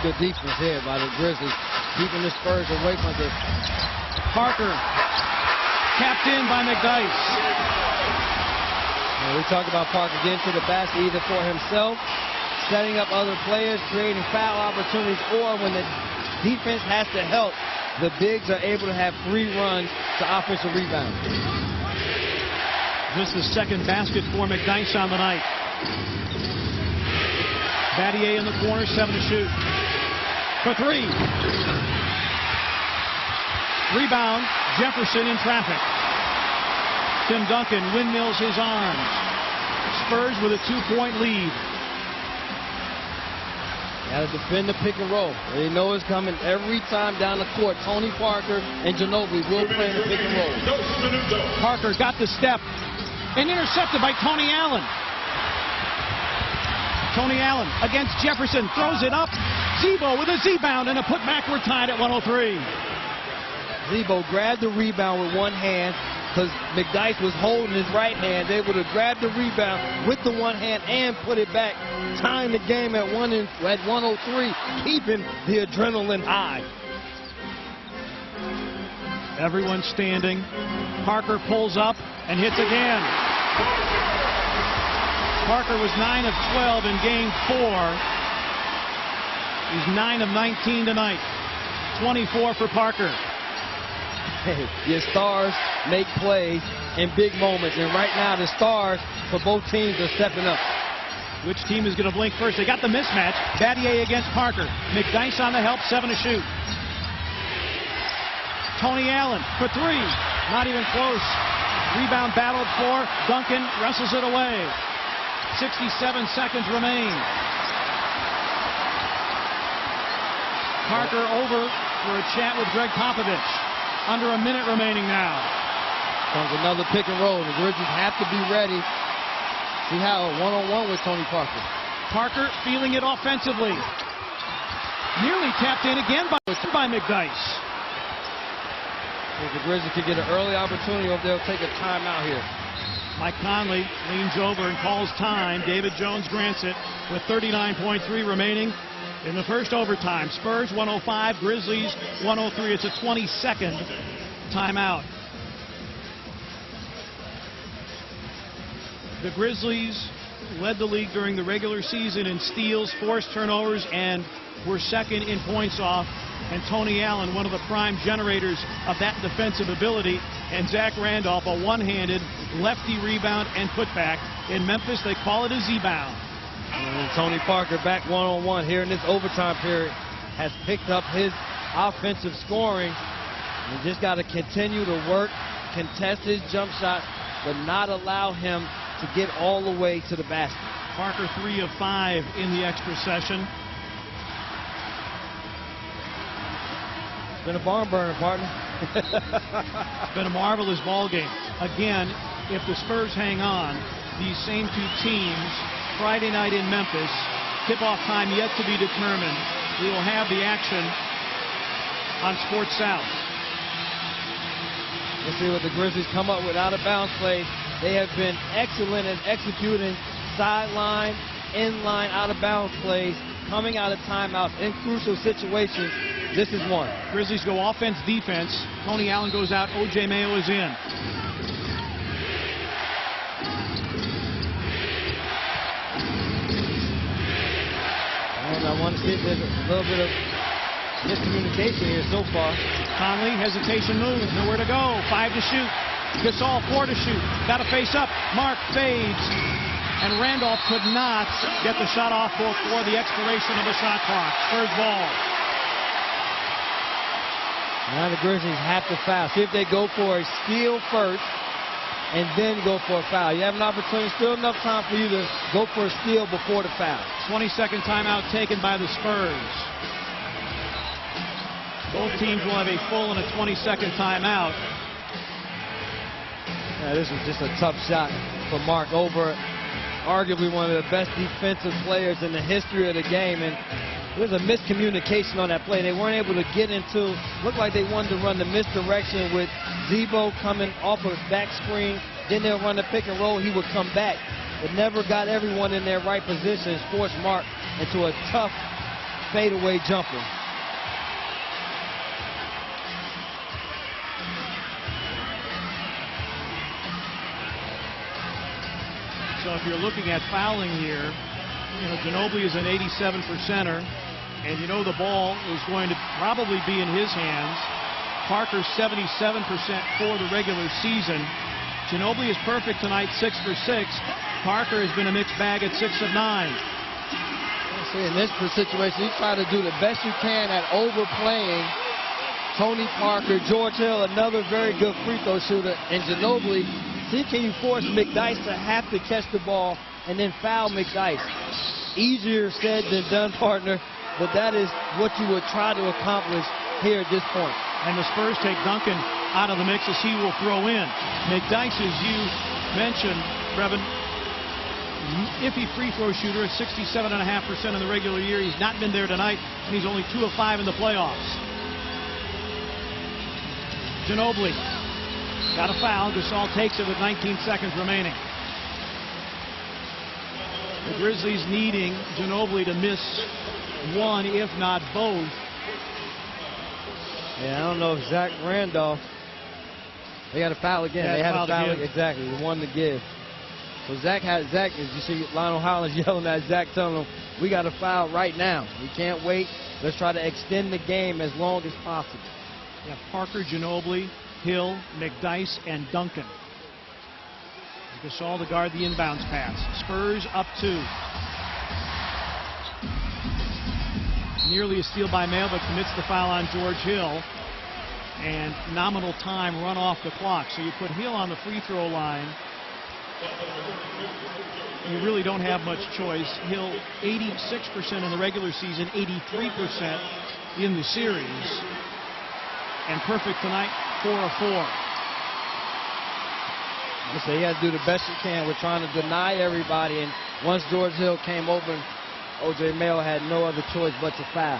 Good defense here by the Grizzlies, keeping the Spurs away from the... Parker, capped in by McDyess. We talk about Parker getting to the basket either for himself, setting up other players, creating foul opportunities, or when the defense has to help, the bigs are able to have free runs to offensive rebounds. Just the second basket for McDyess on the night. Battier in the corner, 7 to shoot. For 3. Rebound, Jefferson in traffic. Tim Duncan windmills his arms. Spurs with a 2-point lead. Got to defend the pick and roll. They know it's coming every time down the court. Tony Parker and Ginobili will play in the pick and roll. Parker got the step and intercepted by Tony Allen. Tony Allen against Jefferson, throws it up. Zebo with a Z-bound and a putback. We're tied at 103. Zebo grabbed the rebound with one hand because McDyess was holding his right hand. They would have grabbed the rebound with the one hand and put it back, tying the game at 103, keeping the adrenaline high. Everyone standing. Parker pulls up and hits again. Parker was 9 of 12 in game 4. He's 9 of 19 tonight. 24 for Parker. Hey, your stars make plays in big moments, and right now the stars for both teams are stepping up. Which team is going to blink first? They got the mismatch. Battier against Parker. McDyess on the help, 7 to shoot. Tony Allen for 3. Not even close. Rebound battled for. Duncan wrestles it away. 67 seconds remain. Parker over for a chat with Greg Popovich. Under a minute remaining now. Comes another pick and roll. The Grizzlies have to be ready. See how one-on-one with Tony Parker. Parker feeling it offensively. Nearly tapped in again by McDyess. If the Grizzlies can get an early opportunity, or they'll take a timeout here. Mike Conley leans over and calls time. David Jones grants it with 39.3 remaining in the first overtime. Spurs 105, Grizzlies 103. It's a 20-second timeout. The Grizzlies led the league during the regular season in steals, forced turnovers, and were second in points off. And Tony Allen, one of the prime generators of that defensive ability, and Zach Randolph, a one-handed lefty rebound and putback. In Memphis, they call it a Z-bound. And Tony Parker back one-on-one here in this overtime period has picked up his offensive scoring. You just got to continue to work, contest his jump shots, but not allow him to get all the way to the basket. Parker 3 of 5 in the extra session. It's been a barn burner, partner. It's been a marvelous ball game. Again, if the Spurs hang on, these same two teams, Friday night in Memphis, tip-off time yet to be determined. We will have the action on Sports South. Let's see what the Grizzlies come up with out-of-bounds plays. They have been excellent at executing sideline, in-line, out-of-bounds plays, coming out of timeouts in crucial situations. This is one. Grizzlies go offense, defense. Tony Allen goes out. O.J. Mayo is in. And I want to see if there's a little bit of miscommunication here so far. Conley, hesitation move. Nowhere to go. 5 to shoot. Gasol, 4 to shoot. Got to face up. Mark fades. And Randolph could not get the shot off before the expiration of the shot clock. Spurs ball. Now the Grizzlies have to foul. See if they go for a steal first and then go for a foul. You have an opportunity, still enough time for you to go for a steal before the foul. 20-second timeout taken by the Spurs. Both teams will have a full and a 20-second timeout. Yeah, this was just a tough shot for Mark over arguably one of the best defensive players in the history of the game. And There's a miscommunication on that play. They weren't able to get into, looked like they wanted to run the misdirection with Zebo coming off of back screen. Then they'll run the pick and roll. He would come back, but never got everyone in their right position. Forced Mark into a tough fadeaway jumper. So if you're looking at fouling here, you know, Ginobili is an 87%er, and you know the ball is going to probably be in his hands. Parker's 77% for the regular season. Ginobili is perfect tonight, 6 for 6. Parker has been a mixed bag at 6 of 9. See, in this situation, you try to do the best you can at overplaying Tony Parker. George Hill, another very good free throw shooter, and Ginobili. See, can you force McDyess to have to catch the ball and then foul McDyess? Easier said than done, partner, but that is what you would try to accomplish here at this point. And the Spurs take Duncan out of the mix as he will throw in. McDyess, as you mentioned, Brevin, iffy free throw shooter at 67.5% in the regular year. He's not been there tonight, and he's only 2 of 5 in the playoffs. Ginobili got a foul. Gasol takes it with 19 seconds remaining. The Grizzlies needing Ginobili to miss one, if not both. Yeah, I don't know if Zach Randolph. They got a foul again. Yeah, they had a foul to give. exactly. The one to give. So Zach, as you see Lionel Hollins yelling at Zach, telling him, we got a foul right now. We can't wait. Let's try to extend the game as long as possible. Yeah, Parker, Ginobili, Hill, McDyess, and Duncan. Gasol to guard the inbounds pass. Spurs up 2. Nearly a steal by Mayo, but commits the foul on George Hill. And nominal time run off the clock. So you put Hill on the free throw line. You really don't have much choice. Hill 86% in the regular season, 83% in the series. And perfect tonight, 4 of 4. So you have to do the best you can with trying to deny everybody. And once George Hill came over, O.J. Mayo had no other choice but to foul.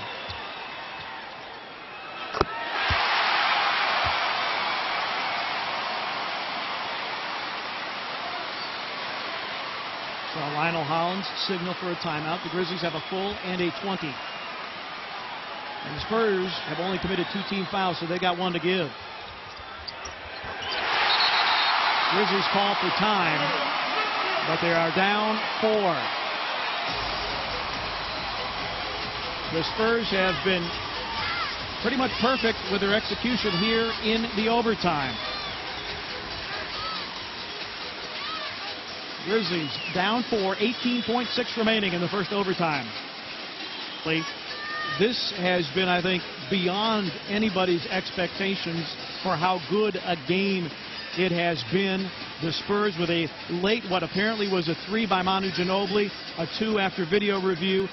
So Lionel Hollins signal for a timeout. The Grizzlies have a full and a 20. And the Spurs have only committed 2 team fouls, so they got 1 to give. Grizzlies call for time, but they are down 4. The Spurs have been pretty much perfect with their execution here in the overtime. Grizzlies down 4, 18.6 remaining in the first overtime. This has been, I think, beyond anybody's expectations for how good a game it has been. The Spurs with a late, what apparently was a 3 by Manu Ginobili, a 2 after video review.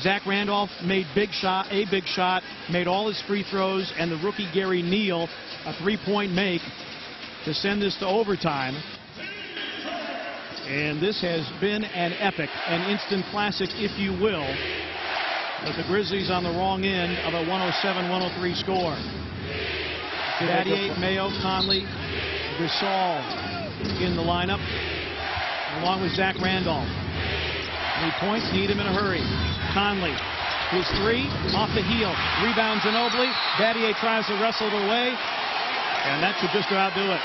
Zach Randolph made a big shot, made all his free throws, and the rookie Gary Neal a 3-point make to send this to overtime. And this has been an epic, an instant classic, if you will. But the Grizzlies on the wrong end of a 107-103 score. Battier, Mayo, Conley, Gasol in the lineup, along with Zach Randolph. Any points, need him in a hurry. Conley, his 3, off the heel. Rebound Ginobili. Battier tries to wrestle it away, and that should just about do it.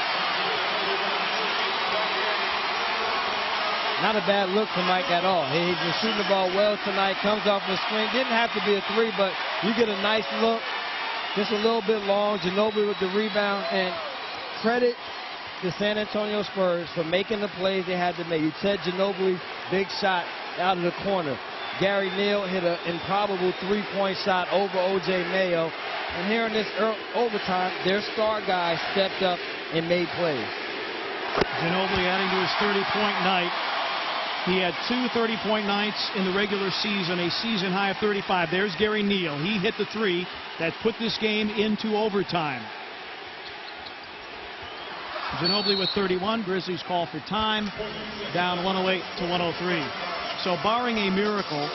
Not a bad look for Mike at all. He's been shooting the ball well tonight. Comes off the screen. Didn't have to be a 3, but you get a nice look. Just a little bit long. Ginobili with the rebound. And credit the San Antonio Spurs for making the plays they had to make. You said Ginobili, big shot out of the corner. Gary Neal hit an improbable 3-point shot over O.J. Mayo. And here in this overtime, their star guy stepped up and made plays. Ginobili adding to his 30-point night. He had 2 30-point nights in the regular season, a season high of 35. There's Gary Neal. He hit the 3 that put this game into overtime. Ginobili with 31. Grizzlies call for time. Down 108 to 103. So barring a miracle,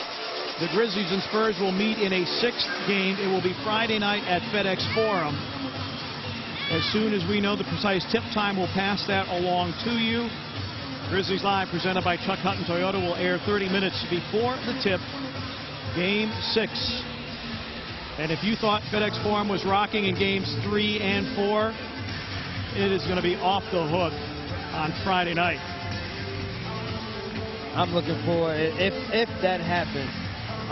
the Grizzlies and Spurs will meet in a 6th game. It will be Friday night at FedEx Forum. As soon as we know the precise tip time, we'll pass that along to you. Grizzlies Live, presented by Chuck Hutton Toyota, will air 30 minutes before the tip. Game 6. And if you thought FedEx Forum was rocking in games 3 and 4, it is going to be off the hook on Friday night. I'm looking forward, if that happens,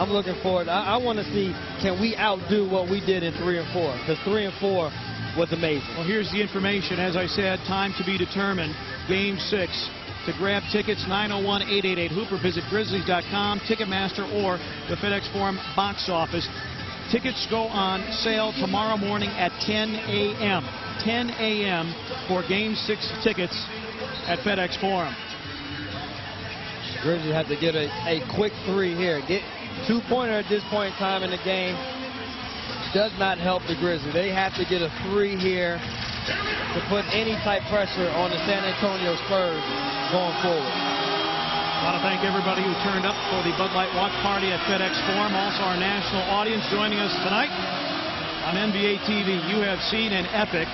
I'm looking forward. I want to see, can we outdo what we did in 3 and 4? Because 3 and 4 was amazing. Well, here's the information. As I said, time to be determined. Game 6. To grab tickets, 901-888-HOOPER. Visit Grizzlies.com, Ticketmaster, or the FedEx Forum box office. Tickets go on sale tomorrow morning at 10 a.m. 10 a.m. for Game 6 tickets at FedEx Forum. Grizzlies have to get a quick 3 here. Get 2-pointer at this point in time in the game does not help the Grizzlies. They have to get a 3 here to put any type pressure on the San Antonio Spurs going forward. I want to thank everybody who turned up for the Bud Light Watch Party at FedEx Forum. Also our national audience joining us tonight on NBA TV. You have seen an epic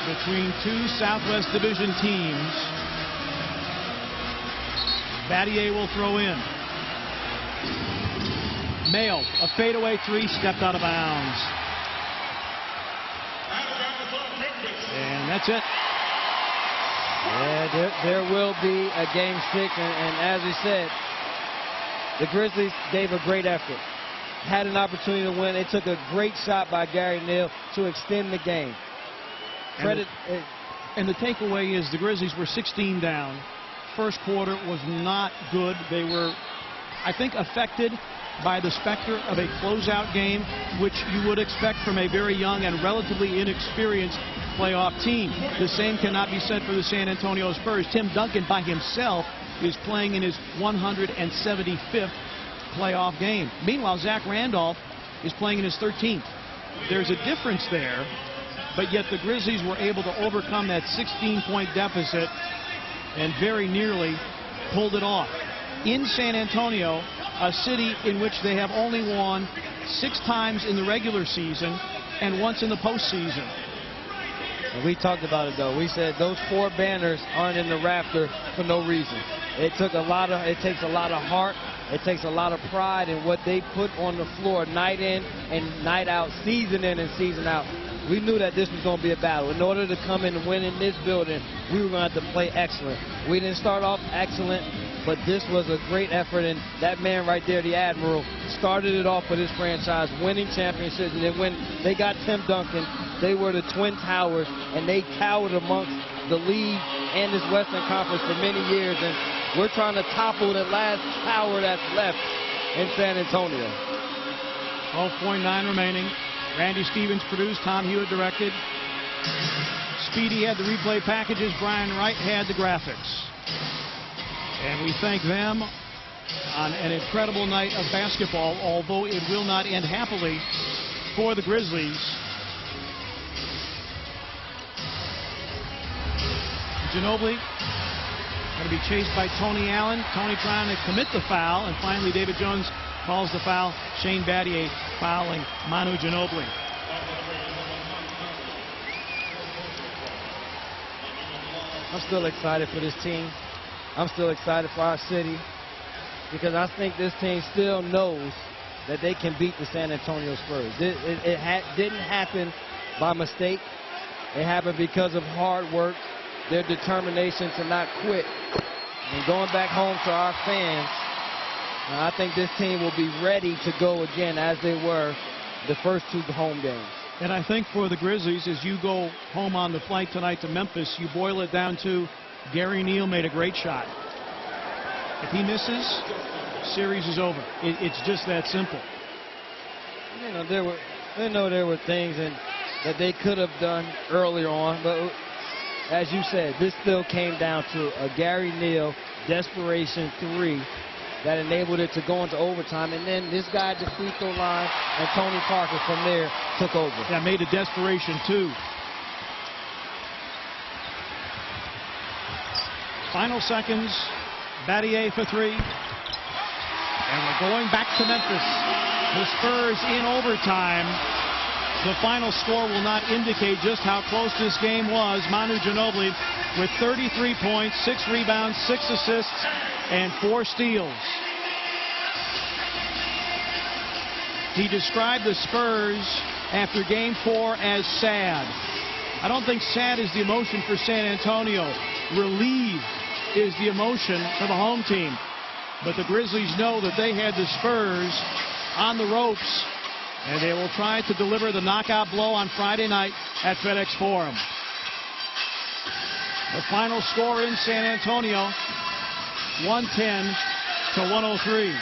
between 2 Southwest Division teams. Battier will throw in. Mail, a fadeaway 3, stepped out of bounds. And that's it. Yeah, there will be a Game 6, and as we said, the Grizzlies gave a great effort. Had an opportunity to win. It took a great shot by Gary Neal to extend the game. And the takeaway is the Grizzlies were 16 down. First quarter was not good. They were, I think, affected by the specter of a closeout game, which you would expect from a very young and relatively inexperienced playoff team. The same cannot be said for the San Antonio Spurs. Tim Duncan by himself is playing in his 175th playoff game. Meanwhile, Zach Randolph is playing in his 13th. There's a difference there, but yet the Grizzlies were able to overcome that 16-point deficit and very nearly pulled it off. In San Antonio, a city in which they have only won 6 times in the regular season and once in the postseason. And we talked about it, though. We said those 4 banners aren't in the rafter for no reason. It takes a lot of heart. It takes a lot of pride in what they put on the floor night in and night out, season in and season out. We knew that this was going to be a battle. In order to come in and win in this building, we were going to have to play excellent. We didn't start off excellent, but this was a great effort, and that man right there, the Admiral, started it off for this franchise, winning championships. And then when they got Tim Duncan, they were the Twin Towers, and they towered amongst the league and this Western Conference for many years. And we're trying to topple the last tower that's left in San Antonio. 12.9 remaining. Randy Stevens produced, Tom Hewitt directed. Speedy had the replay packages, Brian Wright had the graphics. And we thank them on an incredible night of basketball, although it will not end happily for the Grizzlies. Ginobili going to be chased by Tony Allen. Tony trying to commit the foul, and finally David Jones calls the foul. Shane Battier fouling Manu Ginobili. I'm still excited for this team. I'm still excited for our city because I think this team still knows that they can beat the San Antonio Spurs. It didn't happen by mistake. It happened because of hard work, their determination to not quit. And going back home to our fans, I think this team will be ready to go again as they were the first 2 home games. And I think for the Grizzlies, as you go home on the flight tonight to Memphis, you boil it down to Gary Neal made a great shot. If he misses, series is over. It's just that simple. You know, there were things that they could have done earlier on, but as you said, this still came down to a Gary Neal desperation 3 that enabled it to go into overtime, and then this guy at the free throw line and Tony Parker from there took over. Yeah, made a desperation 2. Final seconds. Battier for 3. And we're going back to Memphis. The Spurs in overtime. The final score will not indicate just how close this game was. Manu Ginobili with 33 points, 6 rebounds, 6 assists, and 4 steals. He described the Spurs after Game 4 as sad. I don't think sad is the emotion for San Antonio. Relieved is the emotion for the home team. But the Grizzlies know that they had the Spurs on the ropes, and they will try to deliver the knockout blow on Friday night at FedEx Forum. The final score in San Antonio, 110 to 103.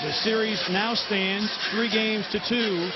The series now stands 3 games to 2